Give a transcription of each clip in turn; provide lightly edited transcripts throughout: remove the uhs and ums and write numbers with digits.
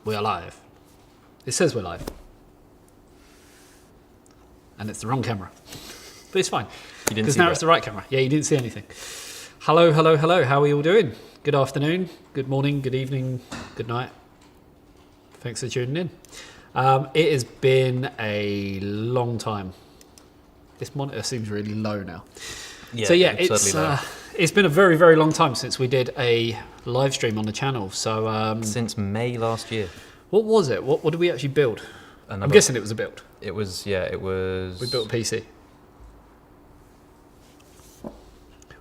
We are live. It says we're live. And it's the wrong camera. But it's fine. Because now it's the right camera. Yeah, you didn't see anything. Hello, hello, hello. How are you all doing? Good afternoon, good morning, good evening, good night. Thanks for tuning in. It has been a long time. This monitor seems really low now. Yeah, so yeah, it's been a very, very long time since we did a live stream on the channel. So since May last year. What was it? What did we actually build? I'm guessing it was a build. It was, yeah, it was. We built a PC.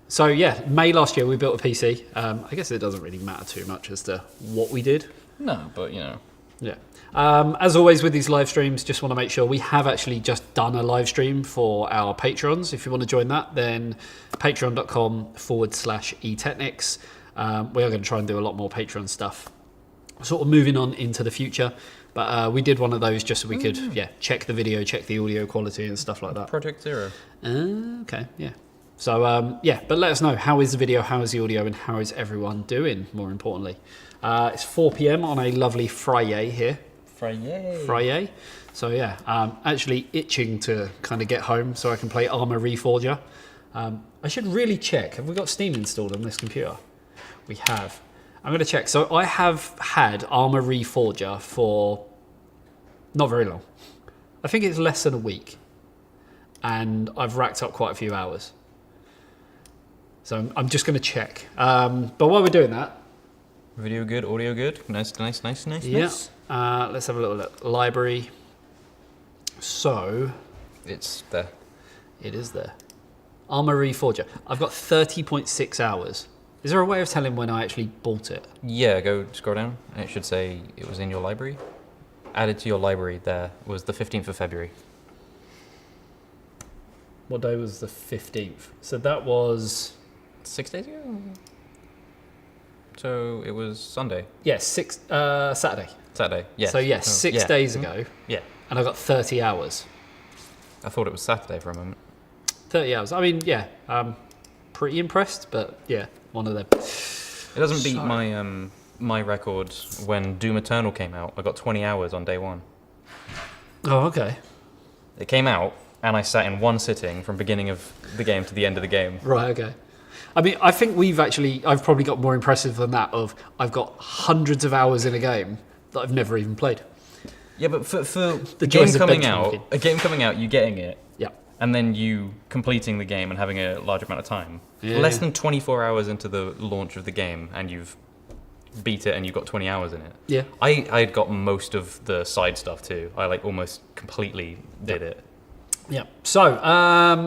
So yeah, May last year we built a PC. I guess it doesn't really matter too much as to what we did. No, but you know. Yeah. As always with these live streams, just want to make sure we have actually just done a live stream for our patrons. If you want to join that, then patreon.com/eTeknix. We are going to try and do a lot more Patreon stuff, sort of moving on into the future. But we did one of those just so we could, check the video, check the audio quality and stuff like that. Project Zero. Okay, yeah. So, but let us know, how is the video, how is the audio, and how is everyone doing, more importantly. It's 4 p.m. on a lovely Friday here. Friday. So, yeah, actually itching to kind of get home so I can play Armour Reforger. I should really check, have we got Steam installed on this computer? We have. I'm going to check. So I have had Armour Reforger for not very long. I think it's less than a week. And I've racked up quite a few hours. So I'm just going to check. But while we're doing that... Video good, audio good. Nice. Yeah. Let's have a little look. Library. So... It's there. It is there. Armour Reforger. I've got 30.6 hours. Is there a way of telling when I actually bought it? Yeah, go scroll down and it should say it was in your library. Added to your library there was the 15th of February. What day was the 15th? So that was... 6 days ago? So it was Sunday. Yeah, Saturday. Saturday, yes. So yes, 6 days ago. Yeah. And I got 30 hours. I thought it was Saturday for a moment. 30 hours. I mean, yeah, pretty impressed, but yeah, one of them. It doesn't beat my record when Doom Eternal came out. I got 20 hours on day one. Oh, okay. It came out, and I sat in one sitting from beginning of the game to the end of the game. Right, okay. I mean, I think I've probably got more impressive than that of I've got hundreds of hours in a game that I've never even played. Yeah, but for the game coming out, you getting it, yeah, and then you completing the game and having a large amount of time. Yeah. Less than 24 hours into the launch of the game, and you've beat it, and you've got 20 hours in it. Yeah. I got most of the side stuff too. I almost completely did it. Yeah. So,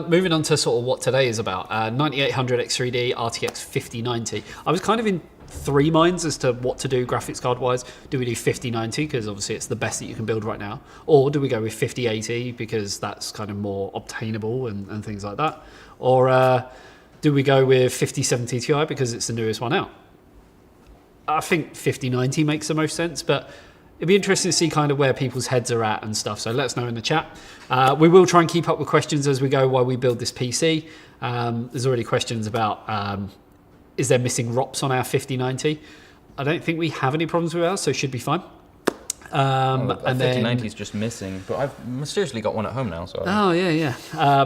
moving on to sort of what today is about. 9800 X3D, RTX 5090. I was kind of in three minds as to what to do graphics card wise. Do we do 5090 because obviously it's the best that you can build right now, or do we go with 5080 because that's kind of more obtainable and things like that, or do we go with 5070 Ti because it's the newest one out? I think 5090 makes the most sense, but it'd be interesting to see kind of where people's heads are at and stuff. So let us know in the chat. We will try and keep up with questions as we go while we build this PC. There's already questions about is there missing ROPs on our 5090? I don't think we have any problems with ours, so it should be fine. And 5090 is just missing, but I've mysteriously got one at home now. So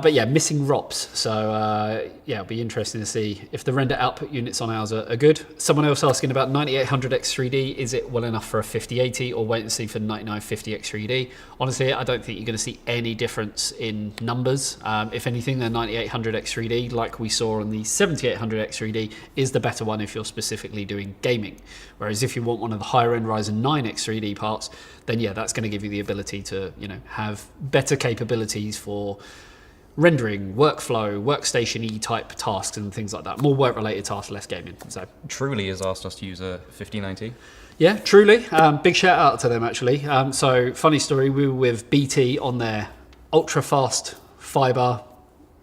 but yeah, missing ROPs. So it'll be interesting to see if the render output units on ours are good. Someone else asking about 9800 X3D. Is it well enough for a 5080, or wait and see for 9950 X3D? Honestly, I don't think you're going to see any difference in numbers. If anything, the 9800 X3D, like we saw on the 7800 X3D, is the better one if you're specifically doing gaming. Whereas if you want one of the higher end Ryzen 9 X3D parts, then yeah, that's going to give you the ability to, have better capabilities for rendering, workflow, workstation-y type tasks and things like that. More work-related tasks, less gaming. So Truly has asked us to use a 5090. Yeah, Truly. Big shout out to them actually. So funny story, we were with BT on their ultra-fast fibre.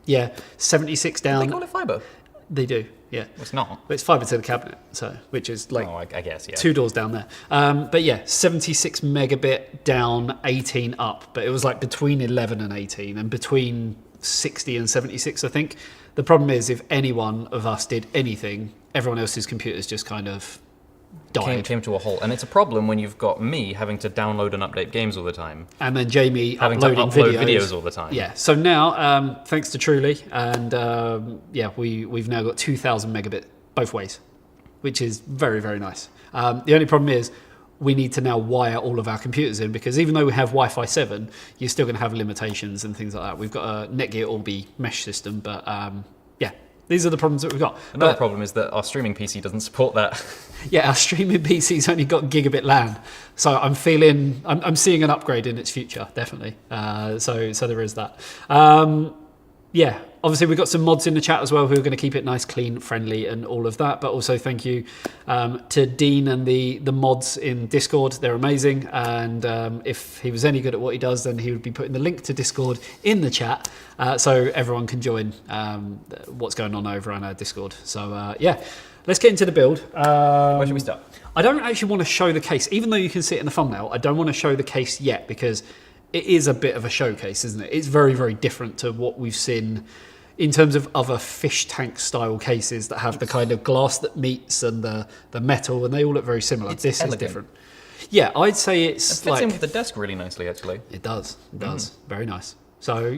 Yeah, 76 down. They call it fibre? They do. Yeah, it's not. But it's fibre to the cabinet, so which is like I guess, yeah. 2 doors down there. But yeah, 76 megabit down, 18 up. But it was like between 11 and 18, and between 60 and 76, I think. The problem is, if any one of us did anything, everyone else's computers just kind of died. Came to a halt. And it's a problem when you've got me having to download and update games all the time. And then Jamie having to uploading upload videos all the time. Yeah, so now, thanks to Truly, and we've now got 2,000 megabit both ways, which is very, very nice. The only problem is we need to now wire all of our computers in, because even though we have Wi-Fi 7, you're still going to have limitations and things like that. We've got a Netgear Orbi mesh system, but these are the problems that we've got. Another problem is that our streaming PC doesn't support that. Yeah, our streaming PC's only got gigabit LAN, so I'm seeing an upgrade in its future, definitely. So there is that. Obviously we've got some mods in the chat as well who are going to keep it nice, clean, friendly, and all of that. But also thank you to Dean and the mods in Discord. They're amazing, and if he was any good at what he does, then he would be putting the link to Discord in the chat, so everyone can join what's going on over on our Discord. So let's get into the build. Where should we start? I don't actually want to show the case, even though you can see it in the thumbnail. I don't want to show the case yet, because it is a bit of a showcase, isn't it? It's very, very different to what we've seen in terms of other fish tank style cases that have the kind of glass that meets and the metal, and they all look very similar. This is different. Yeah, I'd say it fits in with the desk really nicely, actually. It does. Very nice. So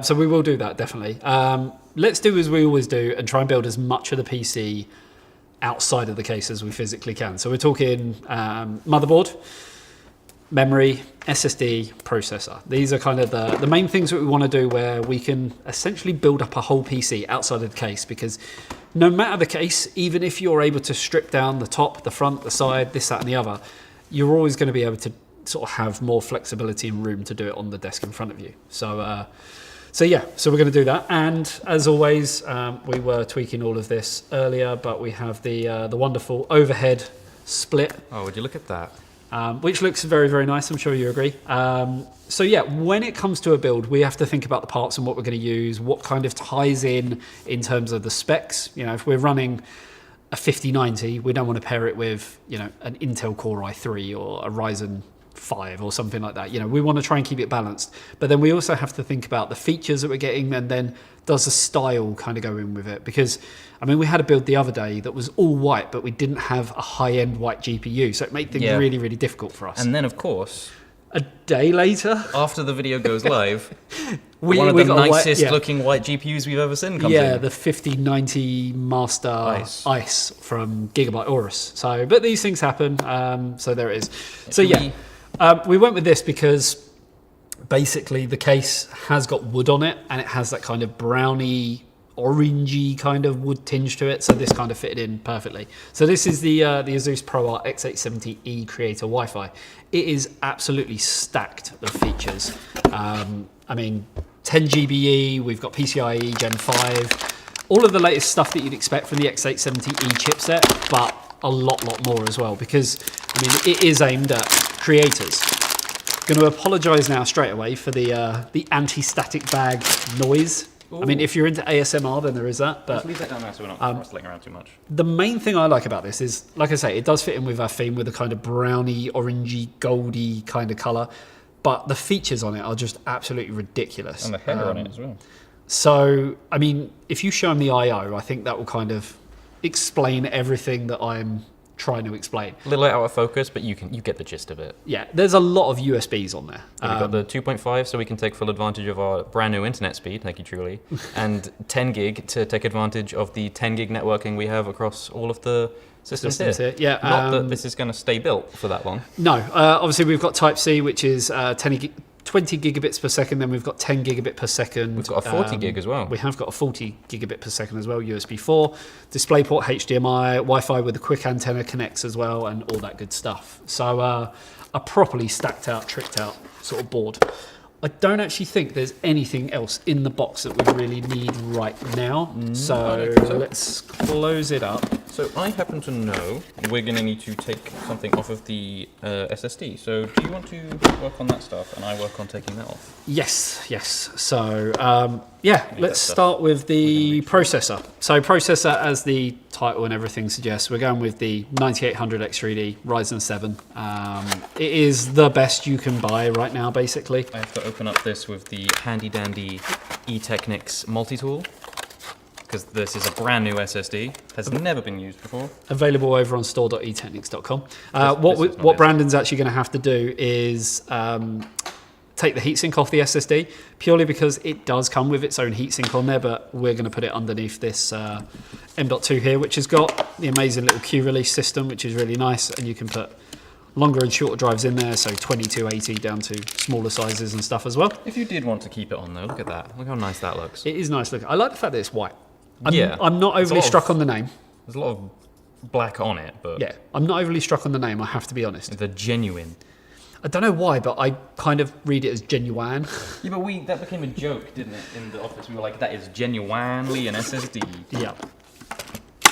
so we will do that, definitely. Let's do as we always do and try and build as much of the PC outside of the case as we physically can. So we're talking motherboard, memory, SSD, processor. These are kind of the main things that we want to do, where we can essentially build up a whole PC outside of the case, because no matter the case, even if you're able to strip down the top, the front, the side, this, that, and the other, you're always going to be able to sort of have more flexibility and room to do it on the desk in front of you. So we're going to do that. And as always, we were tweaking all of this earlier, but we have the wonderful overhead split. Oh, would you look at that? Which looks very, very nice. I'm sure you agree. When it comes to a build, we have to think about the parts and what we're going to use, what kind of ties in terms of the specs. If we're running a 5090, we don't want to pair it with, an Intel Core i3 or a Ryzen 5 or something like that. We want to try and keep it balanced. But then we also have to think about the features that we're getting, and then does the style kind of go in with it? Because, we had a build the other day that was all white, but we didn't have a high-end white GPU, so it made things really, really difficult for us. And then, of course, a day later, after the video goes live, one of the nicest looking white GPUs we've ever seen comes in. Yeah, the 5090 Master Ice from Gigabyte Aorus. So, but these things happen, so there it is. So we went with this because basically the case has got wood on it, and it has that kind of browny, orangey kind of wood tinge to it, so this kind of fitted in perfectly. So this is the Asus ProArt X870E Creator Wi-Fi. It is absolutely stacked of features. 10 GBE, we've got PCIe Gen 5, all of the latest stuff that you'd expect from the X870E chipset, but a lot more as well, because it is aimed at creators. Going to apologise now straight away for the anti-static bag noise. Ooh. If you're into ASMR, then there is that. But just leave that down there so we're not rustling around too much. The main thing I like about this is, like I say, it does fit in with our theme with a kind of browny, orangey, goldy kind of colour. But the features on it are just absolutely ridiculous. And the header on it as well. So, if you show them the I/O, I think that will kind of explain everything that I'm trying to explain. A little out of focus, but you get the gist of it. Yeah, there's a lot of USBs on there. We've got the 2.5, so we can take full advantage of our brand new internet speed, thank you truly, and 10 gig to take advantage of the 10 gig networking we have across all of the systems here. Yeah, not that this is going to stay built for that long. No, obviously we've got Type-C, which is 20 gigabits per second, then we've got 10 gigabit per second. We've got a 40 gig as well. We have got a 40 gigabit per second as well, USB 4, DisplayPort, HDMI, Wi-Fi with a quick antenna connects as well, and all that good stuff. So a properly stacked out, tricked out sort of board. I don't actually think there's anything else in the box that we really need right now. So let's close it up. So I happen to know we're going to need to take something off of the SSD. So do you want to work on that stuff and I work on taking that off? Yes. So let's start with the processor. So processor, as the title and everything suggests, we're going with the 9800 X3D Ryzen 7. It is the best you can buy right now, basically. I have to open up this with the handy dandy eTeknix multi-tool, because this is a brand new SSD. Has never been used before. Available over on store.eteknix.com. What Brandon's actually going to have to do is take the heatsink off the SSD, purely because it does come with its own heatsink on there, but we're going to put it underneath this M.2 here, which has got the amazing little Q release system, which is really nice, and you can put longer and shorter drives in there, so 2280 down to smaller sizes and stuff as well. If you did want to keep it on though, look at that. Look how nice that looks. It is nice looking. I like the fact that it's white. Yeah. I'm not overly struck on the name. There's a lot of black on it, but... Yeah, I'm not overly struck on the name, I have to be honest. The genuine. I don't know why, but I kind of read it as genuine. Yeah, but that became a joke, didn't it, in the office? We were like, that is genuinely an SSD. Yeah.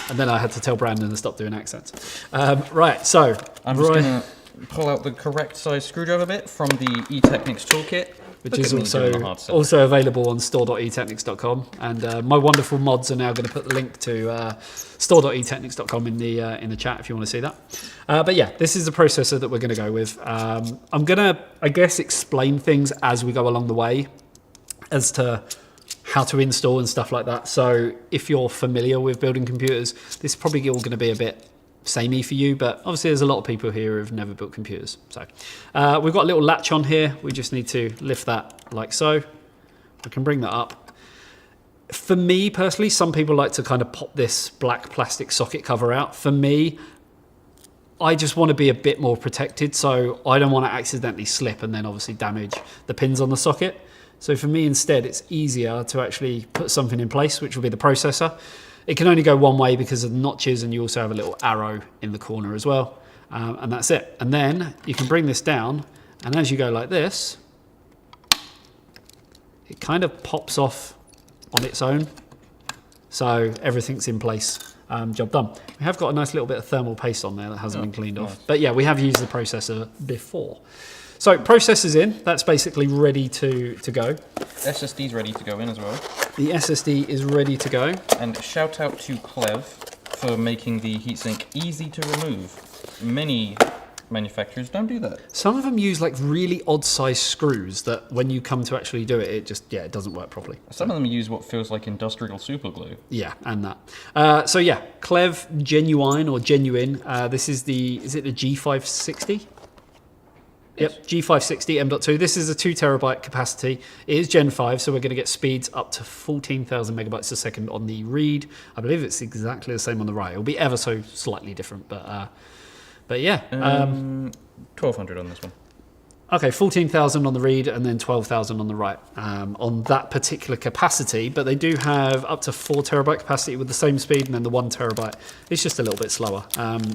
And then I had to tell Brandon to stop doing accents. Right, so... I'm just going to pull out the correct size screwdriver bit from the eTeknix toolkit. Which is also available on store.eteknix.com. And my wonderful mods are now going to put the link to store.eteknix.com in the chat if you want to see that. But yeah, this is the processor that we're going to go with. I'm going to, I guess, explain things as we go along the way as to how to install and stuff like that. So if you're familiar with building computers, this is probably all going to be a bit samey for you, but obviously there's a lot of people here who've never built computers. So we've got a little latch on here. We just need to lift that like so. We can bring that up. For me personally, some people like to kind of pop this black plastic socket cover out. For me, I just want to be a bit more protected, so I don't want to accidentally slip and then obviously damage the pins on the socket. So for me instead, it's easier to actually put something in place, which will be the processor. It can only go one way because of the notches, and you also have a little arrow in the corner as well. And that's it. And then you can bring this down, and as you go like this, it kind of pops off on its own. So everything's in place. Job done. We have got a nice little bit of thermal paste on there that hasn't been cleaned off. But yeah, we have used the processor before. So processor's in, that's basically ready to go. SSD's ready to go in as well. The SSD is ready to go. And shout out to Clev for making the heatsink easy to remove. Many manufacturers don't do that. Some of them use like really odd size screws that when you come to actually do it, it just, yeah, it doesn't work properly. Some of them use what feels like industrial super glue. Yeah, and that. So yeah, Clev Genuine or Genuine. This is is it the G560? Yep, G560 M.2. This is a 2 terabyte capacity. It is Gen 5, so we're going to get speeds up to 14,000 megabytes a second on the read. I believe it's exactly the same on the write. It'll be ever so slightly different, but yeah. 1,200 on this one. Okay, 14,000 on the read and then 12,000 on the write on that particular capacity. But they do have up to 4 terabyte capacity with the same speed, and then the 1 terabyte is just a little bit slower.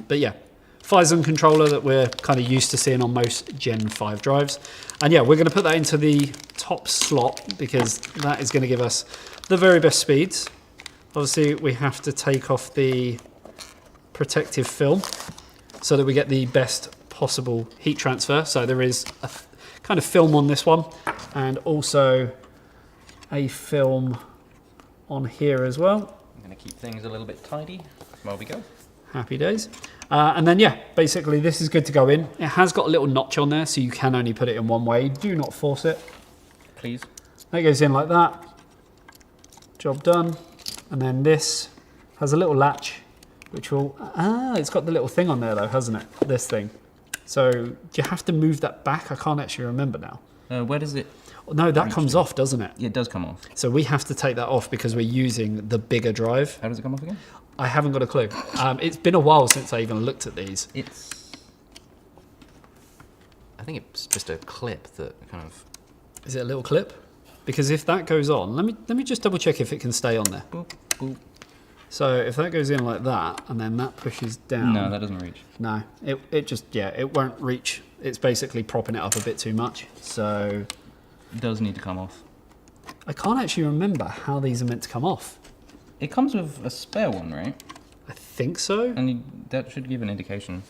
But yeah. Phison controller that we're kind of used to seeing on most Gen 5 drives. And yeah, we're going to put that into the top slot because that is going to give us the very best speeds. Obviously, we have to take off the protective film so that we get the best possible heat transfer. So there is a kind of film on this one and also a film on here as well. I'm going to keep things a little bit tidy while we go. Happy days. And then, yeah, basically this is good to go in. It has got a little notch on there, so you can only put it in one way. Do not force it. Please. That goes in like that. Job done. And then this has a little latch, which will... it's got the little thing on there, though, hasn't it? This thing. So do you have to move that back? I can't actually remember now. Where does it... No, that comes off, doesn't it? Yeah, it does come off. So we have to take that off because we're using the bigger drive. How does it come off again? I haven't got a clue. It's been a while since I even looked at these. I think it's just a clip that kind of... Is it a little clip? Because if that goes on, let me just double check if it can stay on there. Boop, boop. So if that goes in like that, and then that pushes down... No, that doesn't reach. No, it just, yeah, it won't reach. It's basically propping it up a bit too much, so... It does need to come off. I can't actually remember how these are meant to come off. It comes with a spare one, right? I think so. And that should give an indication.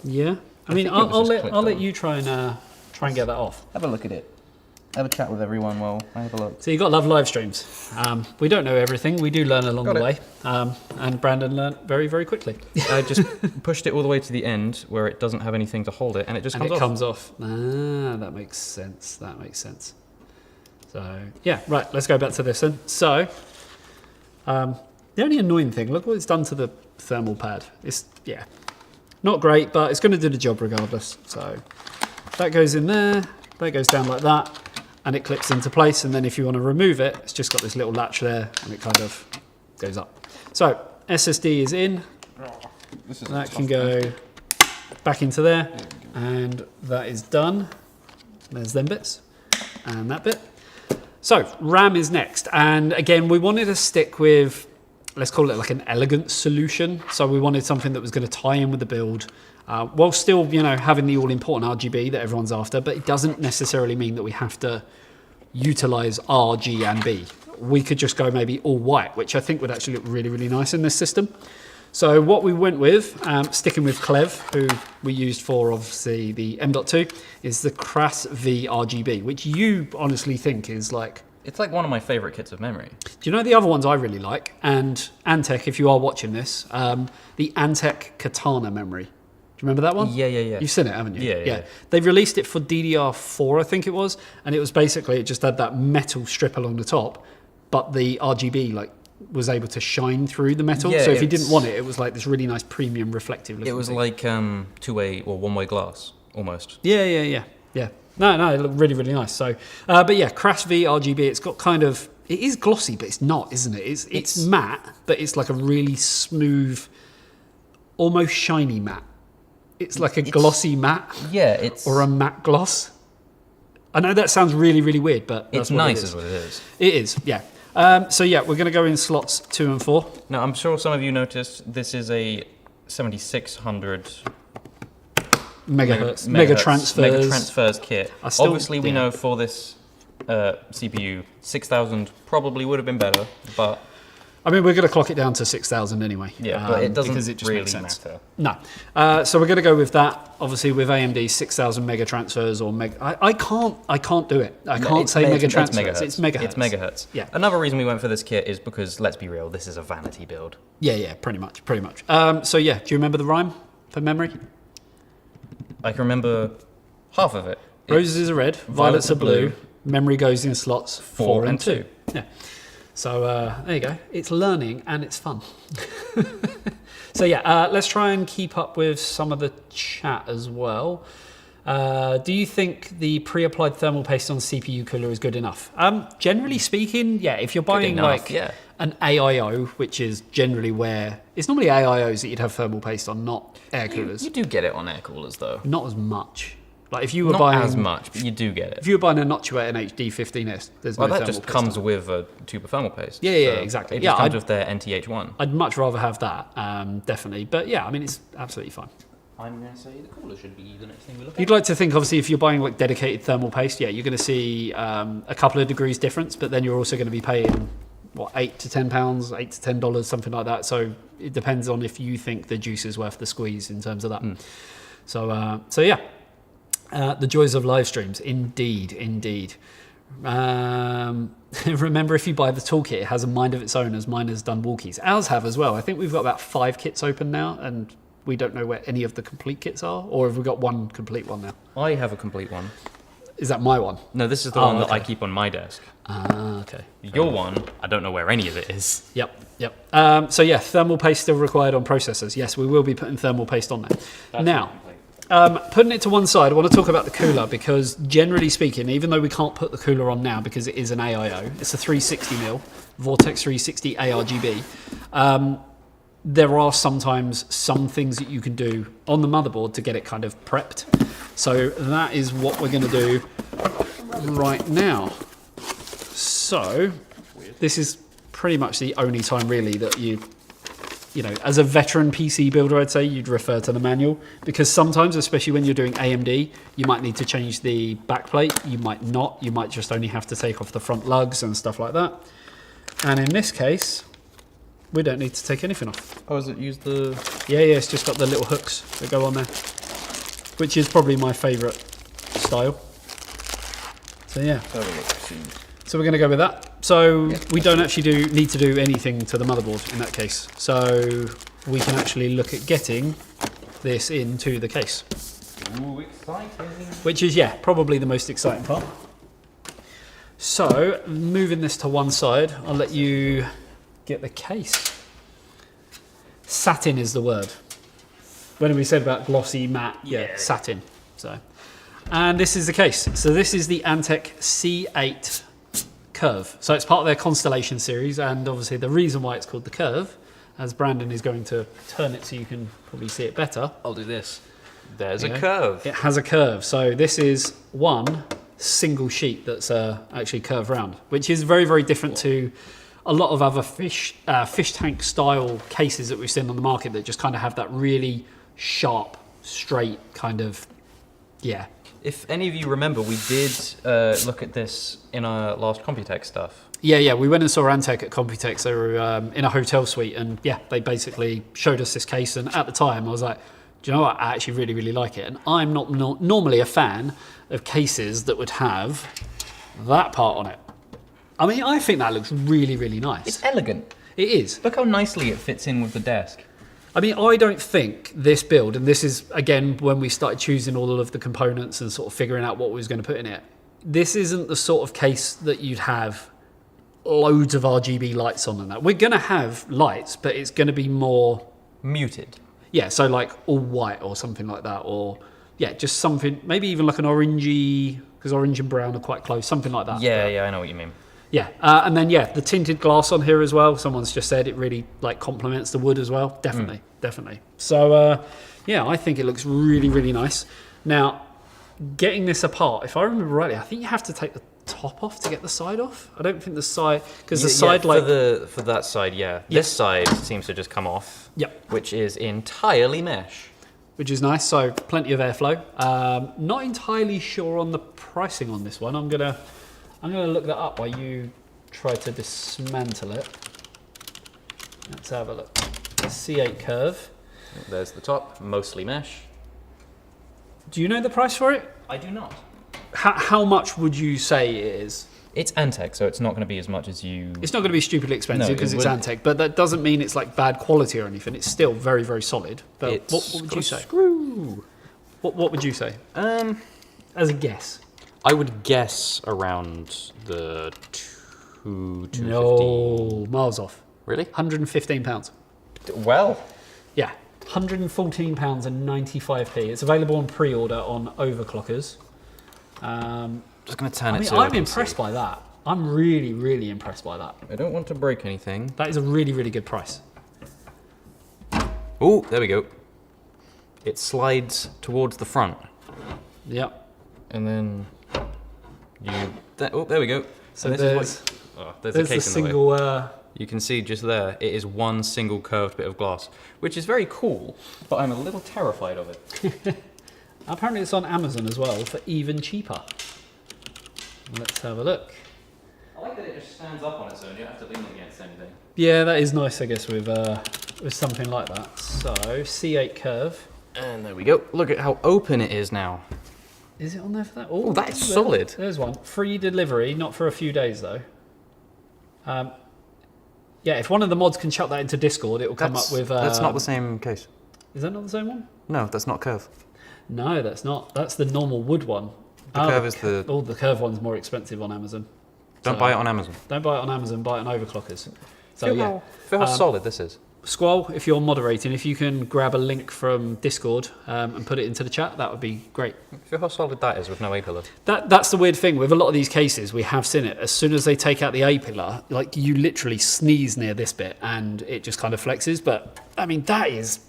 Yeah. I mean, I'll let you try and get that off. Have a look at it. Have a chat with everyone while I have a look. So you've got to love live streams. We don't know everything. We do learn along the way. And Brandon learned very, very quickly. I just pushed it all the way to the end where it doesn't have anything to hold it, and it just comes off. Comes off. That makes sense. That makes sense. So, yeah, right. Let's go back to this then. So, The only annoying thing, look what it's done to the thermal pad. It's, yeah, not great, but it's going to do the job regardless. So that goes in there, that goes down like that, and it clips into place. And then if you want to remove it, it's just got this little latch there, and it kind of goes up. So SSD is in. That can go back into there, and that is done. There's them bits, and that bit. So RAM is next, and again, we wanted to stick with, let's call it like an elegant solution. So we wanted something that was going to tie in with the build, while still, you know, having the all-important RGB that everyone's after, but it doesn't necessarily mean that we have to utilize R, G, and B. We could just go maybe all white, which I think would actually look really, really nice in this system. So what we went with, sticking with Clev, who we used for obviously the M.2, is the Cras V RGB, which you honestly think is like... It's like one of my favorite kits of memory. Do you know the other ones I really like? And Antec, if you are watching this, the Antec Katana memory. Do you remember that one? Yeah. You've seen it, haven't you? Yeah. They've released it for DDR4, I think it was, and it was basically, it just had that metal strip along the top, but the RGB like was able to shine through the metal. Yeah, so if you didn't want it, it was like this really nice premium reflective looking It was thing. like two-way or one-way glass, almost. Yeah. No, it looked really, really nice. So, but yeah, Cras V RGB, it's got kind of, it is glossy, but it's not, isn't it? It's matte, but it's like a really smooth, almost shiny matte. It's like a glossy matte. Yeah, it's... Or a matte gloss. I know that sounds really, really weird, but that's it's nice is what it is. It is, yeah. So yeah, we're going to go in slots 2 and 4. Now, I'm sure some of you noticed this is a 7600 megahertz mega transfers kit. Obviously, we know for this CPU, 6000 probably would have been better, but... I mean, we're going to clock it down to 6,000 anyway. Yeah, but it doesn't because it just really makes sense. matter. No. So we're going to go with that. Obviously, with AMD, 6,000 mega transfers or mega... I can't do it. I can't say mega transfers. It's megahertz. It's megahertz. Yeah. Another reason we went for this kit is because, let's be real, this is a vanity build. Yeah, pretty much. So yeah, do you remember the rhyme for memory? I can remember half of it. Roses are red, violets are blue, memory goes in slots 4 and 2. Yeah. So there you go. It's learning and it's fun. So yeah, let's try and keep up with some of the chat as well. Do you think the pre-applied thermal paste on CPU cooler is good enough? Generally speaking, yeah. If you're buying an AIO, which is generally where... It's normally AIOs that you'd have thermal paste on, not air coolers. You do get it on air coolers though. Not as much. Like if you were not buying... as much, but you do get it. If you were buying a Noctua NHD 15S, there's no thermal paste. Well, that just comes with a tube of thermal paste. Yeah, exactly. It just comes with their NTH1. I'd much rather have that, definitely. But yeah, I mean, it's absolutely fine. I'm going to say the cooler should be the next thing we look at. You'd like to think, obviously, if you're buying like dedicated thermal paste, yeah, you're going to see a couple of degrees difference, but then you're also going to be paying, what, £8 to £10, $8 to $10, something like that. So it depends on if you think the juice is worth the squeeze in terms of that. So yeah. The joys of live streams, indeed. Remember, if you buy the toolkit, it has a mind of its own, as mine has done walkies. Ours have as well. I think we've got about 5 kits open now, and we don't know where any of the complete kits are, or have we got one complete one now? I have a complete one. Is that my one? No, this is the one that I keep on my desk. Okay. Your one, I don't know where any of it is. Yep. So yeah, thermal paste still required on processors. Yes, we will be putting thermal paste on there. Now, putting it to one side, I want to talk about the cooler, because generally speaking, even though we can't put the cooler on now because it is an AIO, it's a 360mm Vortex 360 ARGB. There are sometimes some things that you can do on the motherboard to get it kind of prepped. So that is what we're going to do right now. So this is pretty much the only time really that you know, as a veteran PC builder, I'd say you'd refer to the manual, because sometimes, especially when you're doing AMD, you might need to change the backplate. You might not. You might just only have to take off the front lugs and stuff like that. And in this case, we don't need to take anything off. Oh, is it use the... Yeah, it's just got the little hooks that go on there, which is probably my favourite style. So yeah. So we're going to go with that. So we don't actually need to do anything to the motherboard in that case. So we can actually look at getting this into the case. Ooh, exciting. Which is, yeah, probably the most exciting part. So moving this to one side, I'll let you get the case Satin is the word. When we said about glossy, matte, satin. So, and this is the case. So this is the Antec C8 Curve. So it's part of their Constellation series, and obviously the reason why it's called the Curve, as Brandon is going to turn it so you can probably see it better. I'll do this. There's a curve. It has a curve. So this is one single sheet that's actually curved round, which is very, very different to a lot of other fish tank style cases that we've seen on the market that just kind of have that really sharp, straight kind of, If any of you remember, we did look at this in our last Computex stuff. Yeah, we went and saw Antec at Computex. They were in a hotel suite, and they basically showed us this case. And at the time, I was like, do you know what? I actually really, really like it. And I'm not normally a fan of cases that would have that part on it. I mean, I think that looks really, really nice. It's elegant. It is. Look how nicely it fits in with the desk. I mean, I don't think this build, and this is, again, when we started choosing all of the components and sort of figuring out what we was going to put in it, this isn't the sort of case that you'd have loads of RGB lights on and that. We're going to have lights, but it's going to be more... muted. Yeah, so like all white or something like that, or, just something, maybe even like an orangey, because orange and brown are quite close, something like that. Yeah, I know what you mean. Yeah, and then the tinted glass on here as well. Someone's just said it really like complements the wood as well. Definitely. So I think it looks really, really nice. Now, getting this apart, if I remember rightly, I think you have to take the top off to get the side off. I don't think the side, because the side for that side, this side seems to just come off. Yep. Which is entirely mesh. Which is nice. So plenty of airflow. Not entirely sure on the pricing on this one. I'm gonna look that up while you try to dismantle it. Let's have a look. The C8 Curve. There's the top, mostly mesh. Do you know the price for it? I do not. How much would you say it is? It's Antec, so it's not going to be as much as you... It's not going to be stupidly expensive because it's Antec, but that doesn't mean it's like bad quality or anything. It's still very, very solid. But what would you say? Screw. What would you say? As a guess. I would guess around the 250. No, miles off. Really? £115. Well. Yeah, £114 and 95p. It's available on pre-order on Overclockers. Just going to turn it so I'm impressed by that. I'm really, really impressed by that. I don't want to break anything. That is a really, really good price. Oh, there we go. It slides towards the front. Yep. And then there we go. So there's a case in the way. You can see just there, it is one single curved bit of glass, which is very cool, but I'm a little terrified of it. Apparently it's on Amazon as well for even cheaper. Let's have a look. I like that it just stands up on its own, you don't have to lean it against anything. Yeah, that is nice, I guess, with something like that. So, C8 Curve. And there we go. Look at how open it is now. Is it on there for that? Oh, that is solid. There's one. Free delivery, not for a few days though. If one of the mods can chuck that into Discord, it will come up with... that's not the same case. Is that not the same one? No, that's not curve. No, that's not. That's the normal wood one. The curve is the... Oh, the curve one's more expensive on Amazon. Don't buy it on Amazon. Don't buy it on Amazon, buy it on Overclockers. So feel how solid this is. Squall, if you're moderating, if you can grab a link from Discord and put it into the chat, that would be great. Feel how solid that is with no A-pillar. That's the weird thing with a lot of these cases. We have seen it. As soon as they take out the A-pillar, like you literally sneeze near this bit and it just kind of flexes. But I mean, that is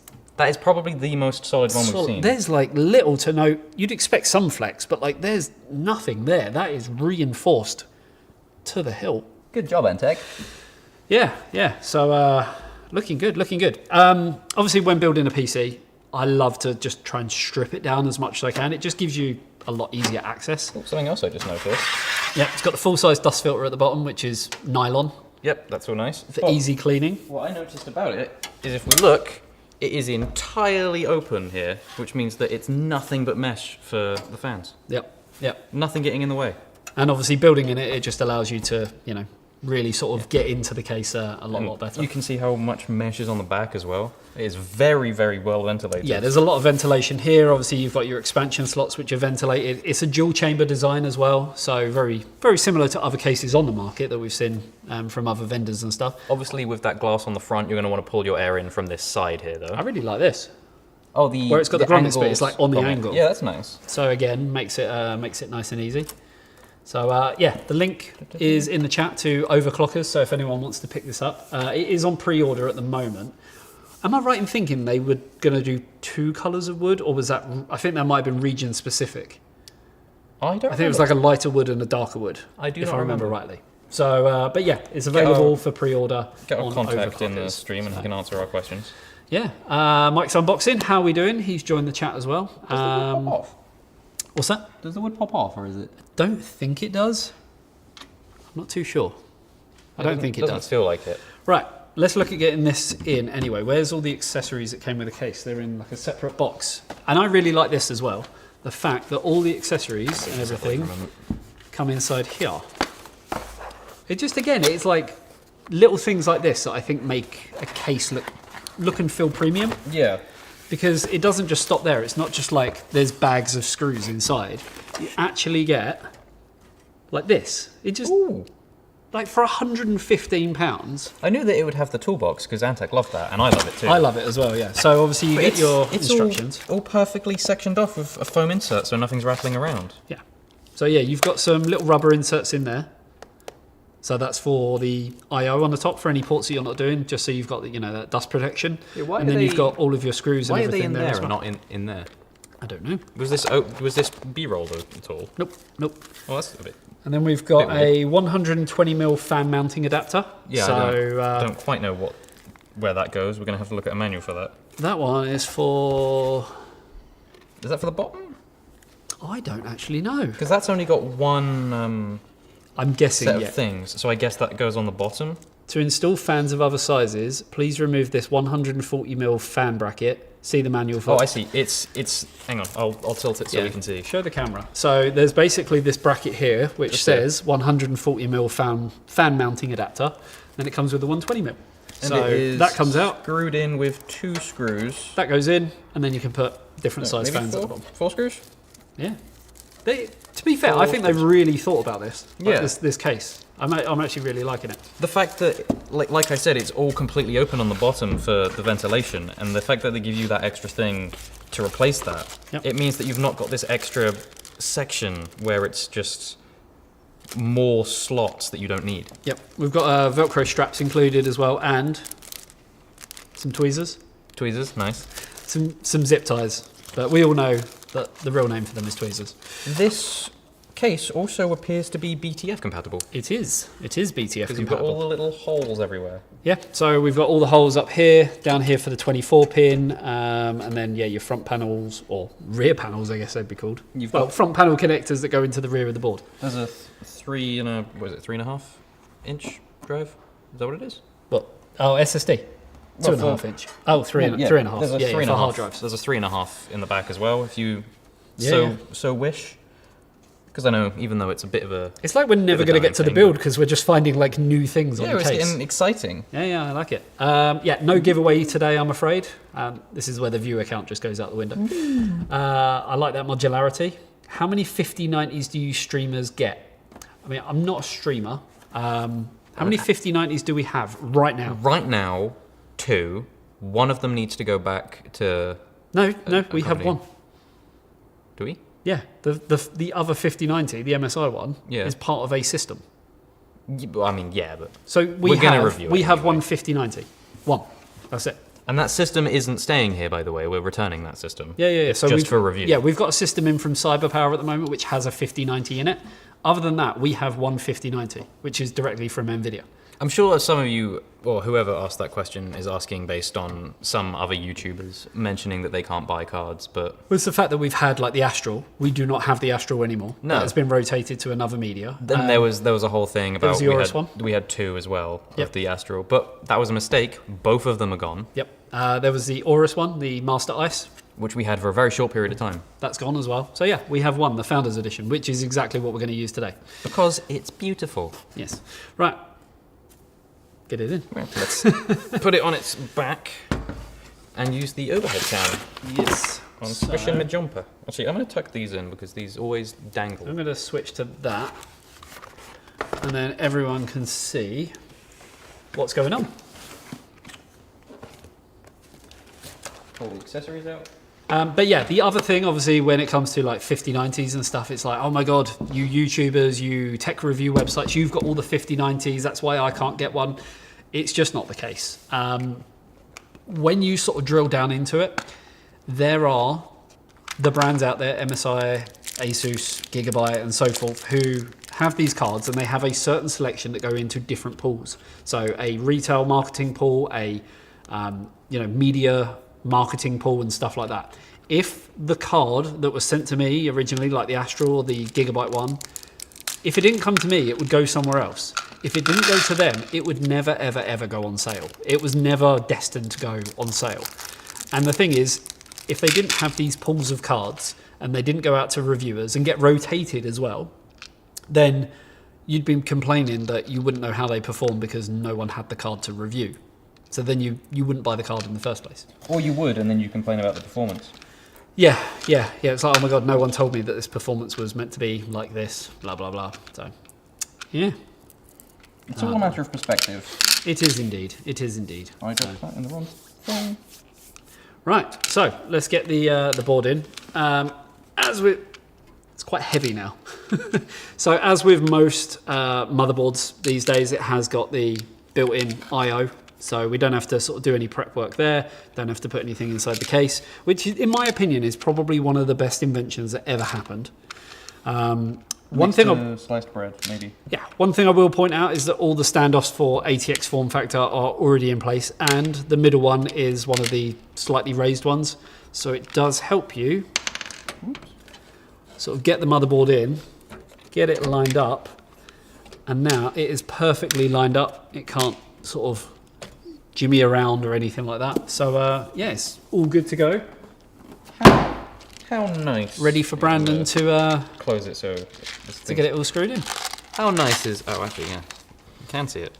probably the most solid one we've seen. There's like little to no. You'd expect some flex, but like there's nothing there. That is reinforced to the hilt. Good job, Antec. Yeah. So. Looking good. Obviously, when building a PC, I love to just try and strip it down as much as I can. It just gives you a lot easier access. Oh, something else I just noticed. Yeah, it's got the full-size dust filter at the bottom, which is nylon. Yep, that's all nice. For easy cleaning. What I noticed about it is if we look, it is entirely open here, which means that it's nothing but mesh for the fans. Yep. Nothing getting in the way. And obviously, building in it, it just allows you to, really sort of get into the case a lot better. You can see how much mesh is on the back as well. It is very, very well ventilated. Yeah, there's a lot of ventilation here. Obviously, you've got your expansion slots, which are ventilated. It's a dual chamber design as well, so very, very similar to other cases on the market that we've seen from other vendors and stuff. Obviously, with that glass on the front, you're going to want to pull your air in from this side here, though. I really like this. Oh, where it's got the grommets bit, it's like on the angle. Yeah, that's nice. So again, makes it nice and easy. So yeah, the link is in the chat to Overclockers. So if anyone wants to pick this up, it is on pre-order at the moment. Am I right in thinking they were going to do 2 colours of wood, or was that? I think that might have been region specific. I think it was like a lighter wood and a darker wood. If I remember rightly. So, but yeah, it's available for pre-order. Get our contact in the stream, and he can answer our questions. Yeah, Mike's unboxing. How are we doing? He's joined the chat as well. Does the wood pop off? What's that? Does the wood pop off, or is it? Don't think it does. I'm not too sure. I don't think it does. Doesn't feel like it. Right, let's look at getting this in anyway. Where's all the accessories that came with the case? They're in like a separate box. And I really like this as well. The fact that all the accessories and everything come inside here. It just, again, it's like little things like this that I think make a case look and feel premium. Yeah. Because it doesn't just stop there. It's not just like there's bags of screws inside. You actually get like this. It just, like for £115. I knew that it would have the toolbox because Antec loved that, and I love it too. I love it as well, yeah. So obviously you get your instructions. All perfectly sectioned off with a foam insert, so nothing's rattling around. Yeah. So yeah, you've got some little rubber inserts in there. So that's for the I/O on the top for any ports that you're not doing, just so you've got the, that dust protection. Yeah, and then you've got all of your screws and everything there. Why are they in there well. and not in there? I don't know. Was this B-rolled at all? Nope. Well, that's a bit. And then we've got a 120mm fan mounting adapter. Yeah, I don't quite know where that goes. We're going to have to look at a manual for that. That one is for... Is that for the bottom? I don't actually know. Because that's only got one I'm guessing, set of things, so I guess that goes on the bottom. To install fans of other sizes, please remove this 140mm fan bracket. See the manual for... Oh, I see. It's hang on, I'll tilt it so we can see. Show the camera. So there's basically this bracket here, which says 140mm fan mounting adapter, and it comes with the 120mm. So that comes out. Screwed in with 2 screws. That goes in, and then you can put different size fans at the bottom. 4 screws? Yeah. To be fair, I think they've really thought about this. Yeah. This case. I'm actually really liking it. The fact that, like I said, it's all completely open on the bottom for the ventilation, and the fact that they give you that extra thing to replace that, it means that you've not got this extra section where it's just more slots that you don't need. Yep. We've got Velcro straps included as well, and some tweezers. Tweezers, nice. Some zip ties, but we all know that the real name for them is tweezers. This case also appears to be BTF compatible. It is BTF compatible. Because you've got all the little holes everywhere. Yeah, so we've got all the holes up here, down here for the 24 pin, and then your front panels, or rear panels I guess they'd be called. Front panel connectors that go into the rear of the board. There's a 3.5 inch drive? Is that what it is? What? Oh, SSD. 2.5 inch. Oh, 3.5. There's a 3.5 for hard drives. There's a 3.5 in the back as well, if you so wish. Because I know, even though it's a bit of a... It's like we're never going to get to the build because we're just finding like new things on the case. Yeah, it's getting exciting. Yeah, I like it. No giveaway today, I'm afraid. This is where the viewer count just goes out the window. I like that modularity. How many 5090s do you streamers get? I mean, I'm not a streamer. How many 5090s do we have right now? Right now, 2. One of them needs to go back to... No, we have one. Do we? Yeah, the other 5090, the MSI one, is part of a system. I mean, but... So we have one 5090. One. That's it. And that system isn't staying here, by the way. We're returning that system. Yeah. So just for review. Yeah, we've got a system in from CyberPower at the moment, which has a 5090 in it. Other than that, we have one 5090, which is directly from NVIDIA. I'm sure some of you, or whoever asked that question, is asking based on some other YouTubers mentioning that they can't buy cards, but... Well, it's the fact that we've had, like, the Astral. We do not have the Astral anymore. No. That has been rotated to another media. Then there was a whole thing about... There was the Aorus one. We had 2 as well of the Astral, but that was a mistake. Both of them are gone. Yep. There was the Aorus one, the Master Ice. Which we had for a very short period of time. That's gone as well. So yeah, we have one, the Founders Edition, which is exactly what we're going to use today. Because it's beautiful. Yes. Right. get it in. Right, let's put it on its back and use the overhead cam. Yes. On pushing the jumper. Actually, I'm going to tuck these in because these always dangle. I'm going to switch to that, and then everyone can see what's going on. Pull the accessories out. But yeah, the other thing, obviously, when it comes to like 5090s and stuff, it's like, oh my God, you YouTubers, you tech review websites, you've got all the 5090s. That's why I can't get one. It's just not the case. When you sort of drill down into it, there are the brands out there, MSI, Asus, Gigabyte, and so forth, who have these cards, and they have a certain selection that go into different pools. So a retail marketing pool, a media marketing pool, and stuff like that. If the card that was sent to me originally, like the Astral or the Gigabyte one, if it didn't come to me, it would go somewhere else. If it didn't go to them, it would never, ever, ever go on sale. It was never destined to go on sale. And the thing is, if they didn't have these pools of cards and they didn't go out to reviewers and get rotated as well, then you'd be complaining that you wouldn't know how they perform because no one had the card to review. So then you wouldn't buy the card in the first place. Or you would, and then you complain about the performance. Yeah. It's like, oh my God, no one told me that this performance was meant to be like this, blah, blah, blah. So, yeah. It's all a matter of perspective. It is indeed. I dropped that in the wrong thing. Right, so let's get the board in. It's quite heavy now. So as with most motherboards these days, it has got the built-in I/O. So we don't have to sort of do any prep work there. Don't have to put anything inside the case, which in my opinion is probably one of the best inventions that ever happened. One thing sliced bread, maybe. Yeah, one thing I will point out is that all the standoffs for ATX form factor are already in place, and the middle one is one of the slightly raised ones. So it does help you sort of get the motherboard in, get it lined up, and now it is perfectly lined up. It can't sort of jimmy around or anything like that. So yeah, it's all good to go. How nice. Ready for Brandon to close it so to get it all screwed in. How nice is... Oh, actually, yeah. You can see it.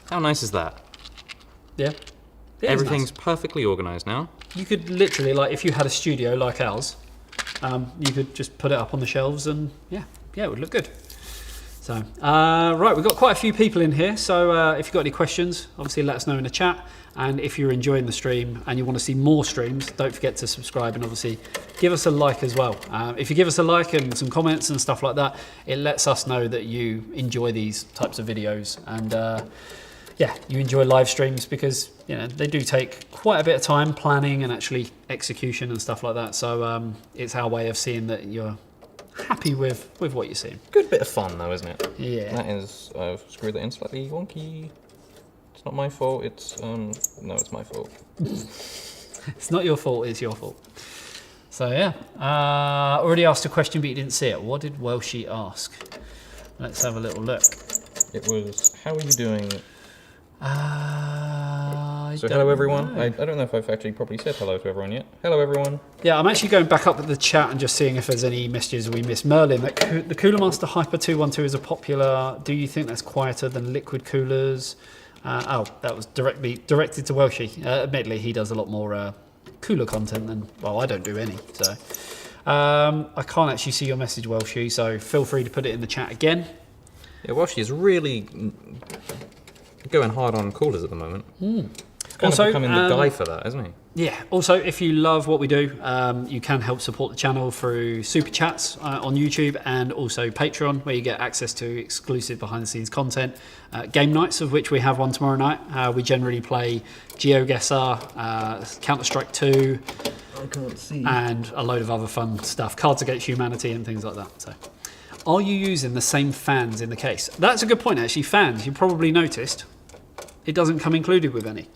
How nice is that? Yeah. Everything's perfectly organised now. You could literally, like, if you had a studio like ours, you could just put it up on the shelves and, yeah, it would look good. So, right, we've got quite a few people in here, so if you've got any questions, obviously let us know in the chat. And if you're enjoying the stream and you want to see more streams, don't forget to subscribe and obviously give us a like as well. If you give us a like and some comments and stuff like that, it lets us know that you enjoy these types of videos. And yeah, you enjoy live streams because they do take quite a bit of time planning and actually execution and stuff like that. So it's our way of seeing that you're happy with what you're seeing. Good bit of fun though, isn't it? Yeah. That is, I've screwed that in slightly wonky. It's not my fault, it's, no, it's my fault. It's not your fault, it's your fault. So yeah, already asked a question but you didn't see it. What did Welshie ask? Let's have a little look. It was, how are you doing? So don't hello everyone. know. I don't know if I've actually properly said hello to everyone yet. Hello everyone. Yeah, I'm actually going back up at the chat and just seeing if there's any messages we missed. Merlin, the Cooler Master Hyper 212 is a popular. Do you think that's quieter than liquid coolers? Oh, that was directed to Welshie. Admittedly, he does a lot more cooler content than, well, I don't do any. So I can't actually see your message, Welshie, so feel free to put it in the chat again. Yeah, Welshie is really going hard on coolers at the moment. He's kind of becoming the guy for that, isn't he? Yeah. Also, if you love what we do, you can help support the channel through super chats on YouTube and also Patreon, where you get access to exclusive behind-the-scenes content. Game nights, of which we have one tomorrow night. We generally play GeoGuessr, Counter-Strike 2, I can't see. and a load of other fun stuff, Cards Against Humanity and things like that. So, are you using the same fans in the case? That's a good point, actually. Fans, you probably noticed, it doesn't come included with any.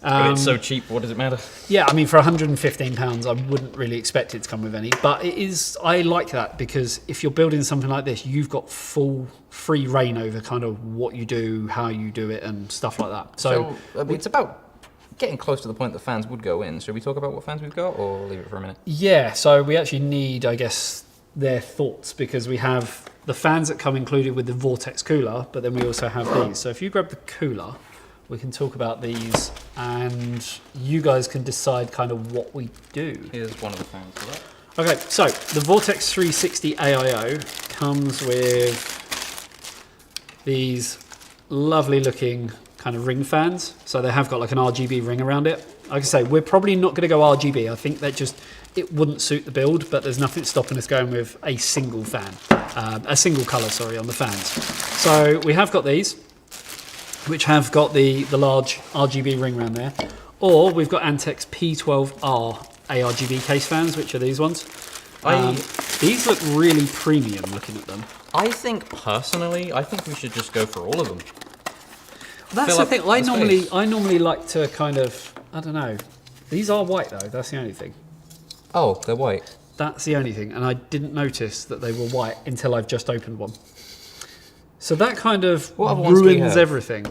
But it's so cheap, what does it matter? Yeah, I mean, for £115, I wouldn't really expect it to come with any. But it is, I like that because if you're building something like this, you've got full free reign over kind of what you do, how you do it, and stuff like that. So it's about getting close to the point that fans would go in. Should we talk about what fans we've got, or leave it for a minute? Yeah, so we actually need, I guess, their thoughts, because we have the fans that come included with the Vortex cooler, but then we also have these. So if you grab the cooler, we can talk about these, and you guys can decide kind of what we do. Here's one of the fans for that. Okay, so the Vortex 360 AIO comes with these lovely looking kind of ring fans. So they have got like an RGB ring around it. Like I say, we're probably not going to go RGB. I think that it wouldn't suit the build, but there's nothing stopping us going with a single fan, a single color, sorry, on the fans. So we have got these, which have got the large RGB ring around there, or we've got Antec's P12R ARGB case fans, which are these ones. These look really premium looking at them. I think personally, we should just go for all of them. That's the thing. I normally like to kind of, I don't know. These are white though. That's the only thing. Oh, they're white. That's the only thing, and I didn't notice that they were white until I've just opened one. So that kind of ruins everything.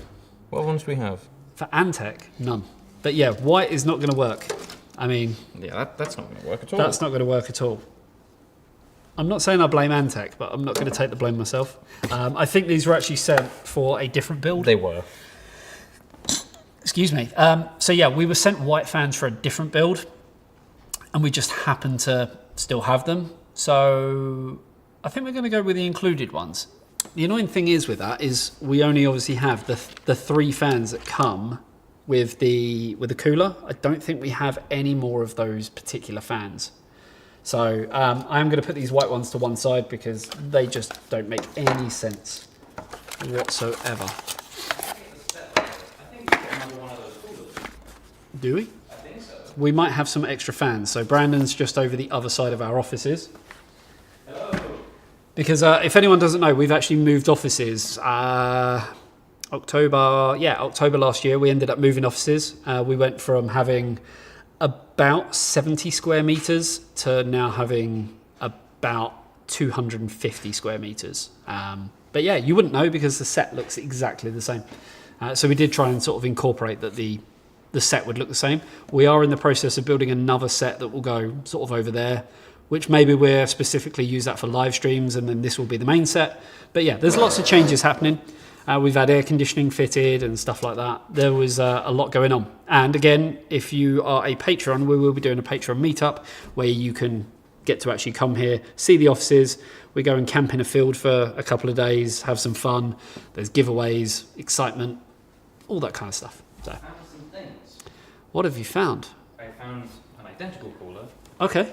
What ones do we have? For Antec, none. But yeah, white is not going to work. I mean... Yeah, that's not going to work at all. That's not going to work at all. I'm not saying I blame Antec, but I'm not going to take the blame myself. I think these were actually sent for a different build. They were. Excuse me. So yeah, we were sent white fans for a different build, and we just happened to still have them. So I think we're going to go with the included ones. The annoying thing is with that is we only obviously have the 3 fans that come with the cooler. I don't think we have any more of those particular fans. So I'm going to put these white ones to one side because they just don't make any sense whatsoever. Do we? I think so. We might have some extra fans. So Brandon's just over the other side of our offices. Hello. Because if anyone doesn't know, we've actually moved offices. October last year, we ended up moving offices. We went from having about 70 square meters to now having about 250 square meters. But yeah, you wouldn't know because the set looks exactly the same. So we did try and sort of incorporate that the set would look the same. We are in the process of building another set that will go sort of over there, which maybe we'll specifically use that for live streams, and then this will be the main set. But yeah, there's lots of changes happening. We've had air conditioning fitted and stuff like that. There was a lot going on. And again, if you are a patron, we will be doing a Patreon meetup where you can get to actually come here, see the offices. We go and camp in a field for a couple of days, have some fun. There's giveaways, excitement, all that kind of stuff. So, I found some things. What have you found? I found an identical cooler. Okay.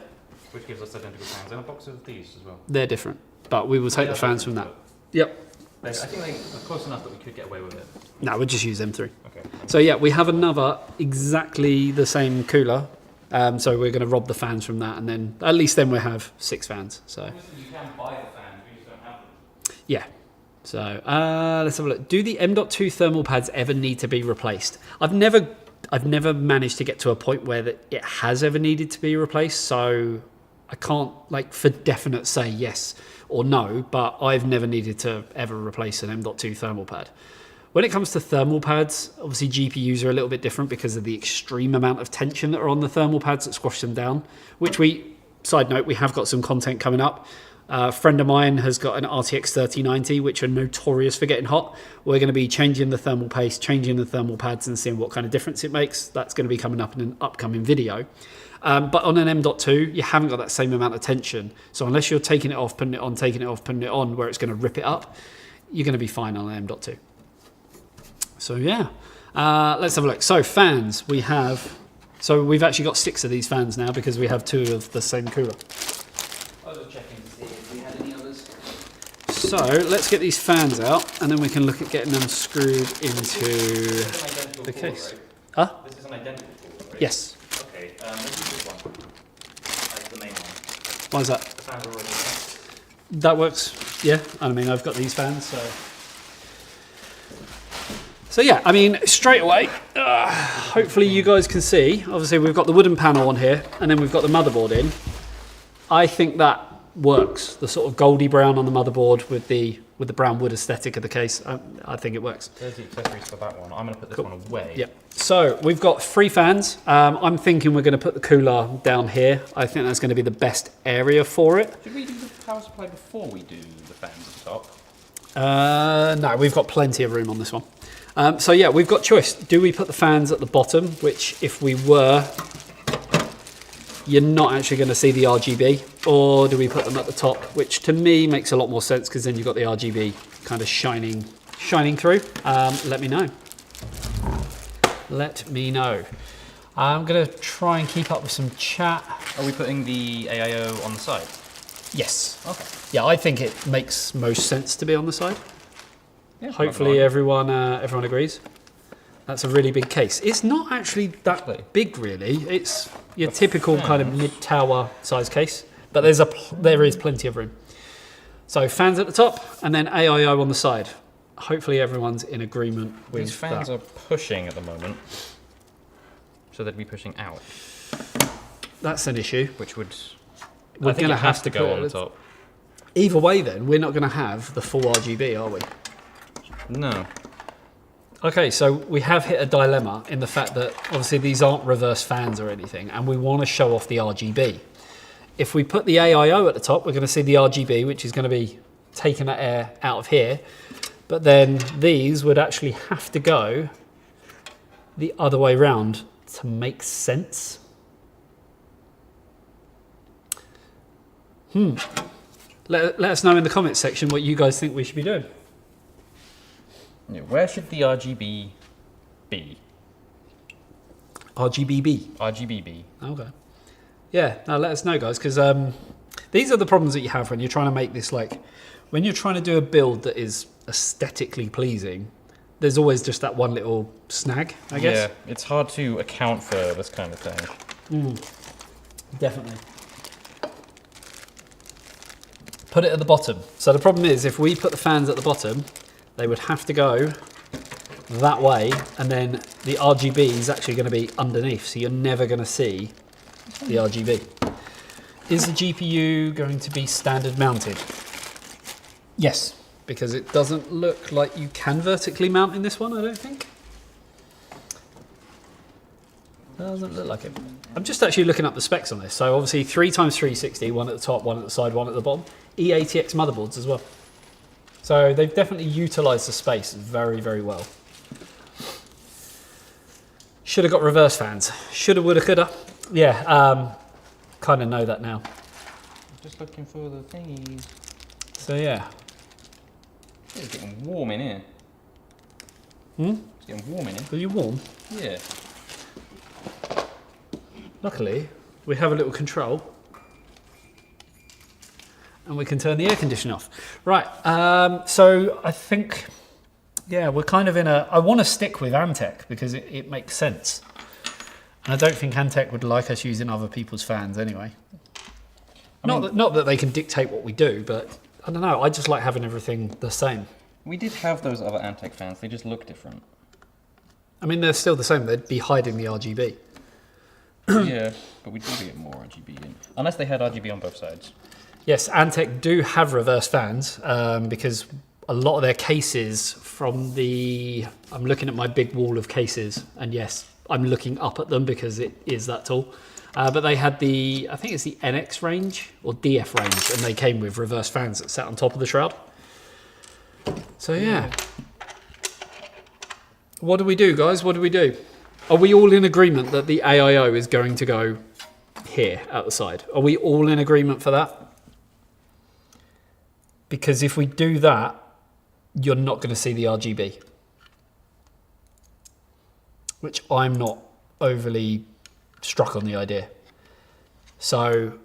Which gives us identical fans and a box of these as well. They're different, but we will take the fans from that. Yep. I think they are close enough that we could get away with it. No, we'll just use them 3. Okay. So yeah, we have another exactly the same cooler. So we're going to rob the fans from that, and then at least then we'll have 6 fans. So You can buy the fans, we just don't have them. yeah. So let's have a look. Do the M.2 thermal pads ever need to be replaced? I've never managed to get to a point where that it has ever needed to be replaced. So I can't like for definite say yes or no, but I've never needed to ever replace an M.2 thermal pad. When it comes to thermal pads, obviously GPUs are a little bit different because of the extreme amount of tension that are on the thermal pads that squash them down, which side note, we have got some content coming up. A friend of mine has got an RTX 3090, which are notorious for getting hot. We're going to be changing the thermal paste, changing the thermal pads and seeing what kind of difference it makes. That's going to be coming up in an upcoming video. But on an M.2, you haven't got that same amount of tension. So unless you're taking it off, putting it on, taking it off, putting it on, where it's going to rip it up, you're going to be fine on an M.2. So yeah, let's have a look. So fans, we've actually got 6 of these fans now because we have 2 of the same cooler. I was just checking to see if we had any others. So let's get these fans out and then we can look at getting them screwed into the case. Right? Huh? This is an identical cooler, right? Yes. Okay, let's use this one. That's the main one. Why is that? The fans are already in. That works, yeah. I mean, I've got these fans, so... So yeah, I mean, straight away, hopefully you guys can see, obviously we've got the wooden panel on here, and then we've got the motherboard in. I think that works, the sort of goldy brown on the motherboard with the brown wood aesthetic of the case. I think it works. There's the accessories for that one. I'm going to put this one away. Yep. So we've got 3 fans. I'm thinking we're going to put the cooler down here. I think that's going to be the best area for it. Should we do the power supply before we do the fans at the top? No, we've got plenty of room on this one. So yeah, we've got choice. Do we put the fans at the bottom, which if we were, you're not actually going to see the RGB, or do we put them at the top, which to me makes a lot more sense because then you've got the RGB kind of shining through. Let me know. Let me know. I'm going to try and keep up with some chat. Are we putting the AIO on the side? Yes. Okay. Yeah, I think it makes most sense to be on the side. Yeah, Hopefully everyone agrees. That's a really big case. It's not actually that big, really. It's your typical kind of mid-tower size case, but there is plenty of room. So fans at the top, and then AIO on the side. Hopefully everyone's in agreement with These fans that. are pushing at the moment, so they'd be pushing out. That's an issue. Which would... We're I think going it to have has to to go put on it the top. Either way, then we're not going to have the full RGB, are we? No. Okay, so we have hit a dilemma in the fact that obviously these aren't reverse fans or anything, and we want to show off the RGB. If we put the AIO at the top, we're going to see the RGB, which is going to be taking that air out of here. But then these would actually have to go the other way round to make sense. Let us know in the comments section what you guys think we should be doing. Yeah, where should the RGB be? RGBB. RGB be. Okay. Yeah, now let us know, guys, because these are the problems that you have when you're trying to make this, like, when you're trying to do a build that is aesthetically pleasing, there's always just that one little snag, I guess. Yeah, it's hard to account for this kind of thing. Definitely. Put it at the bottom. So the problem is, if we put the fans at the bottom, they would have to go that way, and then the RGB is actually going to be underneath, so you're never going to see the RGB. Is the GPU going to be standard mounted? Yes, because it doesn't look like you can vertically mount in this one, I don't think. Doesn't look like it. I'm just actually looking up the specs on this. So obviously 3x360, one at the top, one at the side, one at the bottom. eATX motherboards as well. So they've definitely utilised the space very, very well. Should have got reverse fans. Shoulda, woulda, coulda. Yeah, kind of know that now. Just looking for the thingies. So yeah. It's getting warm in here. It's getting warm in here. Are you warm? Yeah. Luckily, we have a little control. And we can turn the air conditioner off. Right, so I think, yeah, we're kind of in a... I want to stick with Antec because it makes sense. And I don't think Antec would like us using other people's fans anyway. Not that they can dictate what we do, but I don't know, I just like having everything the same. We did have those other Antec fans, they just look different. I mean, they're still the same, they'd be hiding the RGB. Yeah, but we do get more RGB in. Unless they had RGB on both sides. Yes, Antec do have reverse fans because a lot of their cases from the... I'm looking at my big wall of cases, and yes, I'm looking up at them because it is that tall. But they had the, I think it's the NX range or DF range, and they came with reverse fans that sat on top of the shroud. So yeah. What do we do, guys? What do we do? Are we all in agreement that the AIO is going to go here at the side? Are we all in agreement for that? Because if we do that, you're not going to see the RGB. Which I'm not overly struck on the idea. So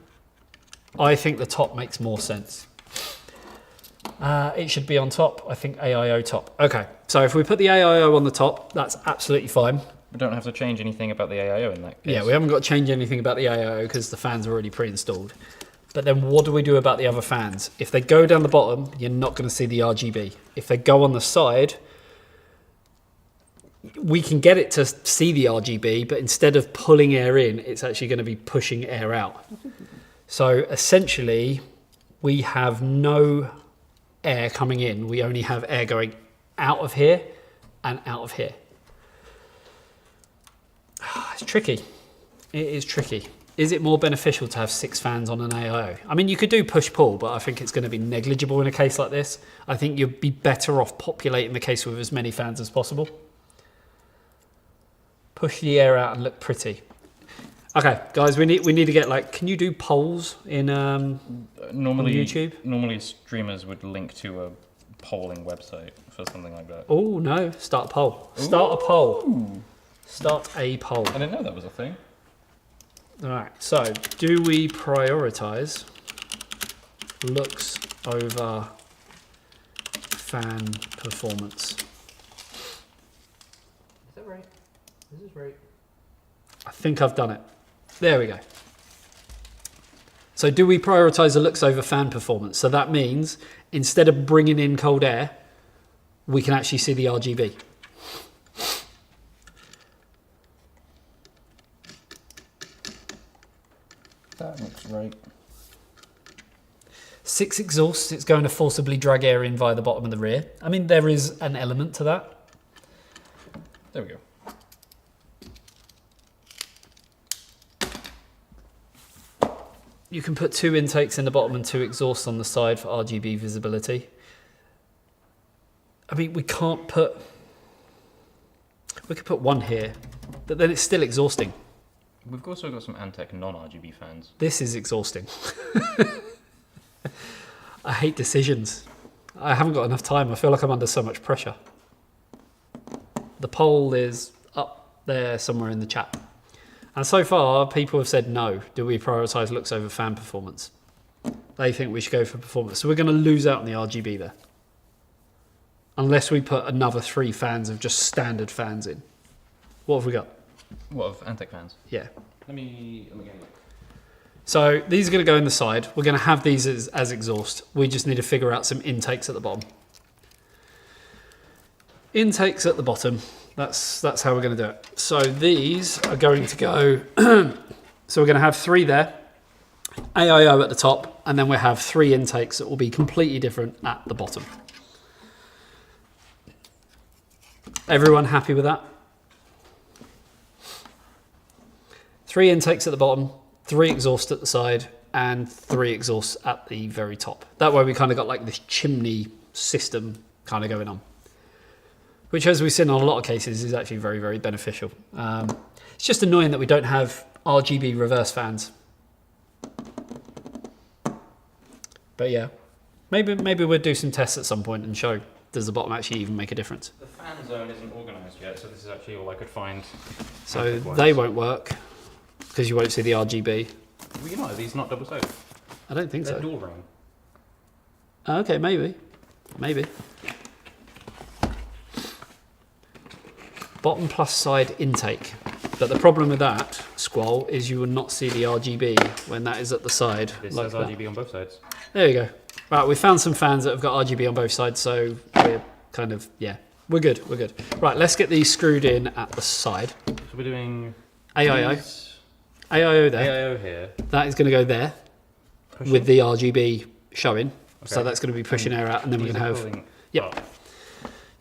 I think the top makes more sense. It should be on top. I think AIO top. Okay, so if we put the AIO on the top, that's absolutely fine. We don't have to change anything about the AIO in that case. Yeah, we haven't got to change anything about the AIO because the fans are already pre-installed. But then what do we do about the other fans? If they go down the bottom, you're not going to see the RGB. If they go on the side, we can get it to see the RGB, but instead of pulling air in, it's actually going to be pushing air out. So essentially, we have no air coming in. We only have air going out of here and out of here. It's tricky. It is tricky. Is it more beneficial to have 6 fans on an AIO? I mean, you could do push-pull, but I think it's going to be negligible in a case like this. I think you'd be better off populating the case with as many fans as possible. Push the air out and look pretty. Okay, guys, we need to get like. Can you do polls in normally on YouTube? Normally, streamers would link to a polling website for something like that. Oh no! Start a poll. Start a poll. Start a poll. I didn't know that was a thing. All right. So, do we prioritize looks over fan performance? Is that right? Is this right? I think I've done it. There we go. So do we prioritize the looks over fan performance? So that means instead of bringing in cold air, we can actually see the RGB. That looks right. 6 exhausts, it's going to forcibly drag air in via the bottom of the rear. I mean, there is an element to that. There we go. You can put 2 intakes in the bottom and 2 exhausts on the side for RGB visibility. I mean, we can't put... We could put 1 here, but then it's still exhausting. We've also got some Antec non-RGB fans. This is exhausting. I hate decisions. I haven't got enough time. I feel like I'm under so much pressure. The poll is up there somewhere in the chat. And so far, people have said no. Do we prioritise looks over fan performance? They think we should go for performance. So we're going to lose out on the RGB there. Unless we put another 3 fans of just standard fans in. What have we got? What, of Antec fans? Yeah. Let me get a look. So these are going to go in the side. We're going to have these as exhaust. We just need to figure out some intakes at the bottom. Intakes at the bottom. That's how we're going to do it. So these are going to go... so we're going to have 3 there. AIO at the top. And then we'll have 3 intakes that will be completely different at the bottom. Everyone happy with that? 3 intakes at the bottom, 3 exhausts at the side, and 3 exhausts at the very top. That way we kind of got like this chimney system kind of going on. Which, as we've seen in a lot of cases, is actually very, very beneficial. It's just annoying that we don't have RGB reverse fans. But yeah, maybe we'll do some tests at some point and show, does the bottom actually even make a difference? The fan zone isn't organised yet, so this is actually all I could find. So they won't work, because you won't see the RGB. Well, you know, are these not double sided? I don't think They're so. dual ring. Okay, maybe. Bottom plus side intake. But the problem with that, Squall, is you will not see the RGB when that is at the side. This like has that. RGB on both sides. There you go. Right, we found some fans that have got RGB on both sides, so we're kind of, yeah, we're good. Right, let's get these screwed in at the side. So we're doing... AIO. AIO there. AIO here. That is going to go there with the RGB showing. Okay. So that's going to be pushing air out, and then we're going to have... Yep.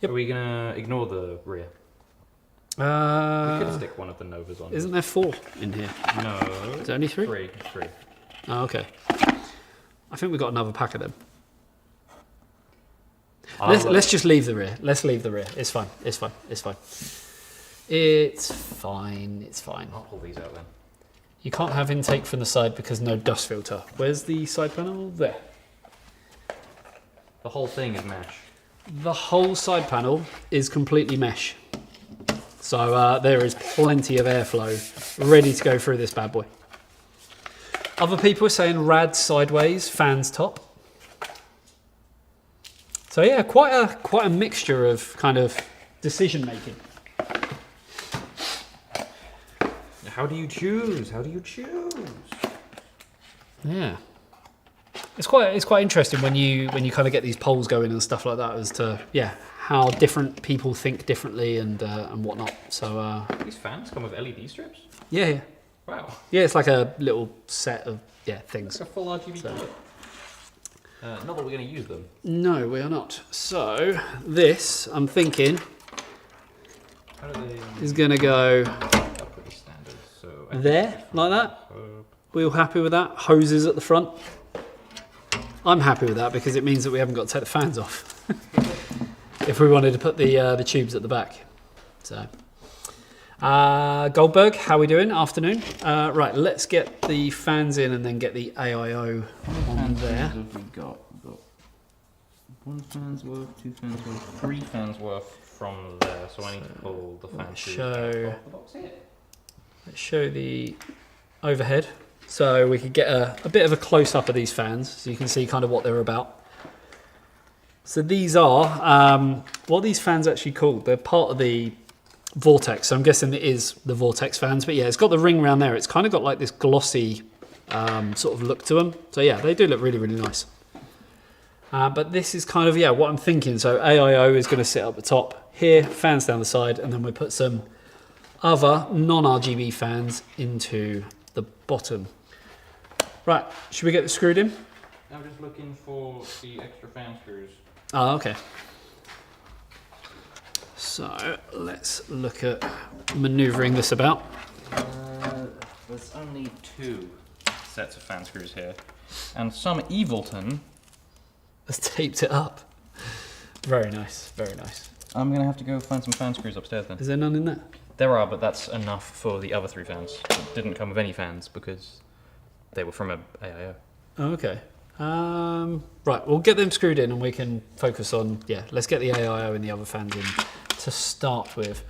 Are we going to ignore the rear? We could stick one of the Novas on. Isn't there 4 in here? No. Is there only 3? 3. Oh, okay. I think we've got another pack of them. Let's just leave the rear. Let's leave the rear. It's fine. It's fine. I'll pull these out then. You can't have intake from the side because no dust filter. Where's the side panel? There. The whole thing is mesh. The whole side panel is completely mesh. So there is plenty of airflow ready to go through this bad boy. Other people are saying rad sideways, fans top. So yeah, quite a mixture of kind of decision making. How do you choose? Yeah, it's quite interesting when you kind of get these polls going and stuff like that as to how different people think differently and whatnot. So these fans come with LED strips? Yeah. Wow. Yeah, it's like a little set of things. Like a full RGB color. Not that we're going to use them. No, we are not. So this, I'm thinking, How do they... is going to go Pretty standard. So there, like that. We all happy with that? Hoses at the front. I'm happy with that because it means that we haven't got to take the fans off. If we wanted to put the tubes at the back. So, Goldberg, how are we doing? Afternoon. Right, let's get the fans in and then get the AIO on there. What have we got? We've got 1 fan's worth, 2 fans worth, 3 fans worth from there. So I need to pull the fan tube off the box here. Let's show the overhead. So we could get a bit of a close-up of these fans so you can see kind of what they're about. So these are, what are these fans actually called? They're part of the Vortex, so I'm guessing it is the Vortex fans, but yeah, it's got the ring around there. It's kind of got like this glossy sort of look to them. So yeah, they do look really, really nice. But this is kind of, yeah, what I'm thinking. So AIO is going to sit up the top here, fans down the side, and then we put some other non-RGB fans into the bottom. Right, should we get this screwed in? I'm just looking for the extra fan screws. Oh, okay. So let's look at manoeuvring this about. There's only 2 sets of fan screws here, and some Evilton has taped it up. Very nice, very nice. I'm gonna have to go find some fan screws upstairs then. Is there none in there? There are, but that's enough for the other 3 fans. It didn't come with any fans because they were from a AIO. Oh, okay. Right, we'll get them screwed in and we can focus on, yeah, let's get the AIO and the other fans in to start with.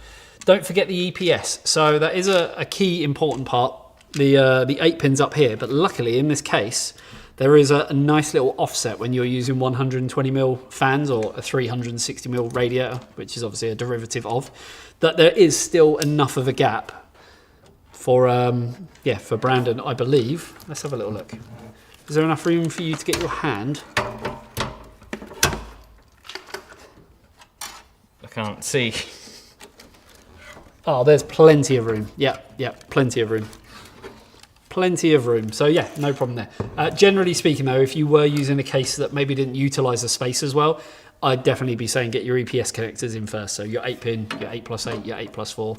Don't forget the EPS. So that is a key important part, the 8 pins up here, but luckily in this case, there is a nice little offset when you're using 120mm fans or a 360mm radiator, which is obviously a derivative of, that there is still enough of a gap for, yeah, for Brandon, I believe. Let's have a little look. Is there enough room for you to get your hand? I can't see. Oh, there's plenty of room. Yeah, plenty of room. Plenty of room. So yeah, no problem there. Generally speaking though, if you were using a case that maybe didn't utilize the space as well, I'd definitely be saying get your EPS connectors in first. So your 8 pin, your 8+8, your 8+4.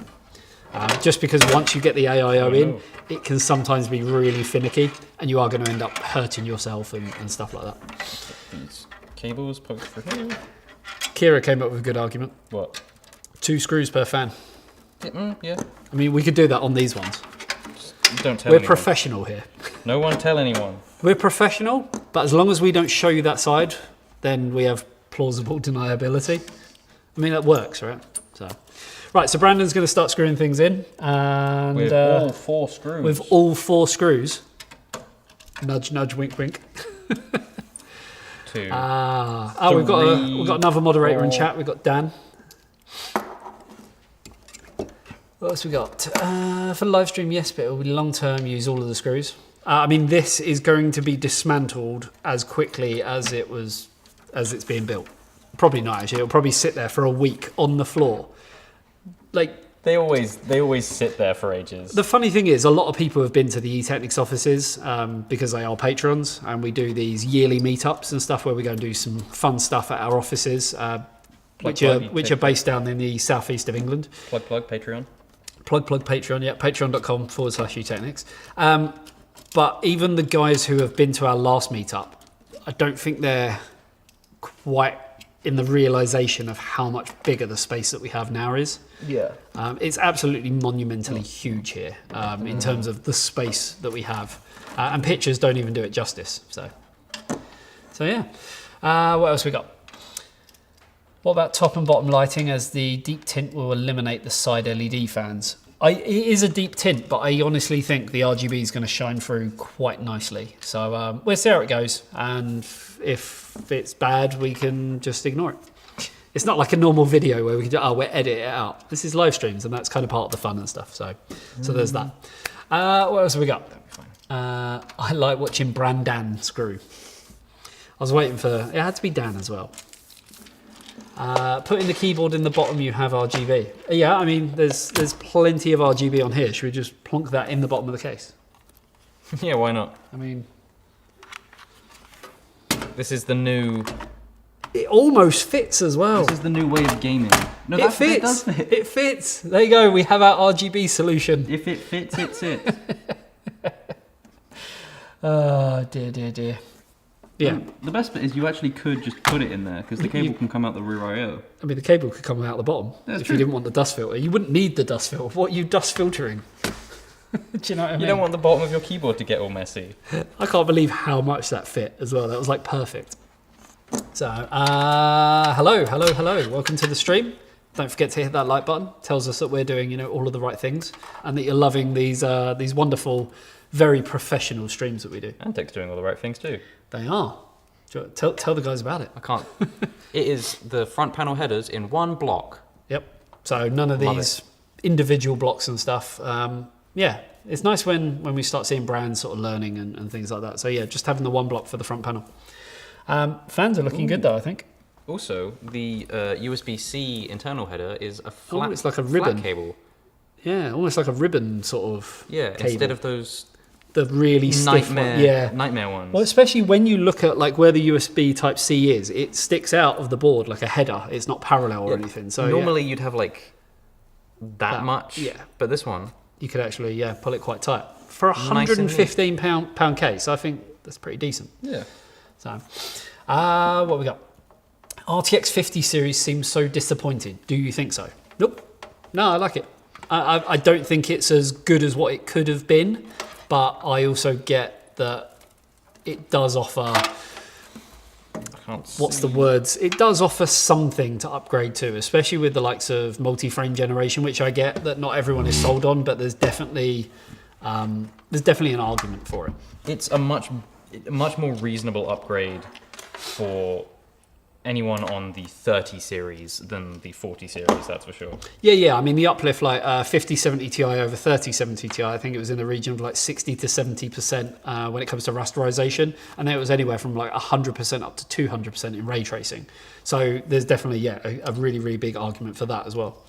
Just because once you get the AIO in, it can sometimes be really finicky and you are going to end up hurting yourself and stuff like that. These cables poked through here. Kira came up with a good argument. What? 2 screws per fan. Yeah. I mean, we could do that on these ones. Don't tell We're anyone. professional here. No one tell anyone. We're professional, but as long as we don't show you that side, then we have plausible deniability. I mean, that works, right? So, right, so Brandon's going to start screwing things in. And, with all 4 screws. With all 4 screws. Nudge, nudge, wink, wink. 2. We've got another moderator in chat. We've got Dan. What else we got? For the live stream, yes, but it will be long term, use all of the screws. I mean, this is going to be dismantled as quickly as it's being built. Probably not, actually. It'll probably sit there for a week on the floor. Like, They always sit there for ages. the funny thing is, a lot of people have been to the eTeknix offices because they are patrons, and we do these yearly meetups and stuff where we go and do some fun stuff at our offices, which are based down in the southeast of England. Plug, Patreon. Plug Patreon, yeah, patreon.com/eTeknix. But even the guys who have been to our last meetup, I don't think they're quite in the realization of how much bigger the space that we have now is. Yeah. It's absolutely monumentally huge here in terms of the space that we have. And pictures don't even do it justice. So yeah. What else we got? What about top and bottom lighting, as the deep tint will eliminate the side LED fans? It is a deep tint, but I honestly think the RGB is going to shine through quite nicely. So we'll see how it goes. And if it's bad, we can just ignore it. It's not like a normal video where we can just, we'll edit it out. This is live streams, and that's kind of part of the fun and stuff. So there's that. What else have we got? I like watching Brandon screw. I was waiting for, it had to be Dan as well. Putting the keyboard in the bottom, you have RGB. Yeah, I mean, there's plenty of RGB on here. Should we just plonk that in the bottom of the case? Yeah, why not? I mean, this is the new... It almost fits as well. This is the new way of gaming. No, It it does fits. fit. It fits. There you go. We have our RGB solution. If it fits, it sits. Oh, dear. Yeah. The best bit is you actually could just put it in there because the cable can come out the rear I/O. I mean, the cable could come out the bottom That's if true. you didn't want the dust filter. You wouldn't need the dust filter. What are you dust filtering? Do you know what I mean? You don't want the bottom of your keyboard to get all messy. I can't believe how much that fit as well. That was like perfect. So, hello. Welcome to the stream. Don't forget to hit that like button. Tells us that we're doing, all of the right things, and that you're loving these wonderful, very professional streams that we do. And Tech's doing all the right things too. They are. Tell the guys about it. I can't. It is the front panel headers in one block. Yep. So none of Love these individual blocks and stuff. Yeah, it's nice when we start seeing brands sort of learning and things like that. So yeah, just having the one block for the front panel. Fans are looking good though, I think. Also, the USB-C internal header is a flat, it's like a flat ribbon. cable. Yeah, almost like a ribbon sort of Yeah, cable. instead of those The really stiff one. Yeah. nightmare ones. Well, especially when you look at like where the USB Type C is, it sticks out of the board like a header. It's not parallel or anything. So normally you'd have like that much. yeah. But this one, you could actually pull it quite tight for a Nice and £115 pound case. I think that's pretty decent. Yeah. So, what we got? RTX 50 series seems so disappointed. Do you think so? Nope. No, I like it. I don't think it's as good as what it could have been, but I also get that it does offer. What's the words? It does offer something to upgrade to, especially with the likes of multi-frame generation, which I get that not everyone is sold on, but there's definitely an argument for it. It's a much more reasonable upgrade for anyone on the 30 series than the 40 series, that's for sure. Yeah. I mean, the uplift, like 5070 Ti over 3070 Ti, I think it was in the region of like 60 to 70% when it comes to rasterization. And then it was anywhere from like 100% up to 200% in ray tracing. So there's definitely, a really, really big argument for that as well.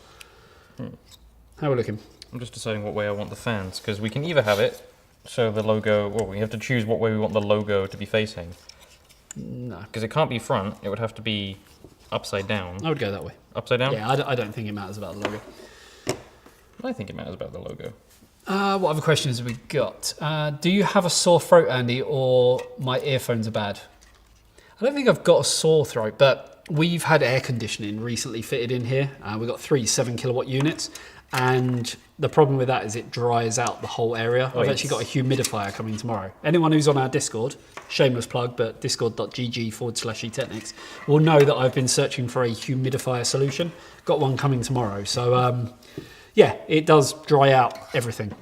How are we looking? I'm just deciding what way I want the fans, because we can either have it so the logo, well, we have to choose what way we want the logo to be facing. No. Because it can't be front, it would have to be upside down. I would go that way. Upside down? Yeah, I don't think it matters about the logo. I think it matters about the logo. What other questions have we got? Do you have a sore throat, Andy, or my earphones are bad? I don't think I've got a sore throat, but we've had air conditioning recently fitted in here. We've got 3 7-kilowatt units, and the problem with that is it dries out the whole area. I've actually got a humidifier coming tomorrow. Anyone who's on our Discord, shameless plug, but discord.gg/eTeknix, will know that I've been searching for a humidifier solution. Got one coming tomorrow. So, it does dry out everything.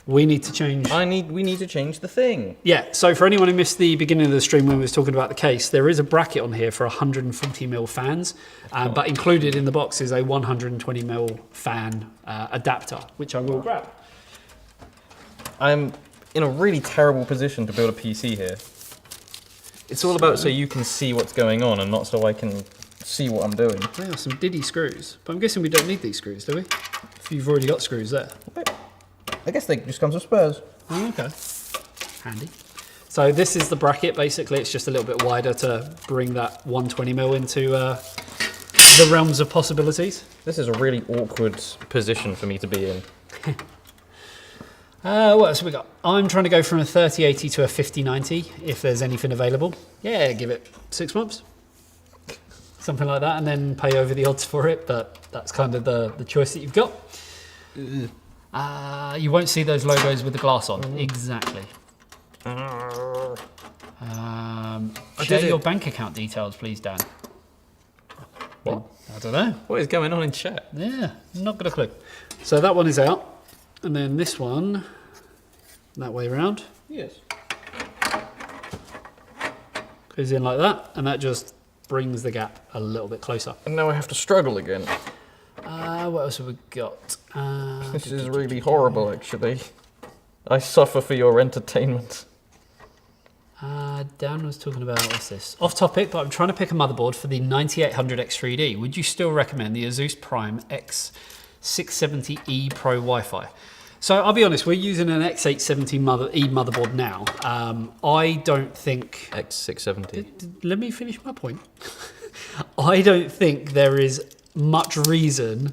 We need to change. We need to change the thing. Yeah, so for anyone who missed the beginning of the stream when we was talking about the case, there is a bracket on here for 140mm fans, but included in the box is a 120mm fan adapter, which I will grab. I'm in a really terrible position to build a PC here. It's all about so you can see what's going on and not so I can see what I'm doing. There are some diddy screws, but I'm guessing we don't need these screws, do we? If you've already got screws there. I guess they just come with spares. Oh, okay. Handy. So this is the bracket, basically. It's just a little bit wider to bring that 120mm into the realms of possibilities. This is a really awkward position for me to be in. What else have we got? I'm trying to go from a 3080 to a 5090, if there's anything available. Yeah, give it 6 months. Something like that, and then pay over the odds for it, but that's kind of the choice that you've got. You won't see those logos with the glass on. Exactly. Share your bank account details, please, Dan. What? I don't know. what is going on in chat? Yeah, not got a clue. So that one is out, and then this one, that way around, Yes. goes in like that, and that just brings the gap a little bit closer. And now I have to struggle again. What else have we got? This is really horrible, actually. I suffer for your entertainment. Dan was talking about, what's this? Off topic, but I'm trying to pick a motherboard for the 9800 X3D. Would you still recommend the Asus Prime X670E Pro Wi-Fi? So I'll be honest, we're using an X870E motherboard now. I don't think... X670. Let me finish my point. I don't think there is much reason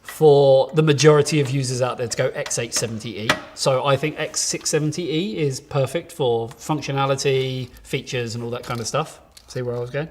for the majority of users out there to go X870E. So I think X670E is perfect for functionality, features, and all that kind of stuff. See where I was going?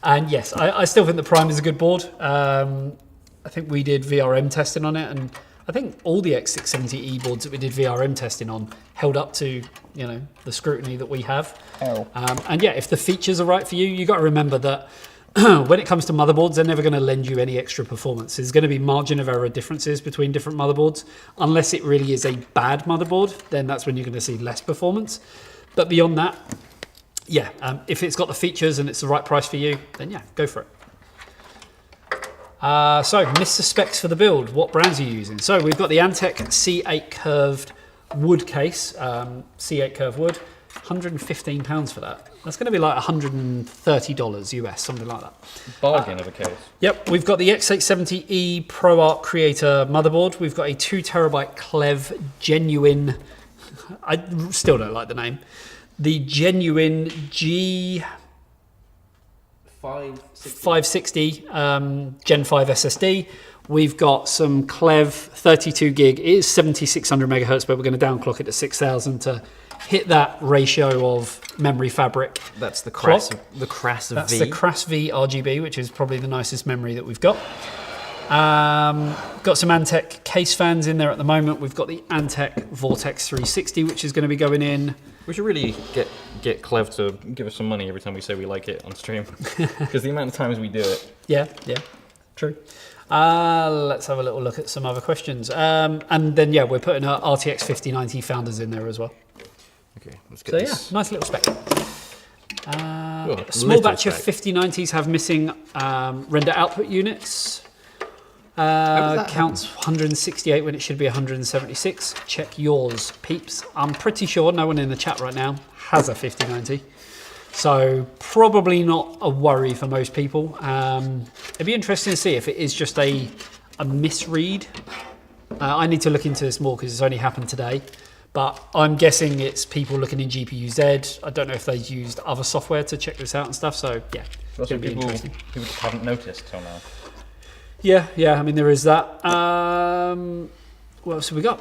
And yes, I still think the Prime is a good board. I think we did VRM testing on it, and I think all the X670E boards that we did VRM testing on held up to, you know, the scrutiny that we have. And yeah, if the features are right for you, you got to remember that when it comes to motherboards, they're never going to lend you any extra performance. There's going to be margin of error differences between different motherboards. Unless it really is a bad motherboard, then that's when you're going to see less performance. But beyond that, yeah, if it's got the features and it's the right price for you, then yeah, go for it. So, Mr. Specs for the build, what brands are you using? So, we've got the Antec C8 curved wood case, C8 curved wood, £115 for that. That's going to be like $130 US, something like that. Bargain of a case. Yep, we've got the X870E ProArt Creator motherboard. We've got a 2TB Clev Genuine, I still don't like the name, the Genuine G 560 Gen 5 SSD. We've got some Clev 32 gig. It is 7600 megahertz, but we're going to downclock it to 6000 to hit that ratio of memory fabric. That's the Crass, That's V. the Crass V RGB, which is probably the nicest memory that we've got. Got some Antec case fans in there at the moment. We've got the Antec Vortex 360, which is going to be going in. We should really get Clev to give us some money every time we say we like it on stream, because the amount of times we do it. Yeah, true. Let's have a little look at some other questions. And then, yeah, we're putting our RTX 5090 founders in there as well. Okay, let's get So, this. yeah, nice little spec. Oh, A small little batch of spec. 5090s have missing render output units. Counts 168 when it should be 176. Check yours, peeps. I'm pretty sure no one in the chat right now has a 5090. So probably not a worry for most people. It'd be interesting to see if it is just a misread. I need to look into this more because it's only happened today. But I'm guessing it's people looking in GPU-Z. I don't know if they've used other software to check this out and stuff. So yeah, it's Also, going to be people interesting. just haven't noticed till now. Yeah, I mean, there is that. What else have we got?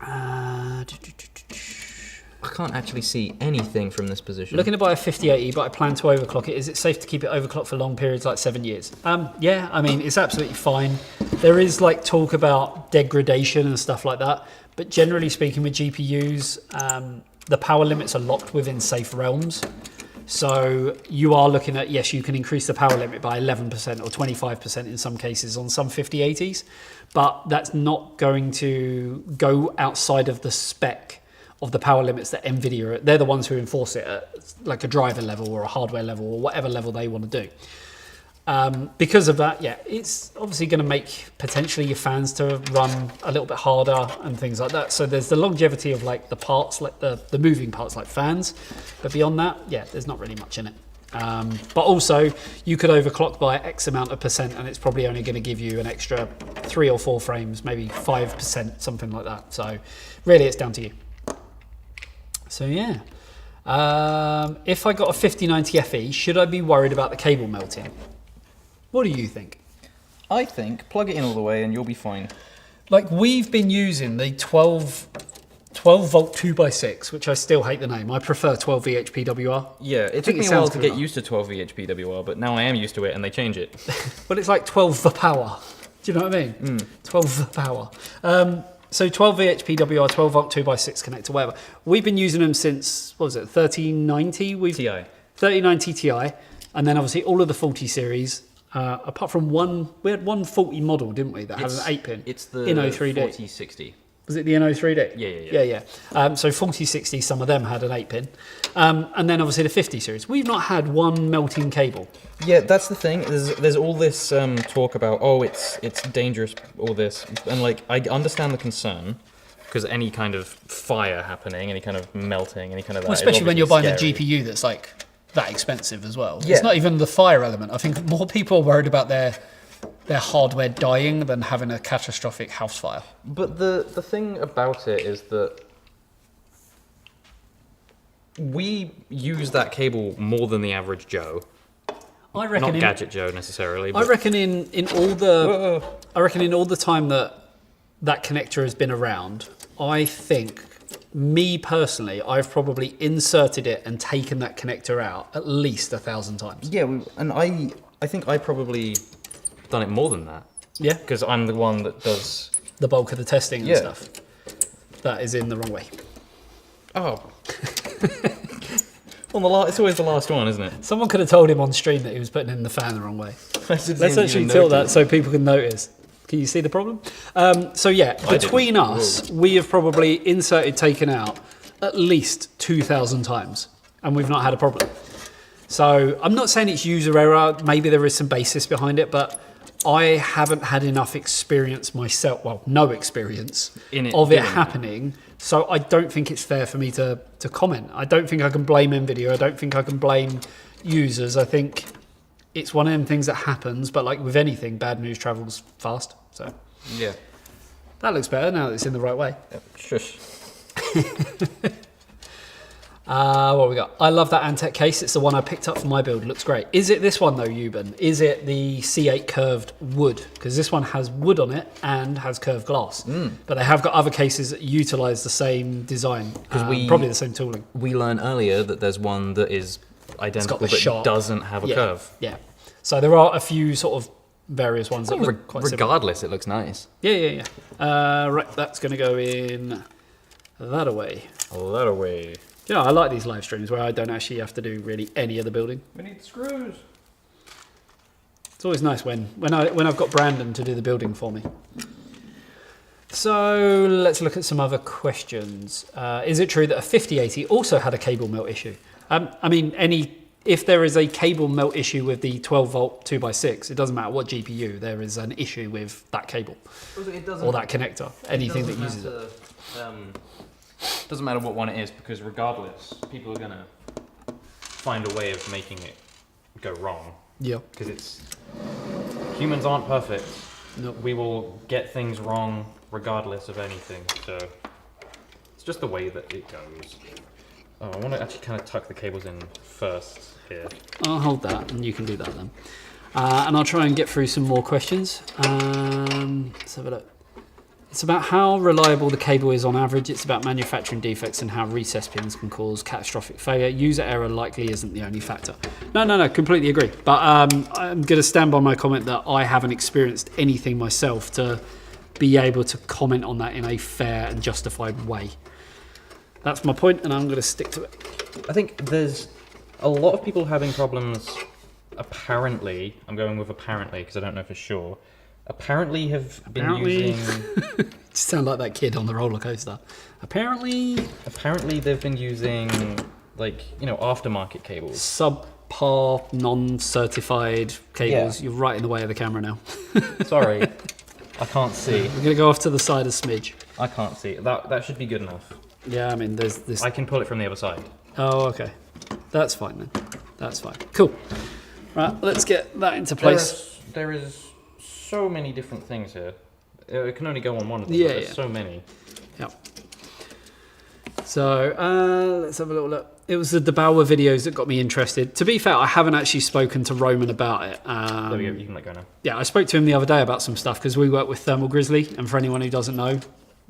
I can't actually see anything from this position. Looking to buy a 5080, but I plan to overclock it. Is it safe to keep it overclocked for long periods, like 7 years? Yeah, I mean, it's absolutely fine. There is like talk about degradation and stuff like that, but generally speaking with GPUs, the power limits are locked within safe realms. So you are looking at, yes, you can increase the power limit by 11% or 25% in some cases on some 5080s, but that's not going to go outside of the spec of the power limits that NVIDIA, they're the ones who enforce it at like a driver level or a hardware level or whatever level they want to do. Because of that, yeah, it's obviously going to make potentially your fans to run a little bit harder and things like that. So there's the longevity of like the parts, like the moving parts like fans. But beyond that, yeah, there's not really much in it. But also, you could overclock by X amount of percent and it's probably only going to give you an extra 3 or 4 frames, maybe 5%, something like that. So really, it's down to you. So yeah. If I got a 5090 FE, should I be worried about the cable melting? What do you think? I think plug it in all the way and you'll be fine. Like, we've been using the 12 volt 2x6, which I still hate the name. I prefer 12 VHPWR. Yeah, it took me a while to get used to 12 VHPWR, but now I am used to it and they change it. But it's like 12 the power. Do you know what I mean? 12 the power. So 12 VHPWR, 12 volt 2x6 connector, whatever. We've been using them since, what was it, 3090? TI. 3090 Ti. And then obviously all of the 40 series. Apart from one, we had one 40 model, didn't we? That had an 8-pin. It's the Inno 3D. 4060. Was it the Inno 3D? Yeah. So 4060, some of them had an 8-pin. And then obviously the 50 series. We've not had one melting cable. Yeah, that's the thing. There's all this talk about, oh, it's dangerous, all this. And like, I understand the concern, because any kind of fire happening, any kind of melting, any kind of that. Well, especially when you're buying scary. a GPU that's like that expensive as well. Yeah. It's not even the fire element. I think more people are worried about their hardware dying than having a catastrophic house fire. But the thing about it is that we use that cable more than the average Joe. I reckon Not Gadget Joe necessarily. I But reckon in all the I reckon in all the time that connector has been around, I think me personally, I've probably inserted it and taken that connector out at least 1,000 times. yeah, and I think I probably done it more than that. Yeah, Because I'm the one that does. the bulk of the testing and Yeah. stuff. That is in the wrong way. Oh. It's always the last one, isn't it? Someone could have told him on stream that he was putting in the fan the wrong way. Let's actually tilt that so people can notice. Can you see the problem? So yeah, between us, we have probably inserted, taken out at least 2,000 times, and we've not had a problem. So I'm not saying it's user error. Maybe there is some basis behind it, but I haven't had enough experience myself. Well, no experience of it happening. So I don't think it's fair for me to comment. I don't think I can blame NVIDIA. I don't think I can blame users. I think it's one of them things that happens, but like with anything, bad news travels fast. So Yeah. that looks better now that it's in the right way. Shush. What we got? I love that Antec case. It's the one I picked up for my build. Looks great. Is it this one though, Euban? Is it the C8 curved wood? Because this one has wood on it and has curved glass. But they have got other cases that utilise the same design. Probably the same tooling. We learned earlier that there's one that is identical but sharp. doesn't have a curve. Yeah. So there are a few sort of various ones that look quite similar. Regardless, it looks nice. Yeah. Right, that's going to go in that away. That away. You know, I like these live streams where I don't actually have to do really any of the building. We need screws. It's always nice when I've got Brandon to do the building for me. So let's look at some other questions. Is it true that a 5080 also had a cable melt issue? I mean, if there is a cable melt issue with the 12 volt 2x6, it doesn't matter what GPU, there is an issue with that cable or that connector, anything that uses it. Doesn't matter what one it is, because regardless, people are gonna find a way of making it go wrong. Yeah. Because humans aren't perfect. Nope. We will get things wrong regardless of anything. So it's just the way that it goes. Oh, I want to actually kind of tuck the cables in first here. I'll hold that, and you can do that then. And I'll try and get through some more questions. Let's have a look. It's about how reliable the cable is on average. It's about manufacturing defects and how recessed pins can cause catastrophic failure. User error likely isn't the only factor. No, completely agree. But I'm going to stand by my comment that I haven't experienced anything myself to be able to comment on that in a fair and justified way. That's my point, and I'm going to stick to it. I think there's a lot of people having problems, apparently. I'm going with apparently because I don't know for sure. Apparently using... You sound like that kid on the roller coaster. Apparently they've been using, aftermarket cables. Subpar, non-certified cables. Yeah. You're right in the way of the camera now. Sorry, I can't see. We're going to go off to the side a smidge. I can't see. That should be good enough. Yeah, I mean, there's this... I can pull it from the other side. Oh, okay. That's fine then. That's fine. Cool. Right, let's get that into place. There is so many different things here. It can only go on one of them. Yeah, but there's so many. Yep. So let's have a little look. It was the DeBauer videos that got me interested. To be fair, I haven't actually spoken to Roman about it. There we go. You can let go now. Yeah, I spoke to him the other day about some stuff because we work with Thermal Grizzly, and for anyone who doesn't know,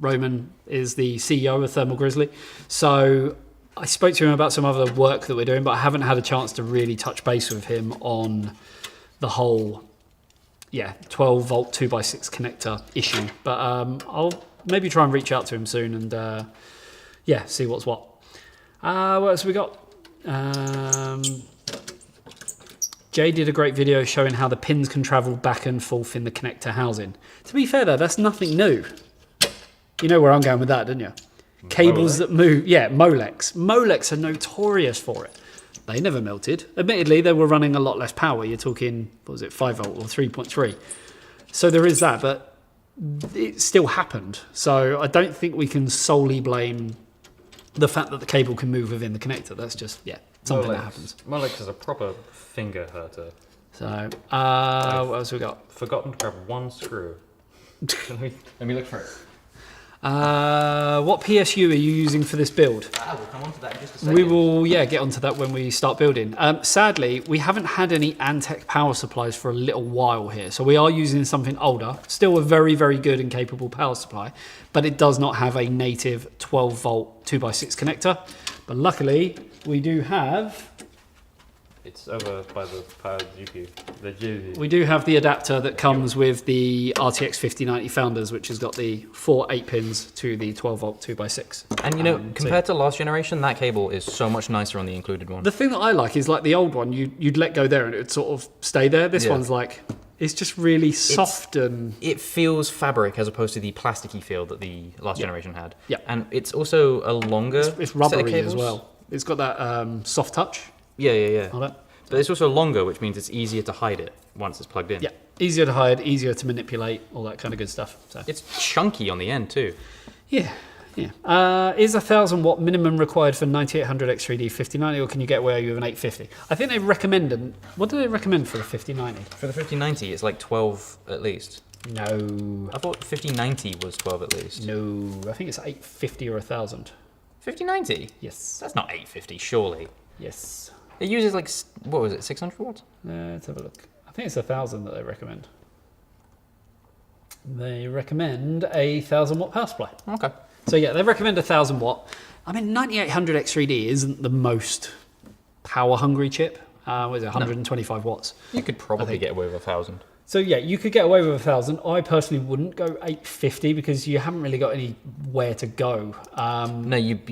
Roman is the CEO of Thermal Grizzly. So I spoke to him about some other work that we're doing, but I haven't had a chance to really touch base with him on the whole 12 volt 2x6 connector issue. But I'll maybe try and reach out to him soon and see what's what. What else have we got? Jay did a great video showing how the pins can travel back and forth in the connector housing. To be fair though, that's nothing new. You know where I'm going with that, don't you? Cables that move. Yeah, Molex. Molex are notorious for it. They never melted. Admittedly, they were running a lot less power. You're talking, 5 volt or 3.3. So there is that, but it still happened. So I don't think we can solely blame the fact that the cable can move within the connector. That's just, something that happens. Molex is a proper finger hurter. So, what else we got? Forgotten to grab one screw. Let me look for it. What PSU are you using for this build? We'll come on to that in just a second. We will, get onto that when we start building. Sadly, we haven't had any Antec power supplies for a little while here, so we are using something older. Still a very, very good and capable power supply, but it does not have a native 12-volt 2x6 connector. But luckily, we do have... It's over by the power GPU. The GPU. We do have the adapter that comes with the RTX 5090 Founders, which has got the 4 8-pins to the 12-volt 2x6. And you know, compared to last generation, that cable is so much nicer on the included one. The thing that I like is like the old one, you'd let go there and it would sort of stay there. This one's like, it's just really soft and... It feels fabric as opposed to the plasticky feel that the last generation had. Yeah. And it's also a longer It's set of rubbery cables. as well. It's got that soft touch Yeah. on it. But it's also longer, which means it's easier to hide it once it's plugged in. Yeah, easier to hide, easier to manipulate, all that kind of good stuff. So It's chunky on the end too. yeah. Is 1,000 watt minimum required for 9800 X3D 5090, or can you get away with an 850? I think they recommend, what do they recommend for the 5090? For the 5090, it's like 12 at least. No, I thought 5090 was 12 at least. no, I think it's 850 or 1,000. 5090? Yes, That's not 850, surely. yes. It uses like, what was it, 600 watts? Let's have a look. I think it's 1,000 that they recommend. They recommend a 1,000 watt power supply. Okay. So yeah, they recommend 1,000 watt. I mean, 9800 X3D isn't the most power hungry chip. What is it, 125 watts? You could probably get away with 1,000. So yeah, you could get away with 1,000. I personally wouldn't go 850 because you haven't really got anywhere to go. No, you'd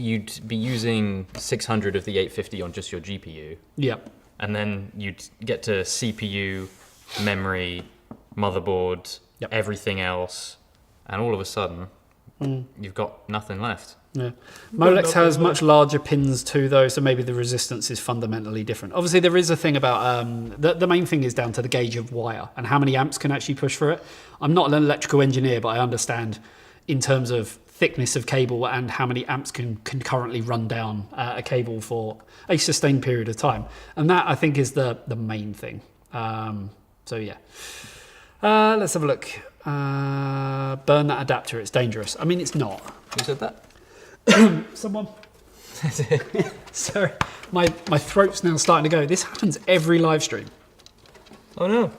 be using 600 of the 850 on just your GPU. Yeah. And then you'd get to CPU, memory, motherboard, everything else. And all of a sudden, you've got nothing left. Yeah. Molex has much larger pins too, though, so maybe the resistance is fundamentally different. Obviously, there is a thing about the main thing is down to the gauge of wire and how many amps can actually push for it. I'm not an electrical engineer, but I understand in terms of thickness of cable and how many amps can currently run down a cable for a sustained period of time, and that I think is the main thing. So yeah, let's have a look. Burn that adapter; it's dangerous. I mean, it's not. Who said that? Someone. Sorry, my throat's now starting to go. This happens every live stream. Oh no.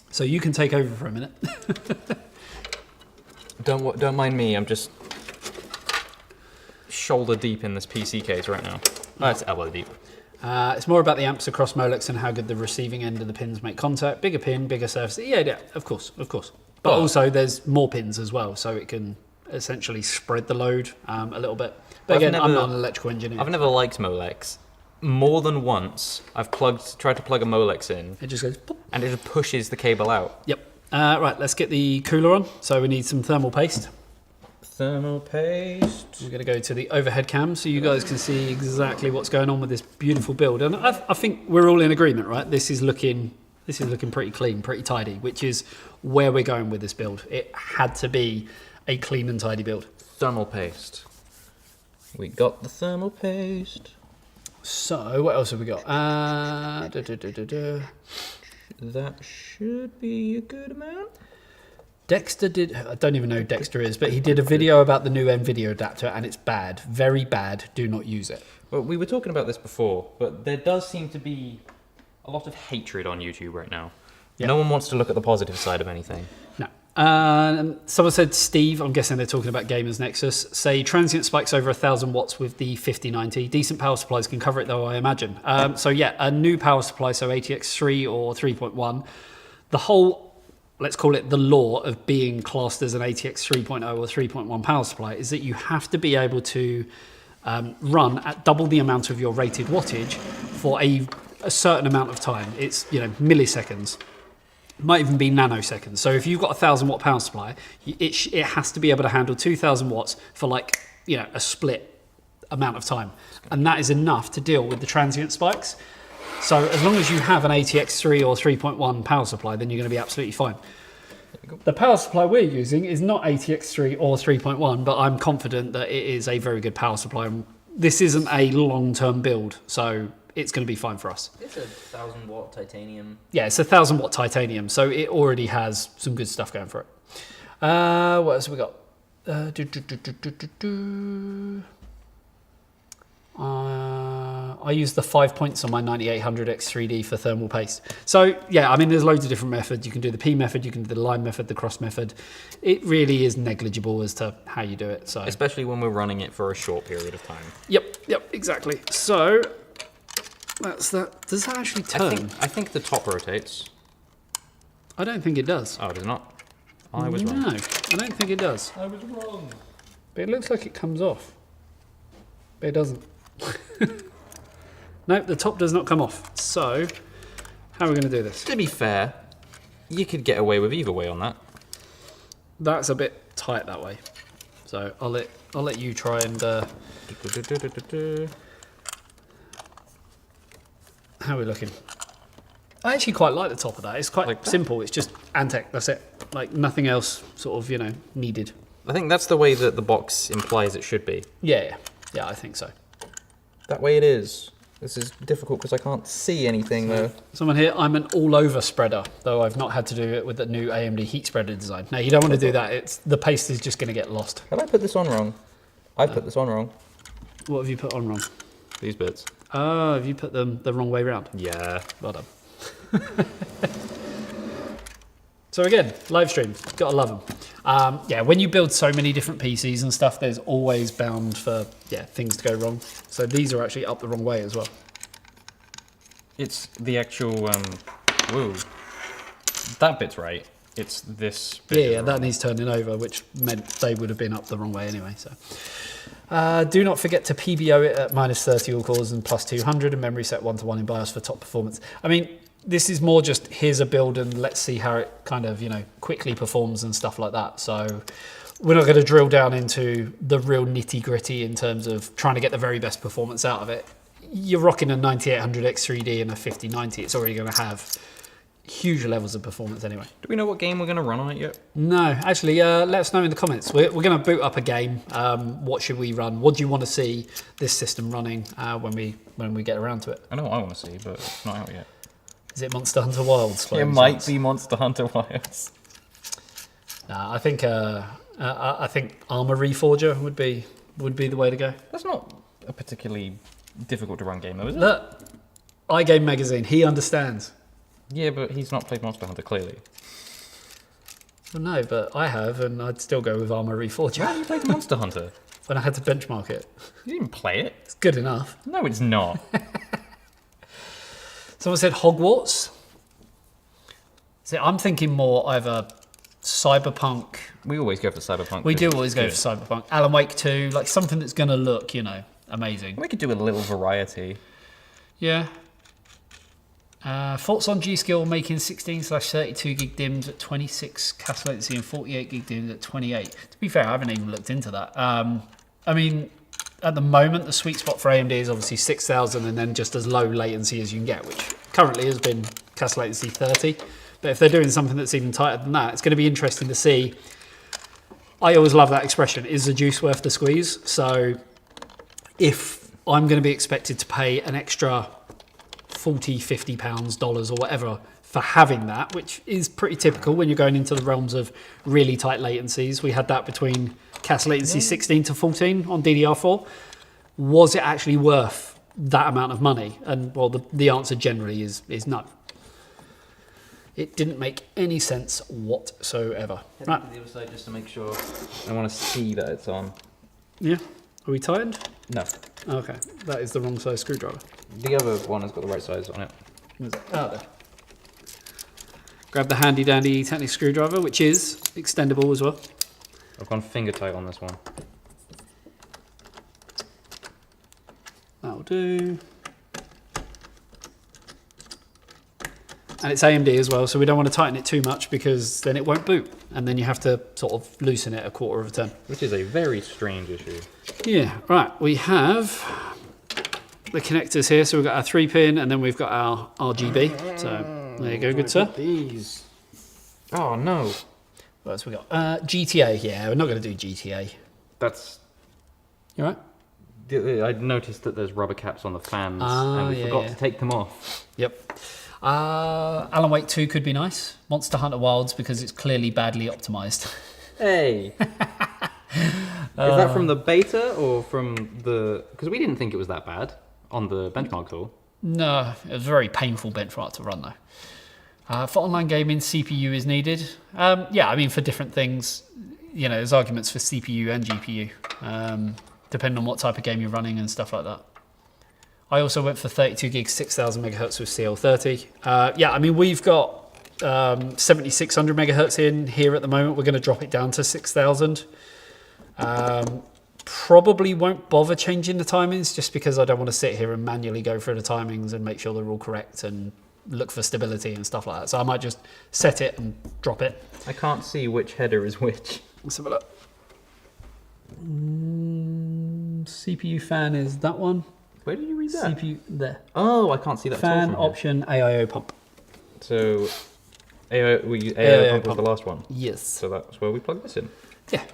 So you can take over for a minute. Don't mind me. I'm just shoulder deep in this PC case right now. Oh, it's elbow deep. It's more about the amps across Molex and how good the receiving end of the pins make contact. Bigger pin, bigger surface. Yeah, of course. But also there's more pins as well, so it can essentially spread the load a little bit. But again, I'm not an electrical engineer. I've never liked Molex. More than once, I've tried to plug a Molex in. It just goes pop. And it just pushes the cable out. Yep. Right, let's get the cooler on. So we need some thermal paste. Thermal paste. We're going to go to the overhead cam so you guys can see exactly what's going on with this beautiful build. And I think we're all in agreement, right? This is looking pretty clean, pretty tidy, which is where we're going with this build. It had to be a clean and tidy build. Thermal paste. We got the thermal paste. So what else have we got? That should be a good amount. Dexter did, I don't even know who Dexter is, but he did a video about the new NVIDIA adapter and it's bad, very bad, do not use it. Well, we were talking about this before, but there does seem to be a lot of hatred on YouTube right now. Yeah. No one wants to look at the positive side of anything. No. Someone said, Steve, I'm guessing they're talking about Gamers Nexus, say transient spikes over 1,000 watts with the 5090. Decent power supplies can cover it though, I imagine. So yeah, a new power supply, so ATX 3 or 3.1. The whole, let's call it the law of being classed as an ATX 3.0 or 3.1 power supply is that you have to be able to run at double the amount of your rated wattage for a certain amount of time. It's, milliseconds. Might even be nanoseconds. So if you've got a 1,000 watt power supply, it has to be able to handle 2,000 watts for a split amount of time. And that is enough to deal with the transient spikes. So as long as you have an ATX 3 or 3.1 power supply, then you're going to be absolutely fine. The power supply we're using is not ATX 3 or 3.1, but I'm confident that it is a very good power supply. This isn't a long-term build, so it's going to be fine for us. It's a 1,000 watt titanium. Yeah, it's a 1,000 watt titanium, so it already has some good stuff going for it. What else have we got? I use the 5 points on my 9800X3D for thermal paste. So yeah, I mean, there's loads of different methods. You can do the P method, you can do the line method, the cross method. It really is negligible as to how you do it. So Especially when we're running it for a short period of time. Yep, exactly. So that's that. Does that actually turn? I think the top rotates. I don't think it does. Oh, does it not? I was wrong. No, I don't think it does. I was wrong. But it looks like it comes off. But it doesn't. Nope, the top does not come off. So, how are we going to do this? To be fair, you could get away with either way on that. That's a bit tight that way. So I'll let you try and. How are we looking? I actually quite like the top of that. It's quite Like that? simple. It's just Antec. That's it. Like nothing else, sort of, needed. I think that's the way that the box implies it should be. Yeah, I think so. That way it is. This is difficult because I can't see anything though. Someone here, I'm an all-over spreader, though I've not had to do it with the new AMD heat spreader design. No, you don't want to do that. The paste is just going to get lost. Have I put this on wrong? I put this on wrong. What have you put on wrong? These bits. Oh, have you put them the wrong way round? Yeah. Well done. So again, live streams, gotta love them. Yeah, when you build so many different PCs and stuff, there's always bound for things to go wrong. So these are actually up the wrong way as well. It's the actual, whoa. That bit's right. It's this bit. Yeah, that needs turning over, which meant they would have been up the wrong way anyway. So do not forget to PBO it at -30 all cores and +200 and memory set 1:1 in BIOS for top performance. I mean, this is more just here's a build and let's see how it kind of, quickly performs and stuff like that. So we're not going to drill down into the real nitty gritty in terms of trying to get the very best performance out of it. You're rocking a 9800X3D and a 5090. It's already going to have huge levels of performance anyway. Do we know what game we're going to run on it yet? No, actually, let us know in the comments. We're going to boot up a game. What should we run? What do you want to see this system running when we get around to it? I know what I want to see, but it's not out yet. Is it Monster Hunter Wilds? It might be Monster Hunter Wilds. I think Armor Reforger would be the way to go. That's not a particularly difficult to run game, though, is it? Look, iGame Magazine. He understands. Yeah, but he's not played Monster Hunter, clearly. Well, no, but I have, and I'd still go with Armor Reforger Why have you played Monster Hunter? when I had to benchmark it. You didn't play it. It's good enough. No, it's not. Someone said Hogwarts. See, I'm thinking more either Cyberpunk. We always go for Cyberpunk. We do always go for Cyberpunk. Alan Wake 2, like something that's going to look, amazing. We could do a little variety. Yeah. Thoughts on G-Skill making 16/32 gig DIMMs at 26 CAS latency and 48 gig DIMMs at 28. To be fair, I haven't even looked into that. I mean, at the moment, the sweet spot for AMD is obviously 6,000 and then just as low latency as you can get, which currently has been CAS latency 30. But if they're doing something that's even tighter than that, it's going to be interesting to see. I always love that expression, is the juice worth the squeeze? So if I'm going to be expected to pay an extra 40, 50 pounds, dollars or whatever for having that, which is pretty typical when you're going into the realms of really tight latencies. We had that between CAS latency 16 to 14 on DDR4. Was it actually worth that amount of money? And well, the answer generally is no. It didn't make any sense whatsoever. Right. To the other side just to make sure. I want to see that it's on. Yeah. Are we tightened? No. Okay. That is the wrong size screwdriver. The other one has got the right size on it. Oh, there. Grab the handy dandy eTeknix screwdriver, which is extendable as well. I've gone finger tight on this one. That'll do. And it's AMD as well, so we don't want to tighten it too much because then it won't boot. And then you have to sort of loosen it a quarter of a turn. Which is a very strange issue. Yeah, right. We have the connectors here. So we've got our 3-pin and then we've got our RGB. So there you go, good sir. These. Oh no. What else we got? GTA, yeah, we're not going to do GTA. That's. You all right? I noticed that there's rubber caps on the fans and we forgot to take them off. Yep. Alan Wake 2 could be nice. Monster Hunter Wilds because it's clearly badly optimized. Hey. Is that from the beta or from the... Because we didn't think it was that bad on the benchmark tool. No, it was a very painful benchmark to run though. For online gaming, CPU is needed. Yeah, I mean, for different things, you know, there's arguments for CPU and GPU, depending on what type of game you're running and stuff like that. I also went for 32 gigs, 6,000 megahertz with CL30. Yeah, I mean, we've got 7,600 megahertz in here at the moment. We're going to drop it down to 6,000. Probably won't bother changing the timings just because I don't want to sit here and manually go through the timings and make sure they're all correct and look for stability and stuff like that. So I might just set it and drop it. I can't see which header is which. Let's have a look. CPU fan is that one. Where did you read that? CPU there. Oh, I can't see that. Fan option AIO pump. So AIO pump was the last one. Yes. So that's where we plug this in. Yeah.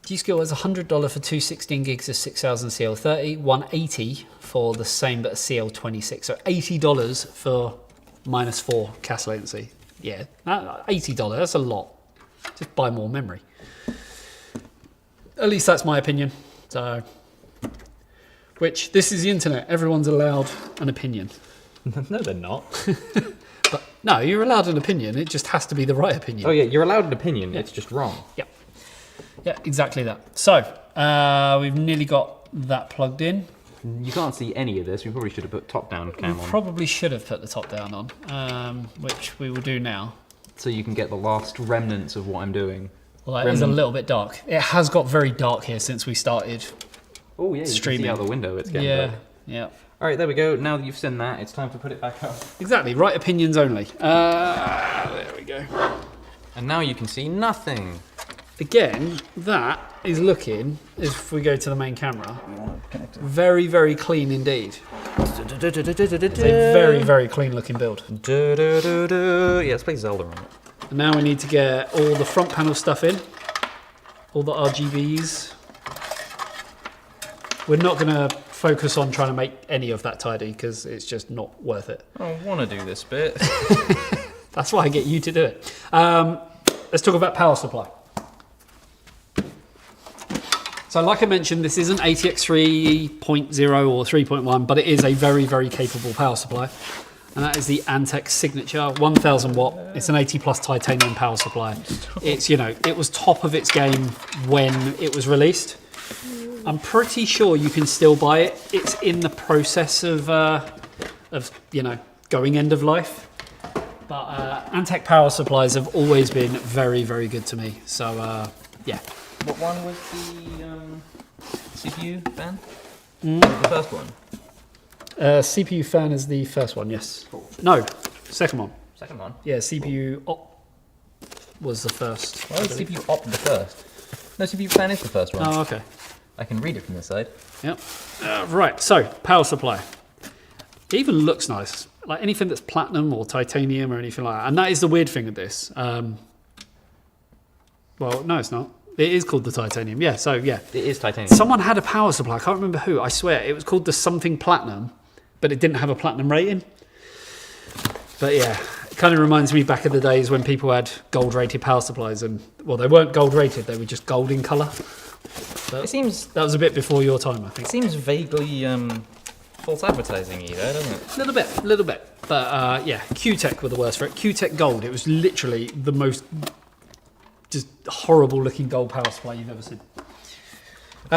G-Skill is $100 for 216 gigs of 6,000 CL30, $180 for the same but a CL26. So $80 for -4 CAS latency. Yeah, $80, that's a lot. Just buy more memory. At least that's my opinion. So, which, this is the internet. Everyone's allowed an opinion. No, they're not. But no, you're allowed an opinion. It just has to be the right opinion. Oh yeah, you're allowed an opinion. Yeah. It's just wrong. Yeah. Yeah, exactly that. So, we've nearly got that plugged in. You can't see any of this. We probably should have put top-down cam We on. probably should have put the top down on, which we will do now. So you can get the last remnants of what I'm doing. Well, it is a little bit dark. It has got very dark here since we started. Oh yeah, you streaming. can see out the window it's getting Yeah, dark. yeah. All right, there we go. Now that you've seen that, it's time to put it back up. Exactly, right opinions only. There we go. And now you can see nothing. Again, that is looking, if we go to the main camera, very, very clean indeed. It's a very, very clean looking build. Yeah, let's play Zelda on it. And now we need to get all the front panel stuff in, all the RGBs. We're not going to focus on trying to make any of that tidy because it's just not worth it. I want to do this bit. That's why I get you to do it. Let's talk about power supply. So like I mentioned, this isn't ATX 3.0 or 3.1, but it is a very, very capable power supply. And that is the Antec Signature 1000 watt. It's an 80 plus titanium power supply. It's, you know, it was top of its game when it was released. I'm pretty sure you can still buy it. It's in the process of you know, going end of life. But Antec power supplies have always been very, very good to me. So yeah. What one was the CPU fan? The first one. CPU fan is the first one, yes. Cool. No, second one. Second one. Yeah, CPU op was the first. Why is CPU op the first? No, CPU fan is the first one. Oh, okay. I can read it from this side. Yep. Right, so power supply. It even looks nice. Like anything that's platinum or titanium or anything like that. And that is the weird thing of this. Well, no, it's not. It is called the titanium. Yeah, so yeah. It is titanium. Someone had a power supply. I can't remember who. I swear. It was called the something platinum, but it didn't have a platinum rating. But yeah, it kind of reminds me back in the days when people had gold rated power supplies and, well, they weren't gold rated. They were just gold in colour. It seems... That was a bit before your time, I think. It seems vaguely false advertising-y though, doesn't it? A little bit. But yeah, Q-Tech were the worst for it. Q-Tech Gold, it was literally the most just horrible looking gold power supply you've ever seen.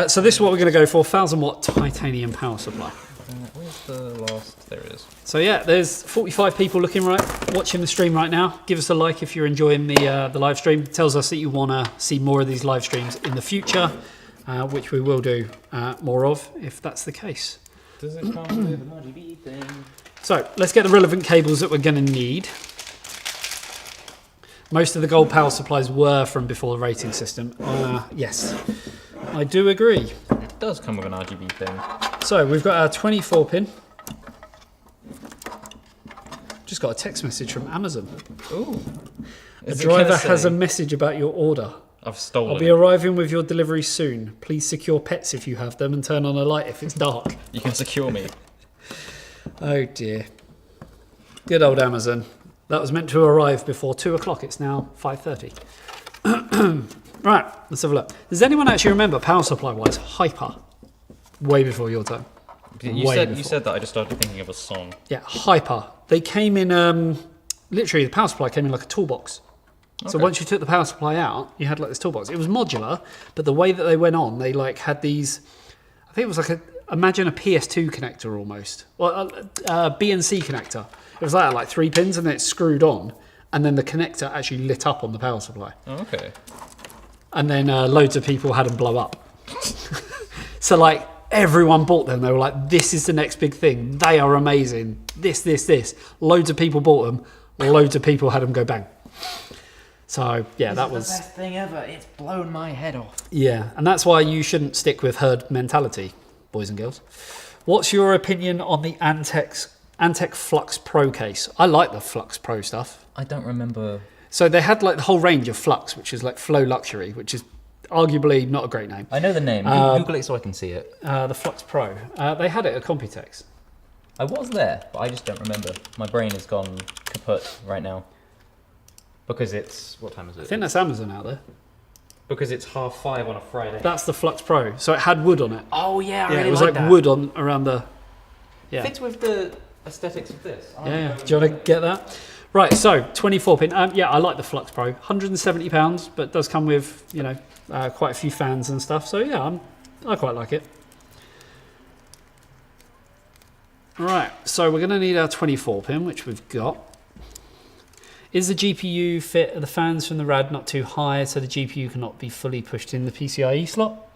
So this is what we're going to go for, 1000 watt titanium power supply. Where's the last? There it is. So yeah, there's 45 people watching the stream right now. Give us a like if you're enjoying the live stream. It tells us that you want to see more of these live streams in the future, which we will do more of if that's the case. Does it come with an RGB thing? So let's get the relevant cables that we're going to need. Most of the gold power supplies were from before the rating system. Yes, I do agree. It does come with an RGB thing. So we've got our 24 pin. Just got a text message from Amazon. Ooh. The driver has a message about your order. I've stolen I'll be arriving with your delivery soon. Please secure pets if you have them and turn on a light if it's dark. You can secure me. Oh dear. Good old Amazon. That was meant to arrive before 2 o'clock. It's now 5:30. Right, let's have a look. Does anyone actually remember power supply wise Hyper? Way before your time. You said that, I just started thinking of a song. Yeah, Hyper. They came in, literally the power supply came in like a toolbox. So Okay. once you took the power supply out, you had like this toolbox. It was modular, but the way that they went on, they like had these, I think it was like imagine a PS2 connector almost. Well, a BNC connector. It was like 3 pins and then it screwed on. And then the connector actually lit up on the power supply. Oh, okay. And then loads of people had them blow up. So like everyone bought them. They were like, this is the next big thing. They are amazing. This. Loads of people bought them. Loads of people had them go bang. So yeah, that was the best thing ever. It's blown my head off. Yeah, and that's why you shouldn't stick with herd mentality, boys and girls. What's your opinion on the Antec Flux Pro case? I like the Flux Pro stuff. I don't remember. So they had like the whole range of Flux, which is like Flow Luxury, which is arguably not a great name. I know the name. Google it so I can see it. The Flux Pro. They had it at Computex. I was there, but I just don't remember. My brain has gone kaput right now. Because it's... What time is it? I think that's Amazon out there. Because it's 5:30 on a Friday. That's the Flux Pro. So it had wood on it. Oh, yeah, I Yeah, really it was like like that. wood on around the... Yeah. Fits with the aesthetics of this. Yeah. Do you want to get that? Right, so 24 pin. Yeah, I like the Flux Pro. £170, but does come with, you know, quite a few fans and stuff. So yeah, I quite like it. Right, so we're going to need our 24 pin, which we've got. Is the GPU fit of the fans from the RAD not too high so the GPU cannot be fully pushed in the PCIe slot?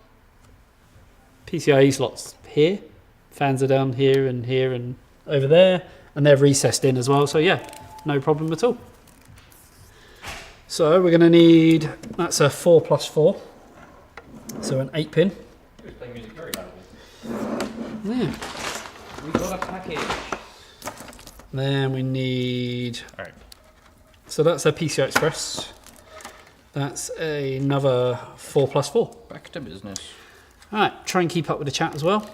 PCIe slot's here. Fans are down here and over there. And they're recessed in as well. So yeah, no problem at all. So we're going to need, that's a 4+4. So an 8 pin. Who's playing music very loudly? Yeah. We got a package. Then we need, all right. So that's a PCI Express. That's another 4+4. Back to business. All right, try and keep up with the chat as well.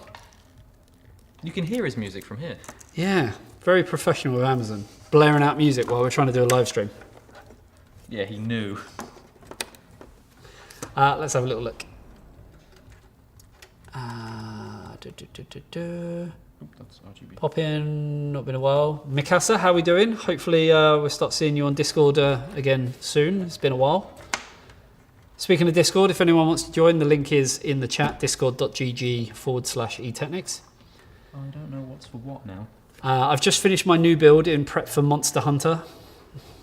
You can hear his music from here. Yeah, very professional with Amazon. Blaring out music while we're trying to do a live stream. Yeah, he knew. Let's have a little look. That's RGB. Pop in, not been a while. Mikasa, how we doing? Hopefully we'll start seeing you on Discord again soon. It's been a while. Speaking of Discord, if anyone wants to join, the link is in the chat, discord.gg/eTeknix. I don't know what's for what now. I've just finished my new build in prep for Monster Hunter.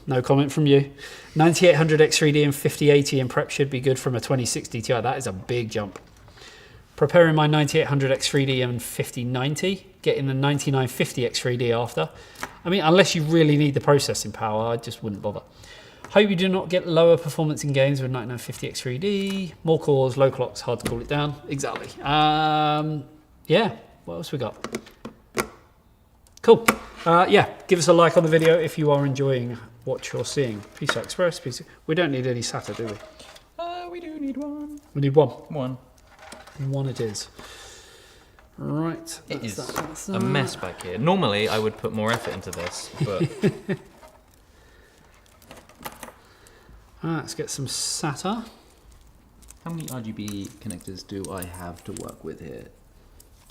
No comment from you. 9800 X3D and 5080 in prep should be good from a 2060 Ti. That is a big jump. Preparing my 9800 X3D and 5090. Getting the 9950 X3D after. I mean, unless you really need the processing power, I just wouldn't bother. Hope you do not get lower performance in games with 9950 X3D. More cores, low clocks, hard to cool it down. Exactly. Yeah, what else we got? Cool. Yeah, give us a like on the video if you are enjoying what you're seeing. PCI Express, we don't need any SATA, do we? We do need one. We need one. One It is. Right. It is that's a mess back here. Normally, I would put more effort into this, but Let's get some SATA. How many RGB connectors do I have to work with here?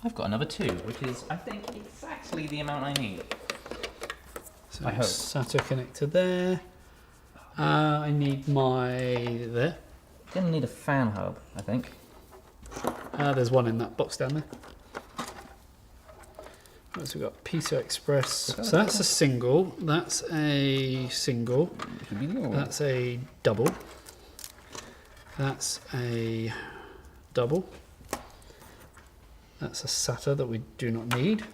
I've got another 2, which is, I think, exactly the amount I need. So I hope. SATA connector there. I need my there. Gonna need a fan hub, I think. There's one in that box down there. So we've got PCI Express. So that's a single. That's a single. That's a double. That's a double. That's a SATA that we do not need.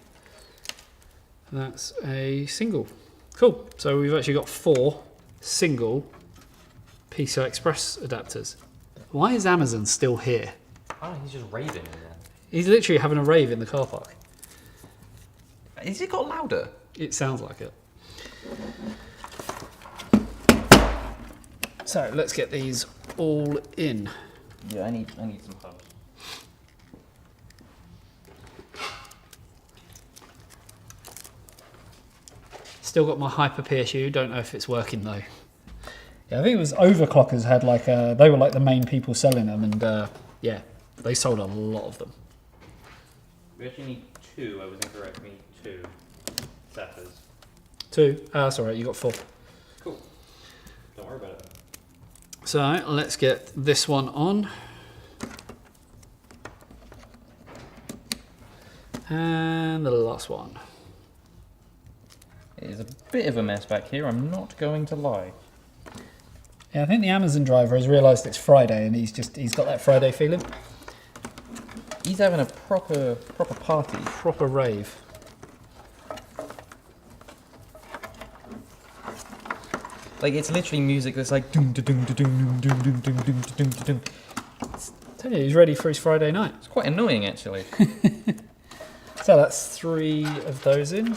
That's a single. Cool. So we've actually got 4 single PCI Express adapters. Why is Amazon still here? Oh, he's just raving again. He's literally having a rave in the car park. Has it got louder? It sounds like it. So let's get these all in. Yeah, I need some hubs. Still got my Hyper PSU. Don't know if it's working though. Yeah, I think it was Overclockers had like they were like the main people selling them, and yeah, they sold a lot of them. We actually need 2. I was incorrect. We need 2 Zephyrs. 2. That's all right. You got 4. Cool. Don't worry about it. So let's get this one on. And the last one. It is a bit of a mess back here, I'm not going to lie. Yeah, I think the Amazon driver has realised it's Friday, and he's got that Friday feeling. He's having a proper party. Proper rave. Like, it's literally music that's like doom doom doom doom doom doom doom doom doom doom. Tell you, he's ready for his Friday night. It's quite annoying, actually. So that's 3 of those in.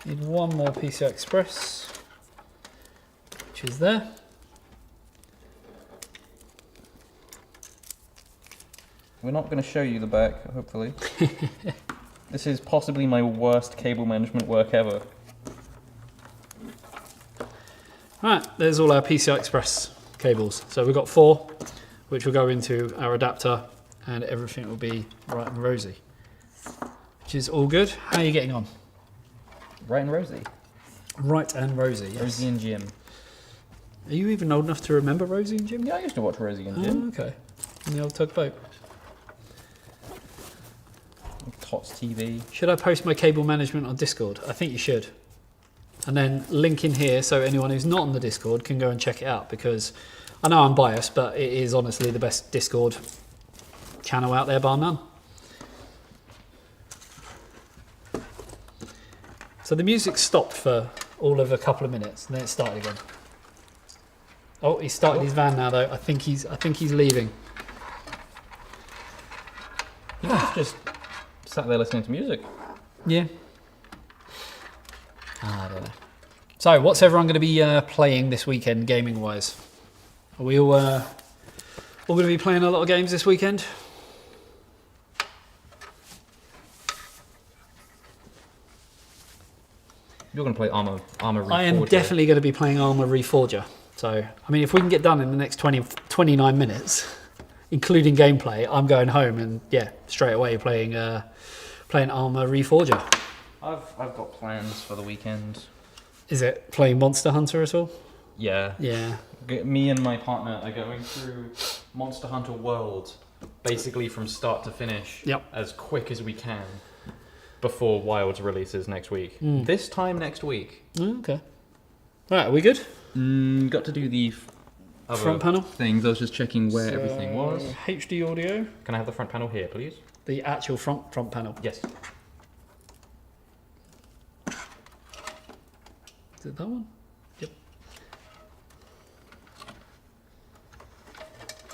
Need one more PCI Express, which is there. We're not going to show you the back, hopefully. This is possibly my worst cable management work ever. Right, there's all our PCI Express cables. So we've got 4, which will go into our adapter, and everything will be right and rosy, which is all good. How are you getting on? Right and Rosie. Right and Rosy, yes. Rosie and Jim. Are you even old enough to remember Rosie and Jim? Yeah, I used to watch Rosie and Jim. Oh, okay. In the old tugboat. Tots TV. Should I post my cable management on Discord? I think you should. And then link in here so anyone who's not on the Discord can go and check it out, because I know I'm biased, but it is honestly the best Discord channel out there, bar none. So the music stopped for all of a couple of minutes, and then it started again. Oh, he started his van now, though. I think he's leaving. He's just sat there listening to music. Yeah. I don't know. So, what's everyone going to be playing this weekend, gaming-wise? Are we all going to be playing a lot of games this weekend? You're going to play Armor Reforger. I am definitely going to be playing Armor Reforger. So, I mean, if we can get done in the next 29 minutes, including gameplay, I'm going home and, yeah, straight away playing Armor Reforger. I've got plans for the weekend. Is it playing Monster Hunter at all? Yeah. Yeah. Me and my partner are going through Monster Hunter World, basically from start to finish, as quick as we can, before Wilds releases next week. This time next week. Okay. Right, are we good? Got to do the front panel things. I was just checking where everything was. HD audio. Can I have the front panel here, please? The actual front panel. Yes. Is it that one? Yep.